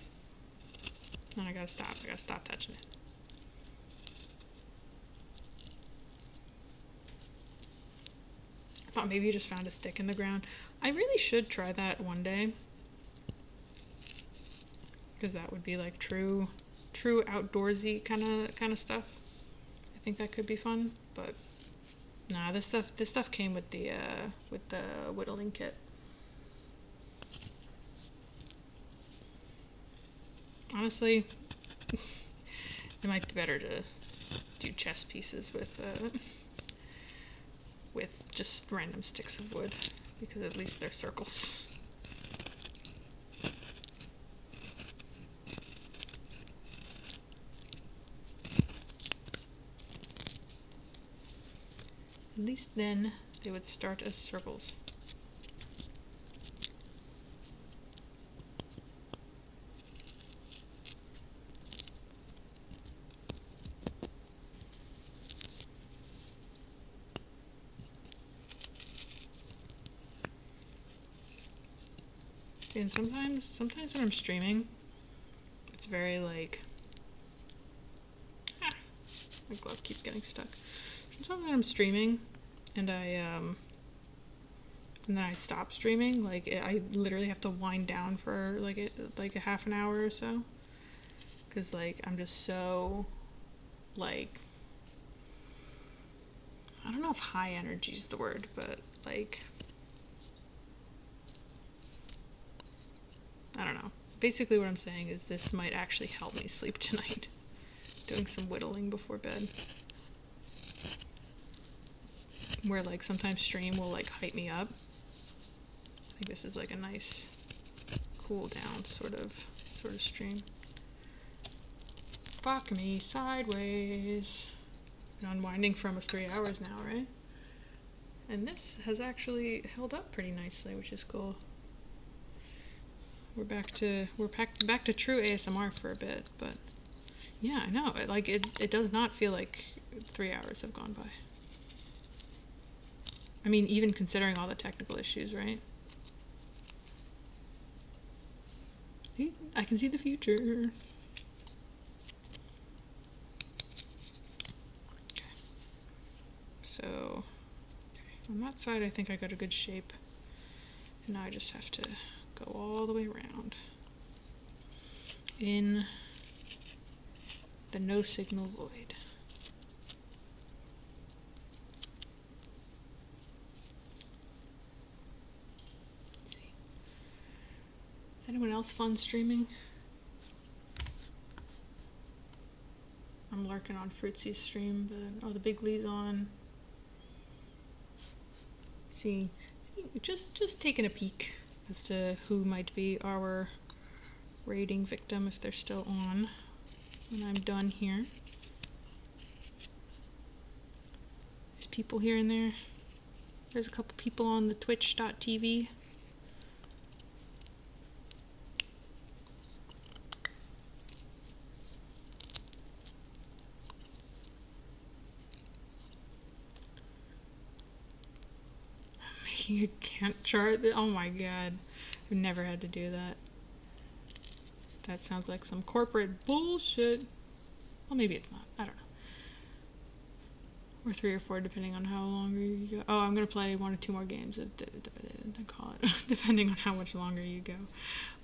And I gotta stop touching it. I thought maybe you just found a stick in the ground. I really should try that one day. Because that would be like true outdoorsy kind of stuff. I think that could be fun, but nah, this stuff came with the whittling kit. Honestly, it might be better to do chess pieces with just random sticks of wood, because at least they're circles. At least then they would start as circles. See, and sometimes when I'm streaming, it's very like, my glove keeps getting stuck. Sometimes when I'm streaming and and then I stop streaming, like I literally have to wind down for like a half an hour or so, because like I'm just so like, I don't know if high energy is the word, but like, I don't know. Basically what I'm saying is this might actually help me sleep tonight. Doing some whittling before bed. Where like sometimes stream will like hype me up. I think this is like a nice cool down sort of stream. Fuck me sideways. Been unwinding for almost 3 hours now, right? And this has actually held up pretty nicely, which is cool. we're back to true ASMR for a bit, but yeah, I know. It does not feel like 3 hours have gone by. I mean, even considering all the technical issues, right? See? I can see the future. Okay. So, on that side, I think I got a good shape. And now I just have to go all the way around in the no signal void. Is anyone else fun streaming? I'm lurking on Fruitsy's stream, but the Big Lee's on. See, just taking a peek as to who might be our raiding victim if they're still on when I'm done here. There's people here and there. There's a couple people on the twitch.tv. Making a Gantt chart? Oh my god. I've never had to do that. That sounds like some corporate bullshit. Well, maybe it's not. I don't know. Or 3 or 4, depending on how longer you go. Oh, I'm gonna play 1 or 2 more games. I call it depending on how much longer you go.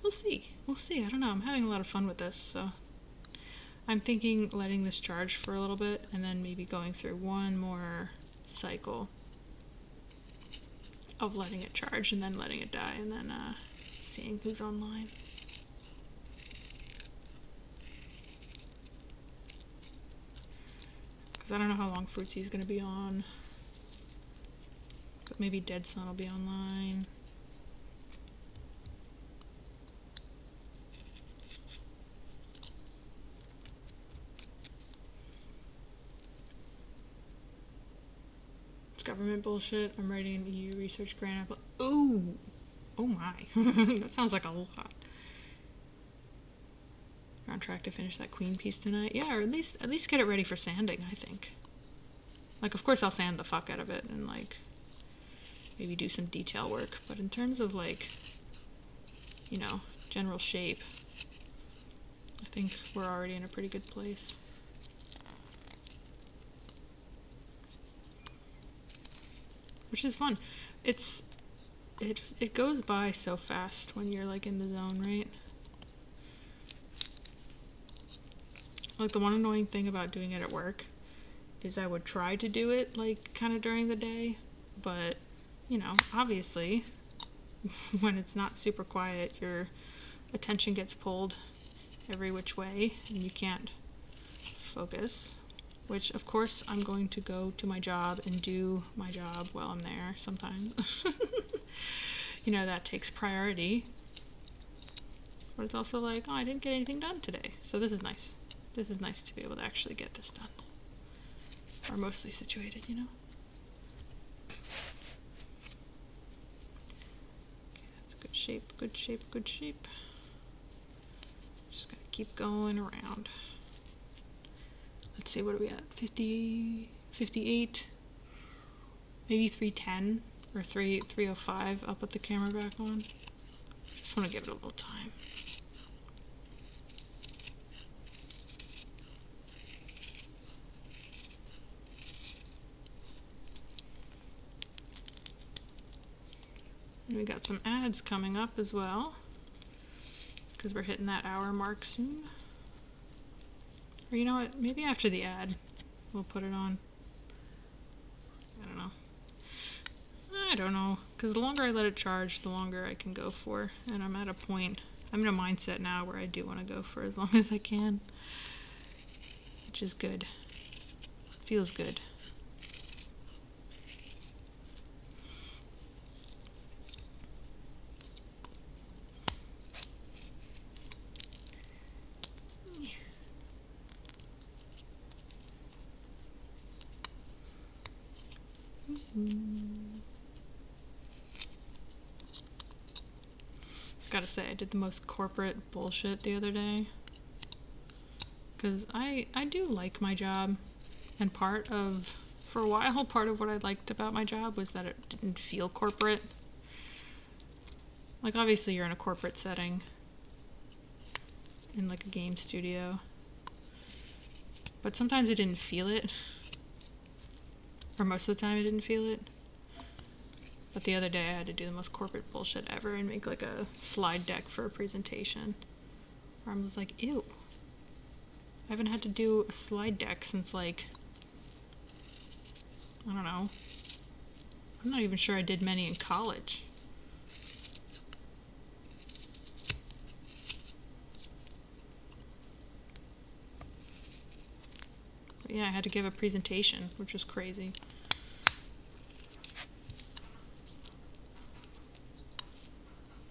We'll see. We'll see. I don't know. I'm having a lot of fun with this, so I'm thinking letting this charge for a little bit and then maybe going through 1 more cycle of letting it charge and then letting it die and then seeing who's online. Because I don't know how long Fruitsy's gonna be on. But maybe Dead Sun will be online. It's government bullshit. I'm writing an EU research grant. Ooh! Oh my. That sounds like a lot. We're on track to finish that Queen piece tonight. Yeah, or at least get it ready for sanding, I think. Like, of course I'll sand the fuck out of it and, like, maybe do some detail work. But in terms of, like, you know, general shape, I think we're already in a pretty good place. Which is fun. It goes by so fast when you're, like, in the zone, right? Like, the one annoying thing about doing it at work is I would try to do it, like, kind of during the day, but, you know, obviously, when it's not super quiet, your attention gets pulled every which way, and you can't focus, which, of course, I'm going to go to my job and do my job while I'm there sometimes. You know, that takes priority. But it's also like, oh, I didn't get anything done today, so this is nice. This is nice to be able to actually get this done. Or mostly situated, you know? Okay, that's good shape, good shape, good shape. Just gotta keep going around. Let's see, what are we at? 50, 58, maybe 310 or 305. I'll put the camera back on. Just want to give it a little time. And we got some ads coming up as well, because we're hitting that hour mark soon. Or you know what, maybe after the ad we'll put it on. I don't know, because the longer I let it charge, the longer I can go for, and I'm at a point, I'm in a mindset now where I do want to go for as long as I can, which is good. Feels good. gotta say, I did the most corporate bullshit the other day. Because I do like my job. And for a while, part of what I liked about my job was that it didn't feel corporate. Like, obviously you're in a corporate setting. In like a game studio. But sometimes I didn't feel it. Or most of the time I didn't feel it. But the other day I had to do the most corporate bullshit ever and make like a slide deck for a presentation. Where I was like, ew. I haven't had to do a slide deck since like, I don't know. I'm not even sure I did many in college. But yeah, I had to give a presentation, which was crazy.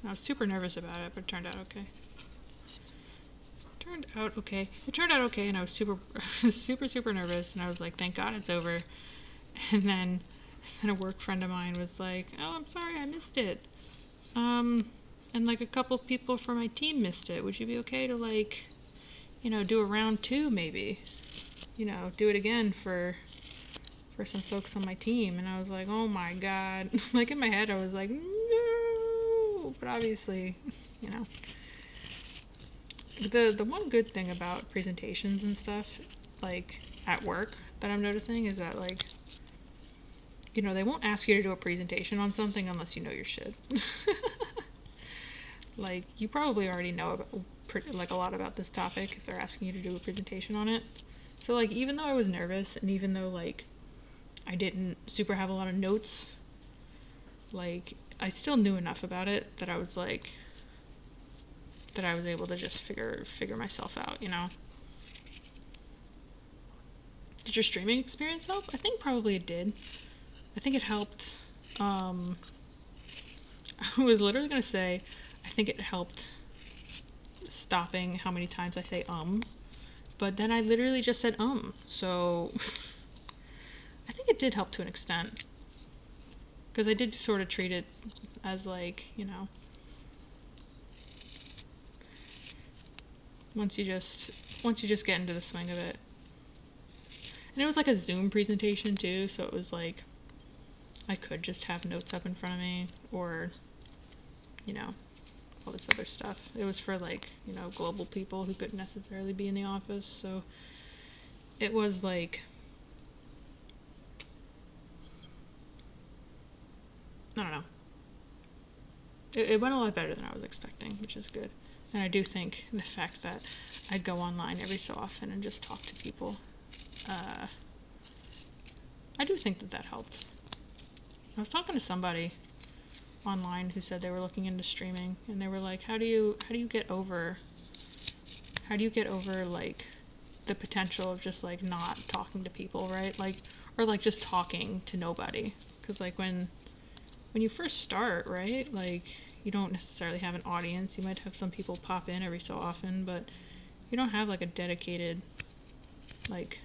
I was super nervous about it, but it turned out okay. It turned out okay, and I was super nervous, and I was like, thank God it's over. And then a work friend of mine was like, oh, I'm sorry, I missed it. And like a couple people from my team missed it. Would you be okay to like, do a round 2 maybe? Do it again for some folks on my team. And I was like, oh my God. Like in my head, I was like, no. But obviously, The one good thing about presentations and stuff, like at work, that I'm noticing is that like, they won't ask you to do a presentation on something unless you know your shit. Like, you probably already know about, a lot about this topic if they're asking you to do a presentation on it. So like, even though I was nervous and even though like I didn't super have a lot of notes, like I still knew enough about it that I was like, that I was able to just figure myself out, Did your streaming experience help? I think probably it did. I think it helped. I was literally gonna say, I think it helped stopping how many times I say but then I literally just said so I think it did help to an extent. Because I did sort of treat it as like, once you just get into the swing of it. And it was like a Zoom presentation too, so it was like I could just have notes up in front of me or all this other stuff. It was for like, global people who couldn't necessarily be in the office, so it was like, I don't know. It went a lot better than I was expecting, which is good. And I do think the fact that I go online every so often and just talk to people, I do think that helped. I was talking to somebody online who said they were looking into streaming, and they were like, how do you get over like the potential of just like not talking to people, right? Like, or like just talking to nobody. Because like when you first start, right, like you don't necessarily have an audience. You might have some people pop in every so often, but you don't have like a dedicated like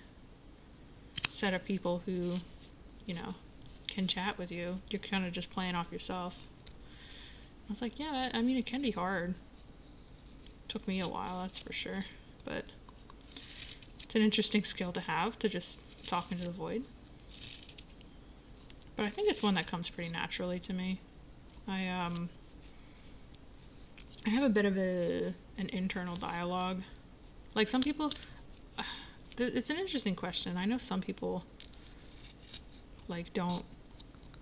set of people who can chat with you. You're kind of just playing off yourself. I was like, yeah, I mean, it can be hard. Took me a while, that's for sure, but it's an interesting skill to have, to just talk into the void. But I think it's one that comes pretty naturally to me. I have a bit of an internal dialogue. Like some people, it's an interesting question. I know some people like don't,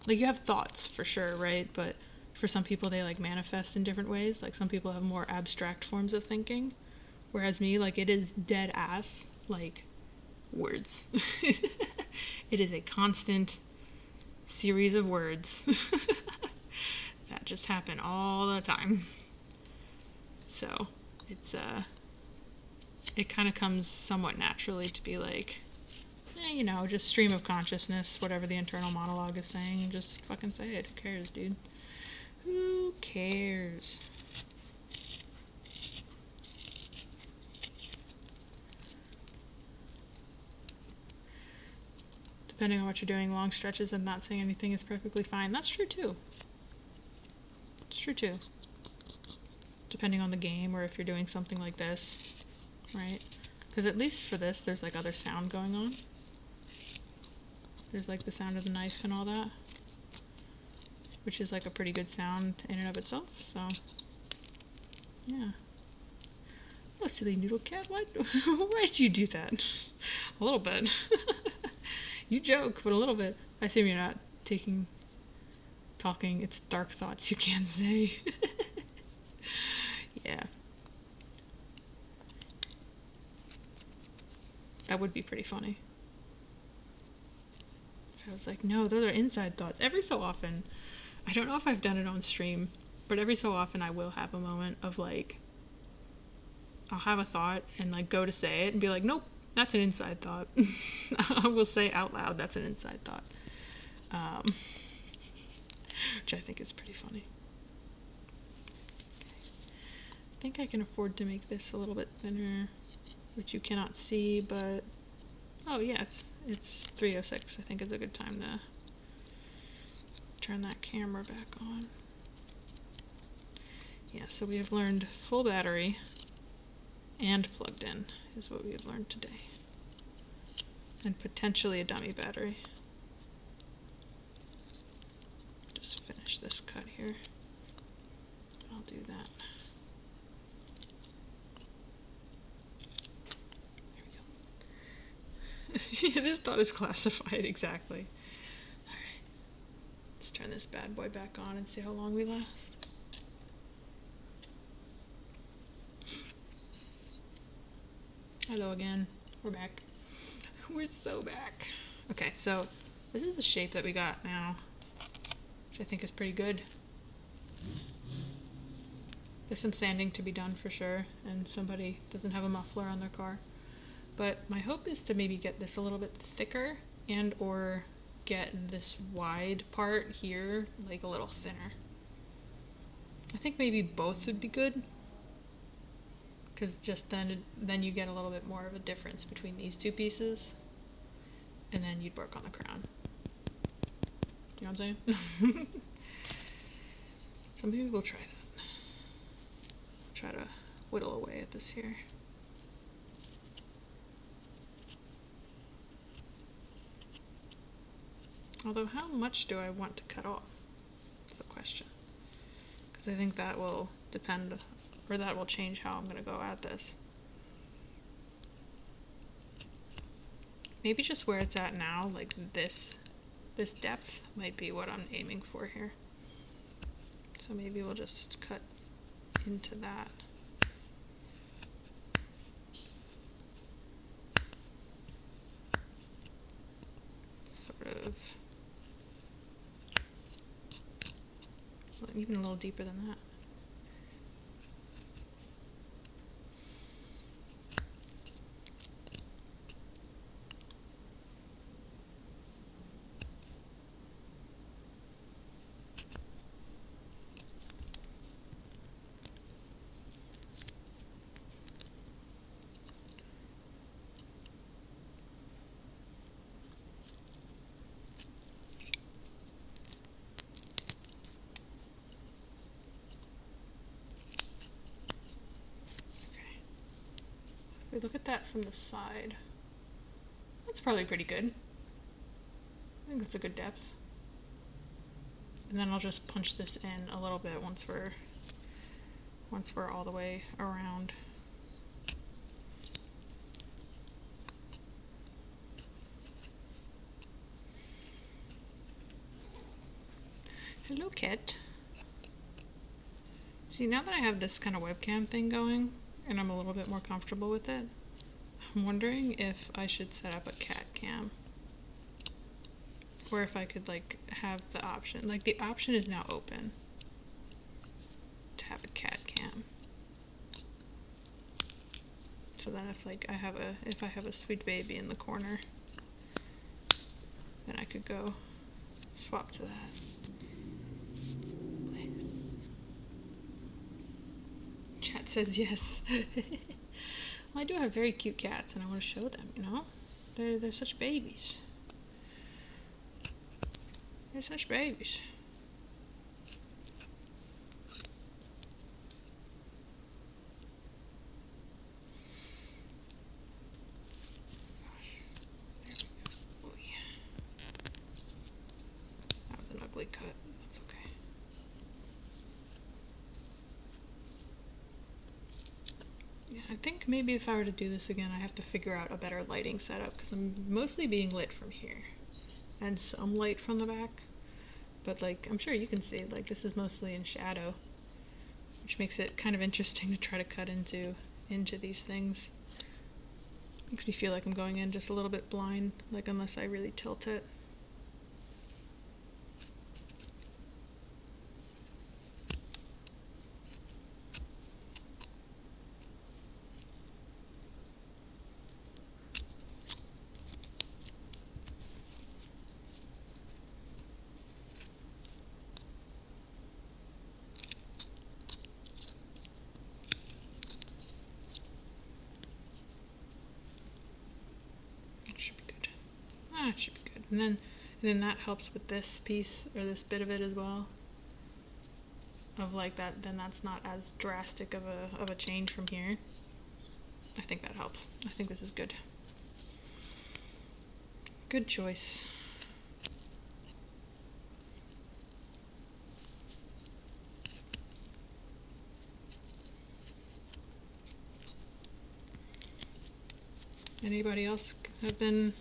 like you have thoughts for sure, right? But for some people they like manifest in different ways. Like some people have more abstract forms of thinking, whereas me, like it is dead ass like words. It is a constant series of words that just happen all the time. So it's it kind of comes somewhat naturally to be like, just stream of consciousness, whatever the internal monologue is saying, just fucking say it. Who cares, dude? Who cares? Depending on what you're doing, long stretches and not saying anything is perfectly fine. That's true too. It's true too. depending on the game, or if you're doing something like this, right? Because at least for this, there's like other sound going on. There's like the sound of the knife and all that, which is like a pretty good sound in and of itself, so yeah. Oh, silly noodle cat, why did you do that? A little bit. You joke, but a little bit. I assume you're not talking, it's dark thoughts you can't say. Yeah. That would be pretty funny. I was like, no, those are inside thoughts. Every so often, I don't know if I've done it on stream, but every so often I will have a moment of like, I'll have a thought and like go to say it and be like, nope, that's an inside thought. I will say out loud, that's an inside thought. Which I think is pretty funny. I think I can afford to make this a little bit thinner, which you cannot see, but oh yeah, it's 3:06. I think it's a good time to turn that camera back on. Yeah, so we have learned full battery and plugged in is what we have learned today. And potentially a dummy battery. Just finish this cut here. I'll do that. There we go. This thought is classified, exactly. Alright. Let's turn this bad boy back on and see how long we last. Hello again. We're back. We're so back. Okay, so this is the shape that we got now, which I think is pretty good. There's some sanding to be done for sure, and somebody doesn't have a muffler on their car. But my hope is to maybe get this a little bit thicker and or get this wide part here like a little thinner. I think maybe both would be good, because just then you get a little bit more of a difference between these two pieces, and then you'd work on the crown. You know what I'm saying? So maybe we'll try that. Try to whittle away at this here. Although how much do I want to cut off? That's the question. Because I think that will depend, or that will change how I'm going to go at this. Maybe just where it's at now, like this depth might be what I'm aiming for here. So maybe we'll just cut into that. Sort of. Even a little deeper than that. If we look at that from the side, that's probably pretty good. I think that's a good depth. And then I'll just punch this in a little bit once we're all the way around. Hello, cat. See, now that I have this kind of webcam thing going, and I'm a little bit more comfortable with it, I'm wondering if I should set up a cat cam. Or if I could like have the option, like the option is now open to have a cat cam. So then if like if I have a sweet baby in the corner, then I could go swap to that. Chat says yes. Well, I do have very cute cats and I want to show them, you know? They're such babies. They're such babies. I think maybe if I were to do this again, I have to figure out a better lighting setup because I'm mostly being lit from here and some light from the back. But like, I'm sure you can see, like, this is mostly in shadow, which makes it kind of interesting to try to cut into these things. Makes me feel like I'm going in just a little bit blind, like unless I really tilt it. It should be good. It should be good. And then that helps with this piece, or this bit of it as well. Of like that, then that's not as drastic of a change from here. I think that helps. I think this is good. Good choice. Anybody else have been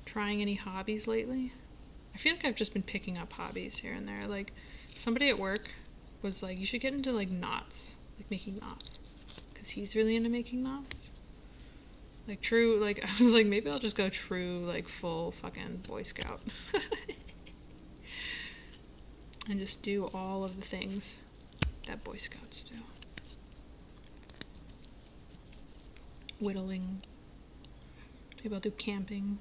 trying any hobbies lately? I feel like I've just been picking up hobbies here and there. Like, somebody at work was like, you should get into like knots, like making knots, because he's really into making knots. Like true, like I was like, maybe I'll just go true, like full fucking Boy Scout. And just do all of the things that Boy Scouts do. Whittling. Maybe I'll do camping.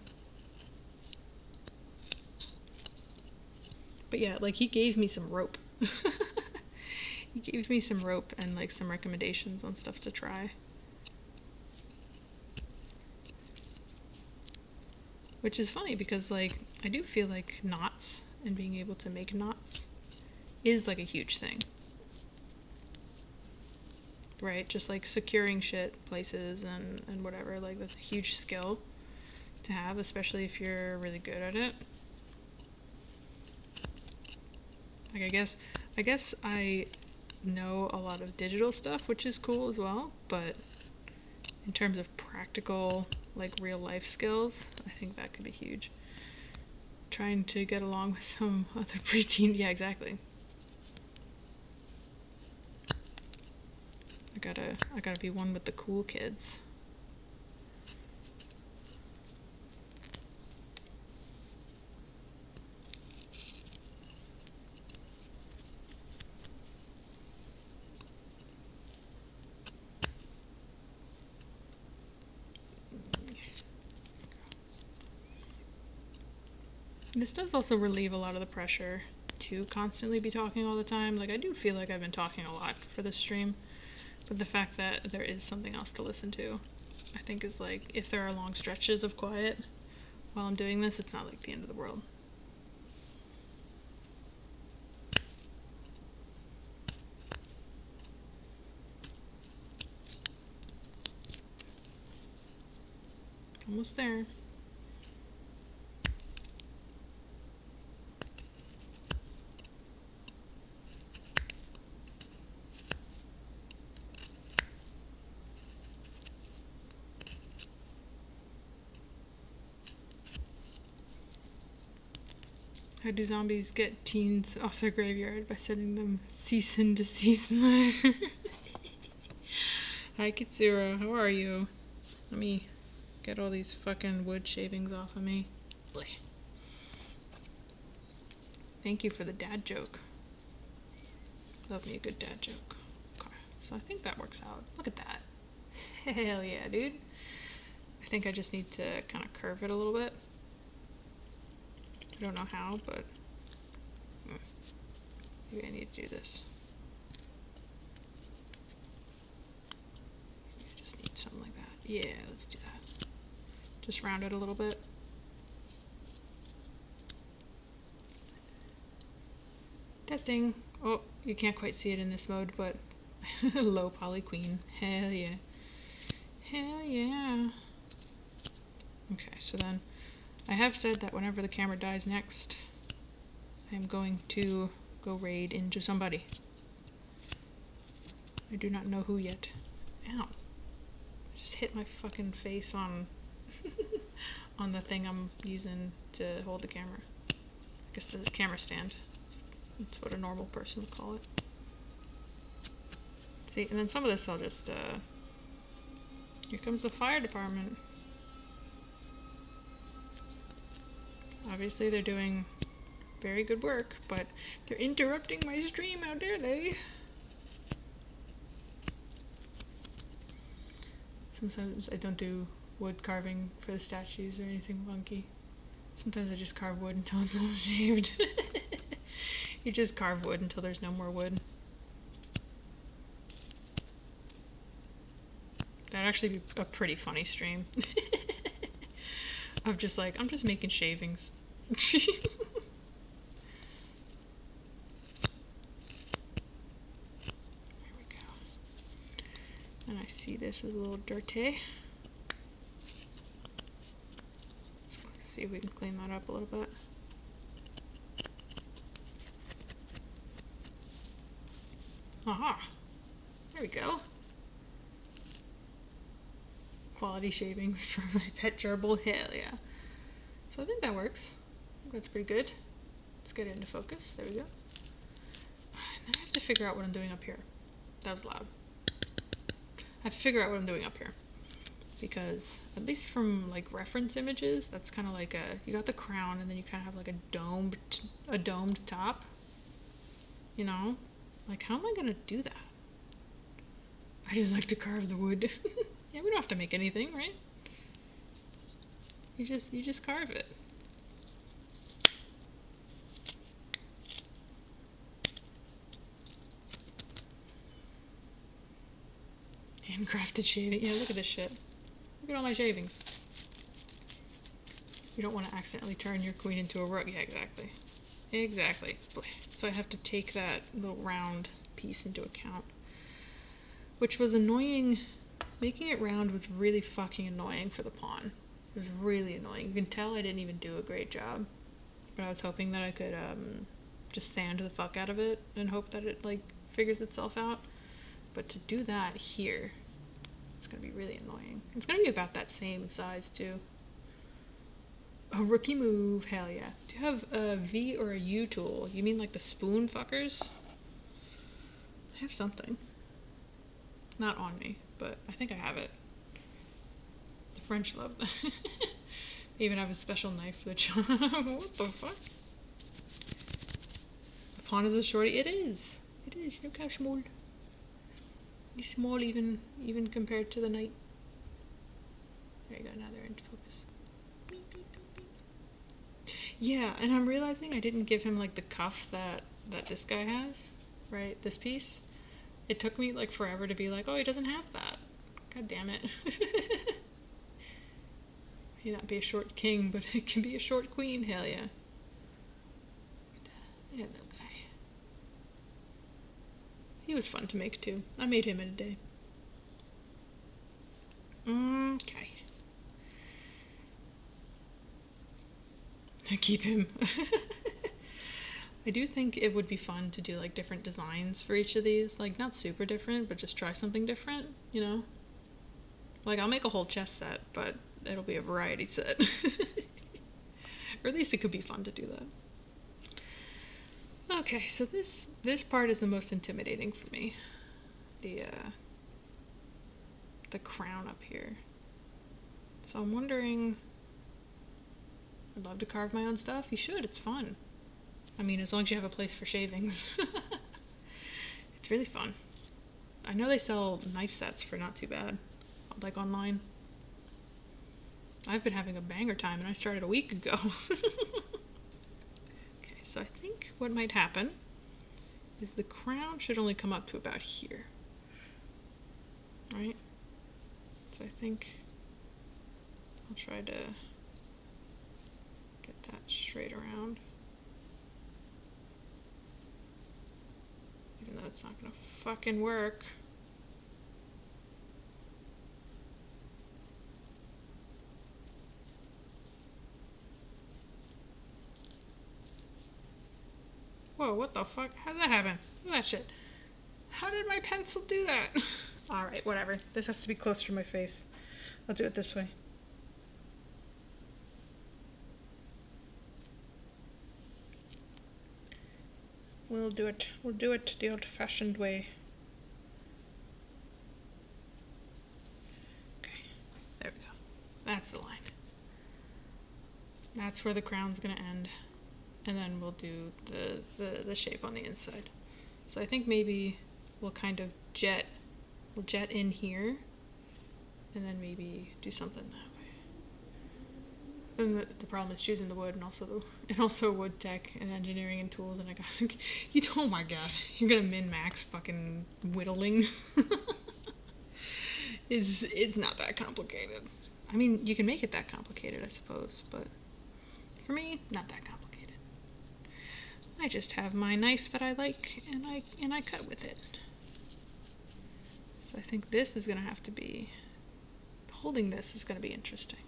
But yeah, like he gave me some rope. He gave me some rope and like some recommendations on stuff to try. Which is funny because like I do feel like knots and being able to make knots is like a huge thing. Right? Just like securing shit places and whatever, like that's a huge skill to have, especially if you're really good at it. Like I guess I know a lot of digital stuff, which is cool as well, but in terms of practical, like real life skills, I think that could be huge. Trying to get along with some other preteen, yeah, exactly. I gotta be one with the cool kids. This does also relieve a lot of the pressure to constantly be talking all the time. Like, I do feel like I've been talking a lot for this stream, but the fact that there is something else to listen to, I think is like, if there are long stretches of quiet while I'm doing this, it's not like the end of the world. Almost there. How do zombies get teens off their graveyard? By sending them cease and desist letter. Hi Kitsura, how are you? Let me get all these fucking wood shavings off of me. Blech. Thank you for the dad joke. Love me a good dad joke. Okay, so I think that works out. Look at that. Hell yeah, dude. I think I just need to kind of curve it a little bit. I don't know how, but maybe I need to do this. I just need something like that. Yeah, let's do that. Just round it a little bit. Testing. Oh, you can't quite see it in this mode, but low poly queen. Hell yeah. Hell yeah. Okay, so then I have said that whenever the camera dies next, I'm going to go raid into somebody. I do not know who yet. Ow. just hit my fucking face on on the thing I'm using to hold the camera. I guess the camera stand. That's what a normal person would call it. See, and then some of this I'll just, here comes the fire department. Obviously they're doing very good work, but they're interrupting my stream, how dare they? Sometimes I don't do wood carving for the statues or anything funky. Sometimes I just carve wood until it's all shaved. You just carve wood until there's no more wood. That'd actually be a pretty funny stream. Of just like, I'm just making shavings. There we go. And I see this is a little dirty. Let's see if we can clean that up a little bit. Aha! There we go. Quality shavings for my pet gerbil. Hell yeah. So I think that works. I think that's pretty good. Let's get it into focus. There we go. And then I have to figure out what I'm doing up here. That was loud. I have to figure out what I'm doing up here. Because, at least from like reference images, that's kind of like a, you got the crown and then you kind of have like a domed top. You know? Like, how am I gonna do that? I just like to carve the wood. Yeah, we don't have to make anything, right? You just carve it. Handcrafted shaving. Yeah, look at this shit. Look at all my shavings. You don't want to accidentally turn your queen into a rook. Yeah, exactly. Exactly. So I have to take that little round piece into account. Which was annoying. Making it round was really fucking annoying for the pawn. It was really annoying. You can tell I didn't even do a great job. But I was hoping that I could just sand the fuck out of it and hope that it like figures itself out. But to do that here, it's gonna be really annoying. It's gonna be about that same size too. A rookie move, hell yeah. Do you have a V or a U tool? You mean like the spoon fuckers? I have something. Not on me, but I think I have it. The French love that. They even have a special knife for the charm. What the fuck? The pawn is a shorty. It is. It is. Look how small. He's small even compared to the knight. There you go. Now they're into focus. Beep, beep, beep, beep. Yeah, and I'm realizing I didn't give him like the cuff that this guy has, right? This piece. It took me like forever to be like, oh, he doesn't have that. God damn it. May not be a short king, but it can be a short queen. Hell yeah. Yeah, little guy. He was fun to make too. I made him in a day. Okay. I keep him. I do think it would be fun to do like different designs for each of these. Like not super different, but just try something different, you know? Like I'll make a whole chess set, but it'll be a variety set. Or at least it could be fun to do that. Okay, so this part is the most intimidating for me. The crown up here. So I'm wondering, I'd love to carve my own stuff. You should, it's fun. I mean, as long as you have a place for shavings. It's really fun. I know they sell knife sets for not too bad, like online. I've been having a banger time and I started a week ago. Okay, so I think what might happen is the crown should only come up to about here. Right? So I think I'll try to get that straight around. Even though it's not gonna fucking work. Whoa, what the fuck? How did that happen? Look at that shit. How did my pencil do that? Alright, whatever. This has to be closer to my face. I'll do it this way. We'll do it the old-fashioned way. Okay, there we go. That's the line. That's where the crown's gonna end. And then we'll do the shape on the inside. So I think maybe we'll kind of jet in here, and then maybe do something that way. And the problem is choosing the wood, and also wood tech and engineering and tools. And I got oh my god, you're gonna min max fucking whittling. It's not that complicated. I mean, you can make it that complicated, I suppose, but for me, not that complicated. I just have my knife that I like, and I cut with it. So I think this is gonna have to be, holding this is gonna be interesting.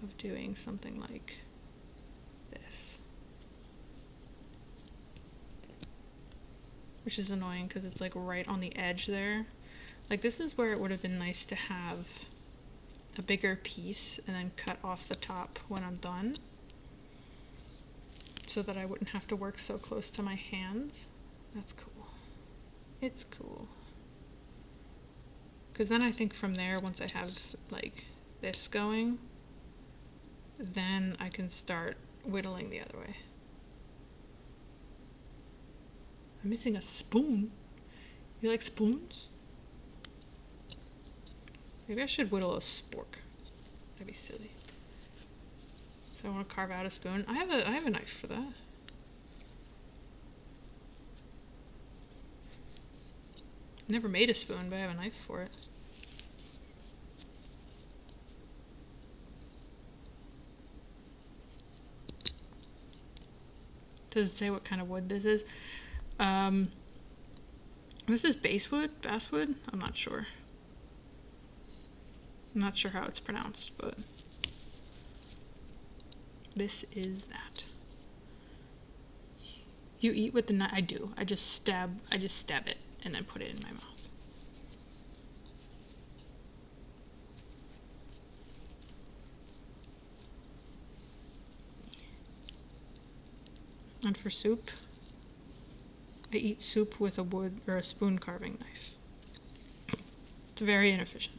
Of doing something like this. Which is annoying because it's like right on the edge there. Like this is where it would have been nice to have a bigger piece and then cut off the top when I'm done, so that I wouldn't have to work so close to my hands. That's cool. It's cool. Because then I think from there, once I have like this going, then I can start whittling the other way. I'm missing a spoon. You like spoons? Maybe I should whittle a spork. That'd be silly. So I want to carve out a spoon. I have a knife for that. Never made a spoon, but I have a knife for it. Does it say what kind of wood this is? This is basswood? I'm not sure. I'm not sure how it's pronounced, but this is that. You eat with the knife? I do. I just stab it and then put it in my mouth. And for soup, I eat soup with a wood or a spoon carving knife. It's very inefficient.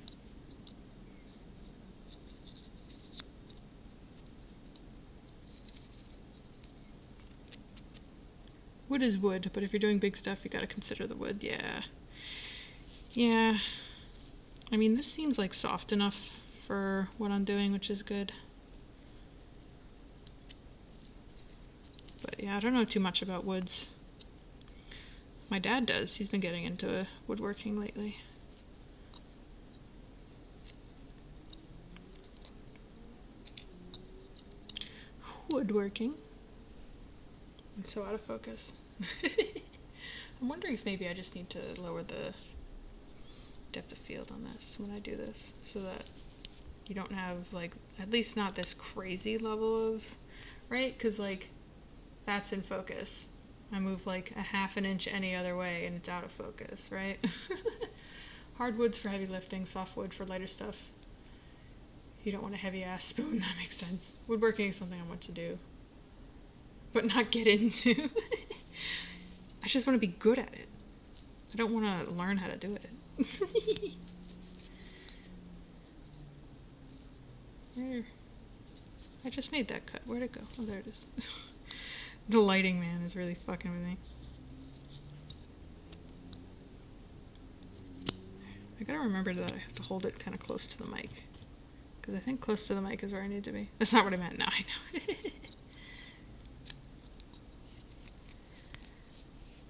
Wood is wood, but if you're doing big stuff, you gotta consider the wood. Yeah. Yeah. I mean, this seems like soft enough for what I'm doing, which is good. But yeah, I don't know too much about woods. My dad does. He's been getting into woodworking lately. Woodworking. I'm so out of focus. I'm wondering if maybe I just need to lower the depth of field on this when I do this, so that you don't have, like, at least not this crazy level of, right? Because, like, that's in focus. I move like a half an inch any other way and it's out of focus, right? Hardwood's for heavy lifting, softwood for lighter stuff. You don't want a heavy ass spoon, that makes sense. Woodworking is something I want to do, but not get into. I just want to be good at it. I don't want to learn how to do it. Where? I just made that cut. Where'd it go? Oh, there it is. The lighting man is really fucking with me. I gotta remember that I have to hold it kind of close to the mic. Because I think close to the mic is where I need to be. That's not what I meant. No, I know.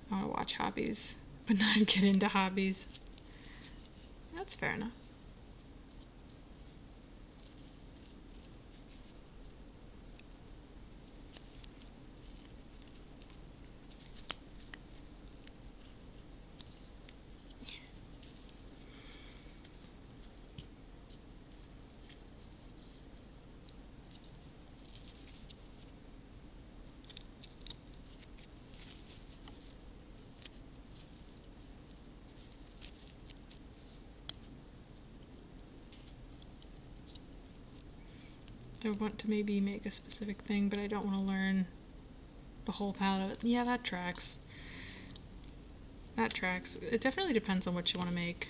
I want to watch hobbies, but not get into hobbies. That's fair enough. I want to maybe make a specific thing, but I don't want to learn the whole palette of it. Yeah, that tracks. That tracks. It definitely depends on what you want to make.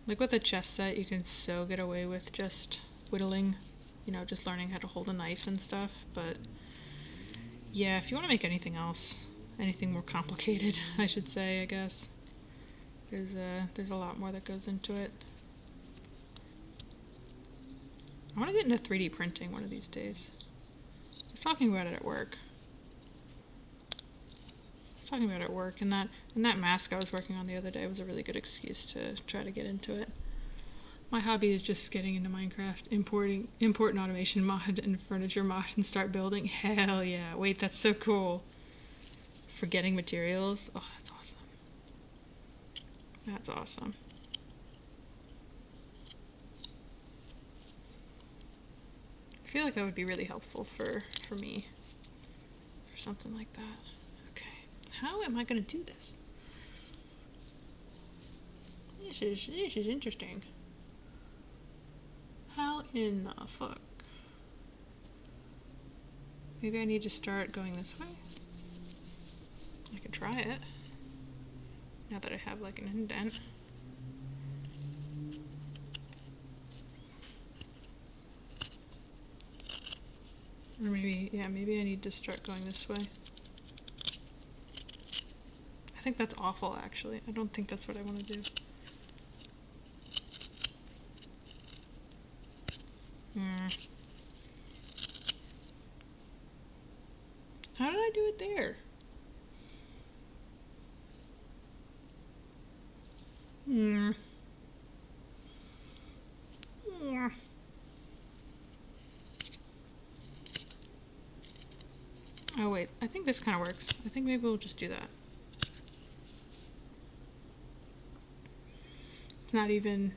Like with a chess set, you can so get away with just whittling, you know, just learning how to hold a knife and stuff, but yeah, if you want to make anything else, anything more complicated, I should say, I guess, there's a lot more that goes into it. I want to get into 3D printing one of these days. I was talking about it at work. And that mask I was working on the other day was a really good excuse to try to get into it. My hobby is just getting into Minecraft, import an automation mod and furniture mod and start building. Hell yeah. Wait, that's so cool. For getting materials. Oh, that's awesome. That's awesome. I feel like that would be really helpful for me. For something like that. How am I going to do this? This is interesting. How in the fuck? Maybe I need to start going this way? I could try it. Now that I have like an indent. Or maybe, yeah, maybe I need to start going this way. I think that's awful, actually. I don't think that's what I want to do. How did I do it there? Oh wait, I think this kind of works. I think maybe we'll just do that. It's not even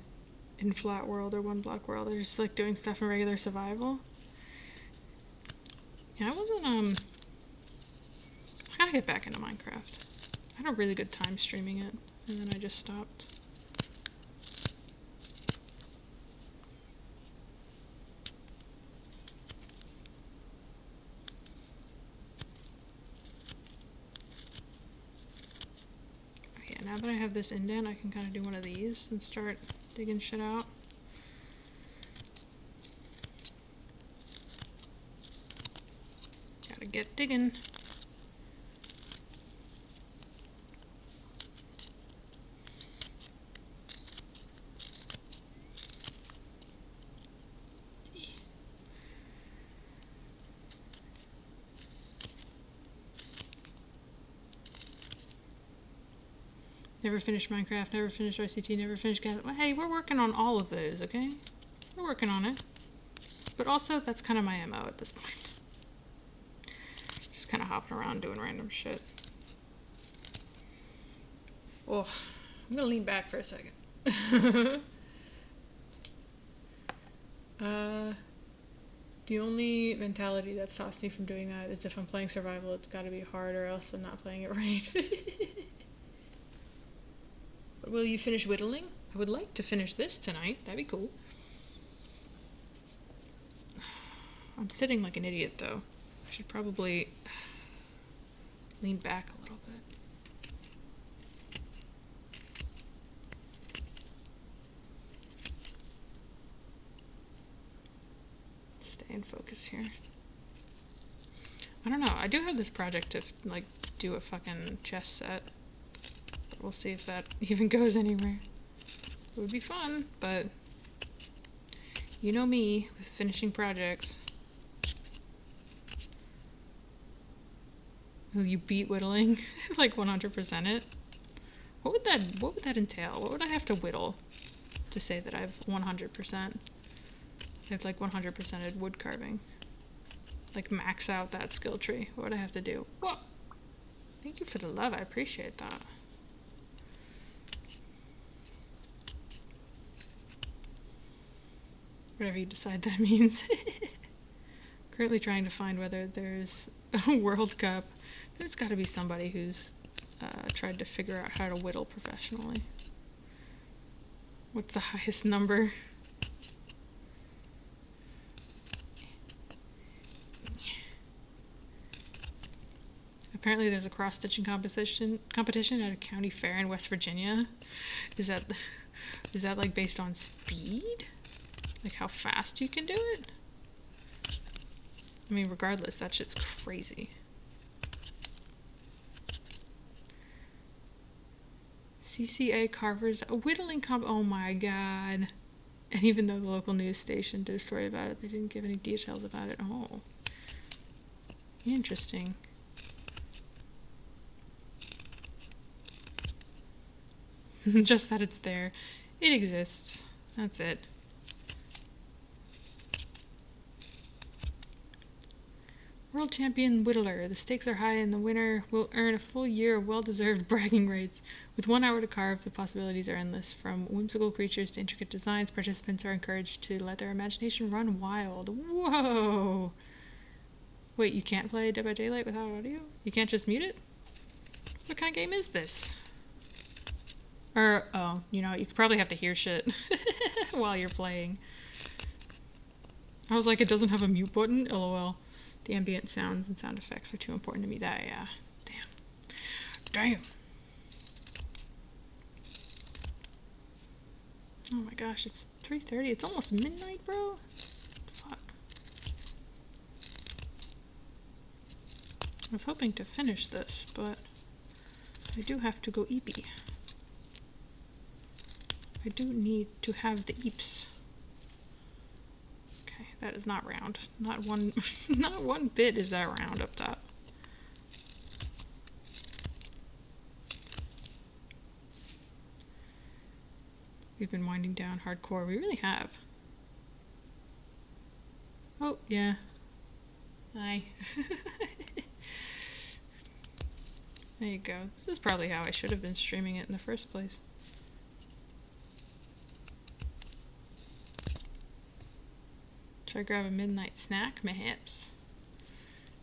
in flat world or one block world. They're just like doing stuff in regular survival. Yeah, I gotta get back into Minecraft. I had a really good time streaming it, and then I just stopped. Okay, now that I have this indent, I can kind of do one of these and start digging shit out. Gotta get digging. Never finished Minecraft, never finished ICT, never finished gas. Well, hey, we're working on all of those, okay? We're working on it. But also, that's kind of my MO at this point. Just kind of hopping around doing random shit. Oh, I'm gonna lean back for a second. The only mentality that stops me from doing that is if I'm playing survival, it's gotta be hard or else I'm not playing it right. Will you finish whittling? I would like to finish this tonight. That'd be cool. I'm sitting like an idiot though. I should probably lean back a little bit. Stay in focus here. I don't know. I do have this project to like do a fucking chess set. But we'll see if that even goes anywhere. It would be fun, but you know me with finishing projects. Will you beat whittling? Like 100% it? What would that entail? What would I have to whittle to say that I've 100%? I've like 100%ed wood carving. Like max out that skill tree. What would I have to do? Whoa! Thank you for the love. I appreciate that. Whatever you decide that means. Currently trying to find whether there's a World Cup. There's got to be somebody who's tried to figure out how to whittle professionally. What's the highest number? Apparently there's a cross-stitching competition at a county fair in West Virginia. Is that like based on speed? Like how fast you can do it? I mean, regardless, that shit's crazy. CCA carvers, a whittling comp. Oh my god. And even though the local news station did a story about it, they didn't give any details about it. Oh. Interesting. Just that it's there. It exists. That's it. World champion whittler. The stakes are high and the winner will earn a full year of well-deserved bragging rights. With 1 hour to carve, the possibilities are endless. From whimsical creatures to intricate designs, participants are encouraged to let their imagination run wild. Whoa! Wait, you can't play Dead by Daylight without audio? You can't just mute it? What kind of game is this? Or, oh, you know, you could probably have to hear shit while you're playing. I was like, it doesn't have a mute button? LOL. The ambient sounds and sound effects are too important to me. That, yeah. Damn. Oh my gosh, it's 3:30. It's almost midnight, bro. Fuck. I was hoping to finish this, but I do have to go eepy. I do need to have the eeps. Okay, that is not round. Not one not one bit is that round up top. We've been winding down hardcore. We really have. Oh, yeah. Hi. There you go. This is probably how I should have been streaming it in the first place. Should I grab a midnight snack? Mayhaps.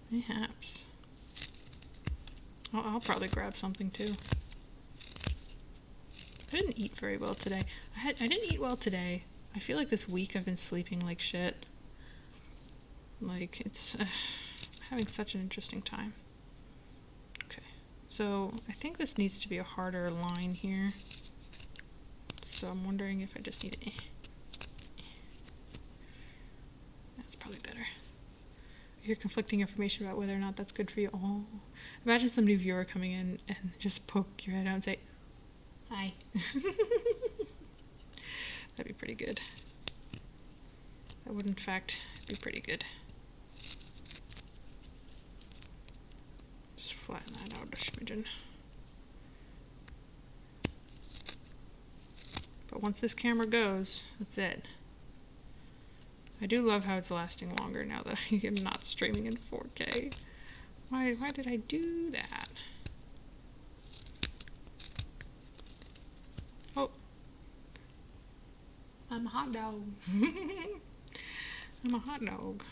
Mayhaps. I'll probably grab something too. I didn't eat very well today. I didn't eat well today. I feel like this week I've been sleeping like shit. Like, it's having such an interesting time. Okay, so I think this needs to be a harder line here. So I'm wondering if I just need to... That's probably better. I hear conflicting information about whether or not that's good for you. Oh, imagine some new viewer coming in and just poke your head out and say, hi. That'd be pretty good. That would in fact be pretty good. Just flatten that out a smidgen. But once this camera goes, that's it. I do love how it's lasting longer now that I am not streaming in 4K. Why did I do that? Oh. I'm a hot dog. I'm a hot dog.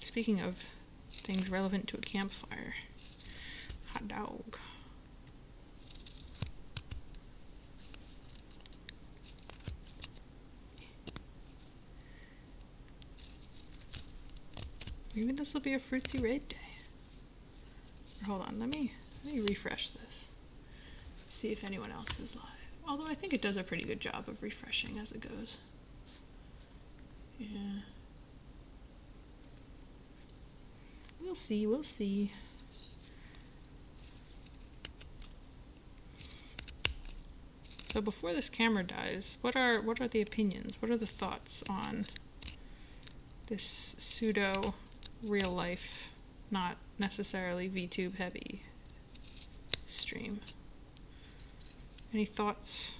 Speaking of things relevant to a campfire. Hot dog. Maybe this will be a fruitsy raid day. Or hold on, let me refresh this. See if anyone else is live. Although I think it does a pretty good job of refreshing as it goes. Yeah. We'll see, we'll see. So before this camera dies, what are the opinions? What are the thoughts on this pseudo real life, not necessarily VTube heavy stream? Any thoughts?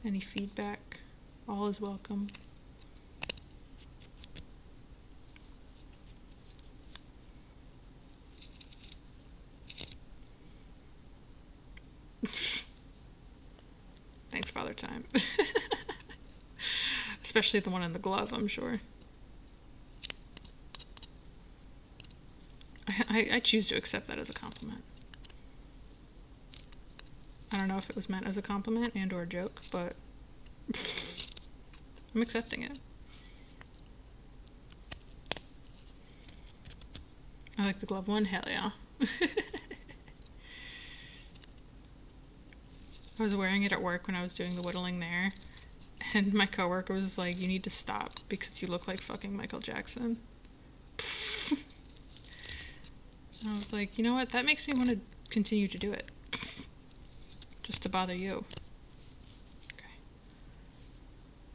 Any feedback? All is welcome. Thanks, Father Time. Especially the one in the glove, I'm sure. I choose to accept that as a compliment. I don't know if it was meant as a compliment and or a joke, but I'm accepting it. like the glove one? Hell yeah. I was wearing it at work when I was doing the whittling there, and my coworker was like, "You need to stop because you look like fucking Michael Jackson." And I was like, you know what? That makes me want to continue to do it. Just to bother you. Okay.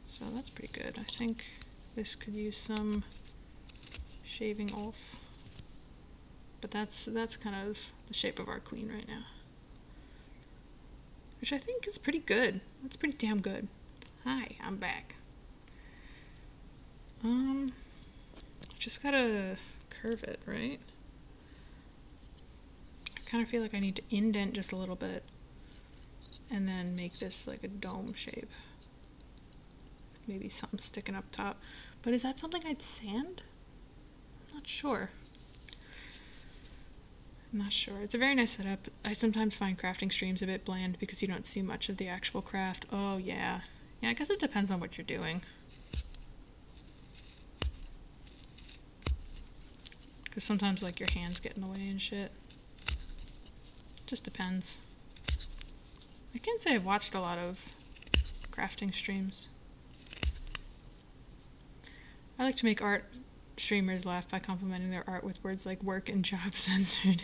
So that's pretty good. I think this could use some shaving off. But that's kind of the shape of our queen right now. Which I think is pretty good. That's pretty damn good. Hi, I'm back. Just gotta curve it, right? I kind of feel like I need to indent just a little bit and then make this like a dome shape. Maybe something sticking up top. But is that something I'd sand? I'm not sure. I'm not sure. It's a very nice setup. I sometimes find crafting streams a bit bland because you don't see much of the actual craft. Oh, yeah. Yeah, I guess it depends on what you're doing. Because sometimes, like, your hands get in the way and shit. Just depends. I can't say I've watched a lot of crafting streams. I like to make art streamers laugh by complimenting their art with words like work and job censored.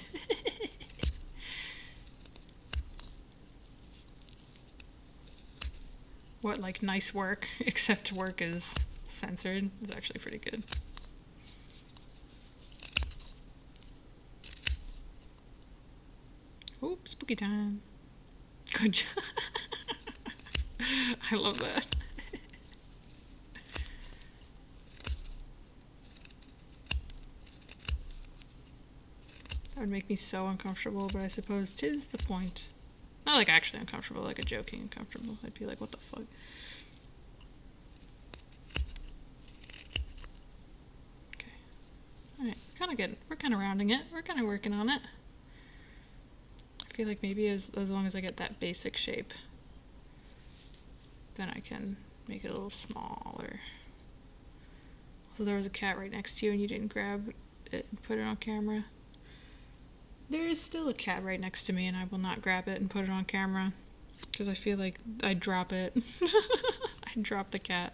What, like nice work, except work is censored, is actually pretty good. Oop, spooky time. Good job. I love that. That would make me so uncomfortable, but I suppose 'tis the point. Not like actually uncomfortable, like a joking uncomfortable. I'd be like, what the fuck? Okay. Alright, we're kinda rounding it. We're kinda working on it. I feel like maybe as long as I get that basic shape, then I can make it a little smaller. So there was a cat right next to you and you didn't grab it and put it on camera. There is still a cat right next to me and I will not grab it and put it on camera because I feel like I'd drop it. I'd drop the cat.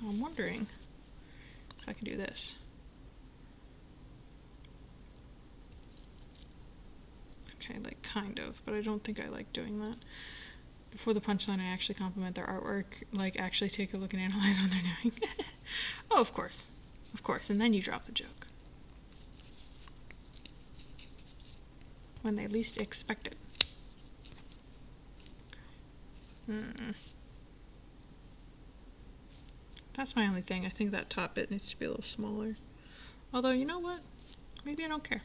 I'm wondering if I can do this. Okay, like kind of, but I don't think I like doing that. Before the punchline, I actually compliment their artwork, like actually take a look and analyze what they're doing. Oh, of course. Of course, and then you drop the joke. When they least expect it. That's my only thing. I think that top bit needs to be a little smaller. Although, you know what? Maybe I don't care.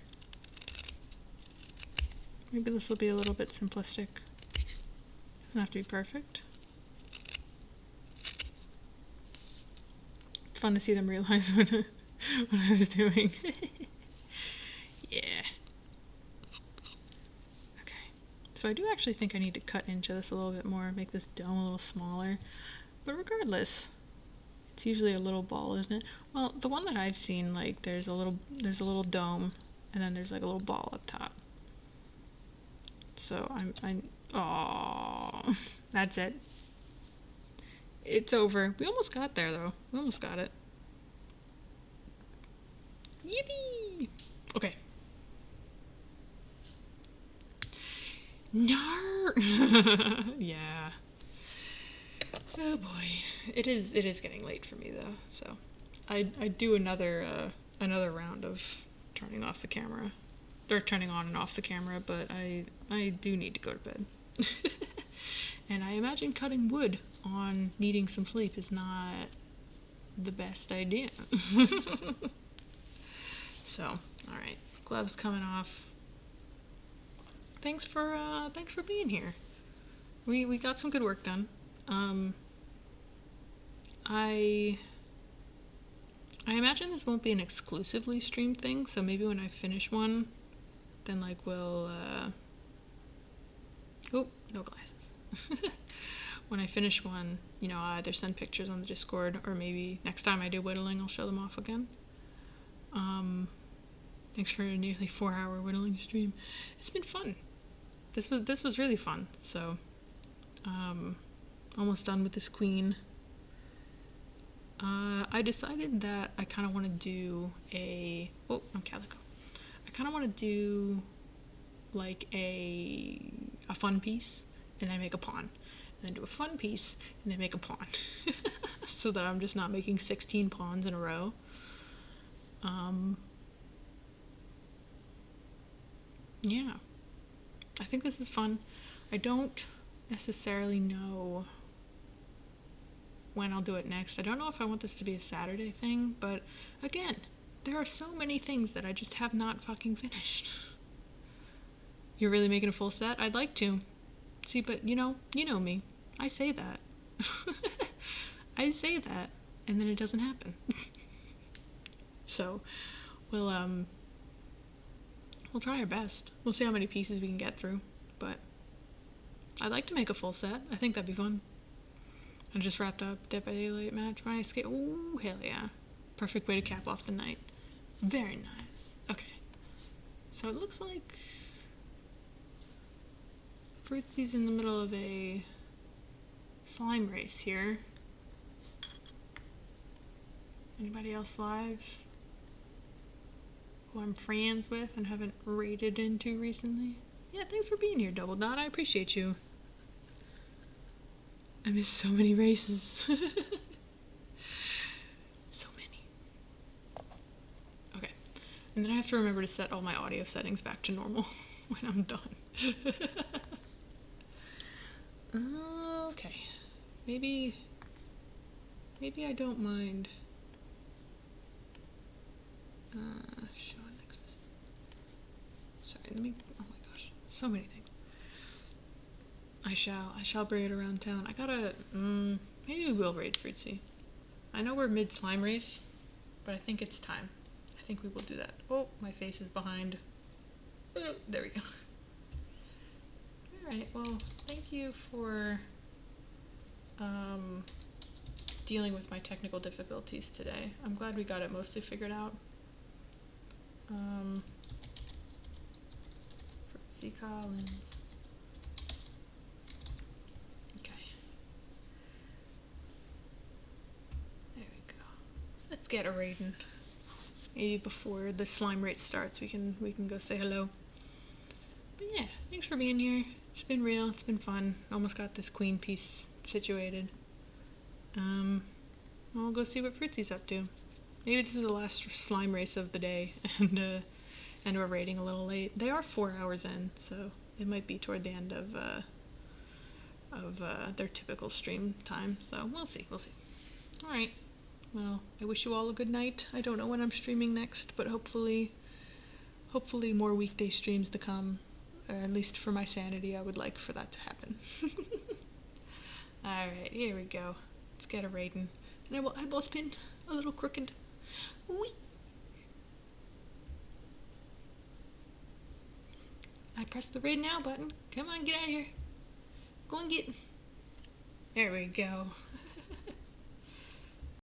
Maybe this will be a little bit simplistic. Doesn't have to be perfect. It's fun to see them realize what I was doing. Yeah. Okay. So I do actually think I need to cut into this a little bit more, make this dome a little smaller. But regardless, it's usually a little ball, isn't it? Well, the one that I've seen, like there's a little dome, and then there's like a little ball up top. So oh, that's it. It's over. We almost got there though. We almost got it. Yippee! Okay. No. Yeah. Oh boy. It is getting late for me though. So I do another round of turning off the camera. Or turning on and off the camera, but I do need to go to bed. And I imagine cutting wood on needing some sleep is not the best idea. So, alright. Gloves coming off. Thanks for being here. We got some good work done. I imagine this won't be an exclusively streamed thing, so maybe when I finish one, then like we'll oh, no glasses. when I finish one, you know, I'll either send pictures on the Discord or maybe next time I do whittling, I'll show them off again. Thanks for a nearly 4-hour whittling stream. It's been fun. This was really fun. So, almost done with this queen. I decided that I kind of want to do I'm calico. I kind of want to do like a fun piece and then make a pawn, and then do a fun piece and then make a pawn, so that I'm just not making 16 pawns in a row. Yeah, I think this is fun. I don't necessarily know when I'll do it next. I don't know if I want this to be a Saturday thing, but again, there are so many things that I just have not fucking finished. You're really making a full set? I'd like to. See, but you know me. I say that. I say that, and then it doesn't happen. So, we'll try our best. We'll see how many pieces we can get through, but I'd like to make a full set. I think that'd be fun. I just wrapped up Dead by Daylight match by skate. Ooh, hell yeah. Perfect way to cap off the night. Very nice. Okay. So it looks like Fruitsy's in the middle of a slime race here. Anybody else live who I'm friends with and haven't raided into recently? Yeah, thanks for being here, Double Dot. I appreciate you. I missed so many races. So many. Okay. And then I have to remember to set all my audio settings back to normal when I'm done. Okay. Maybe I don't mind. Show next. Sorry, oh my gosh. So many things. I shall braid around town. I gotta, maybe we will raid Fruitsy. I know we're mid-slime race, but I think it's time. I think we will do that. Oh, my face is behind. There we go. Alright, well, thank you for, dealing with my technical difficulties today. I'm glad we got it mostly figured out. Fruitsy Collins. Let's get a raiding. Maybe before the slime race starts, we can go say hello. But yeah, thanks for being here. It's been real. It's been fun. Almost got this queen piece situated. I'll go see what Fruitsy's up to. Maybe this is the last slime race of the day, and we're raiding a little late. They are 4 hours in, so it might be toward the end of their typical stream time. So we'll see. All right. Well, I wish you all a good night. I don't know when I'm streaming next, but hopefully more weekday streams to come. Or at least for my sanity, I would like for that to happen. Alright, here we go. Let's get a raiding. And I will eyeball spin a little crooked. Whee! I pressed the raid now button. Come on, get out of here. Go and get. There we go.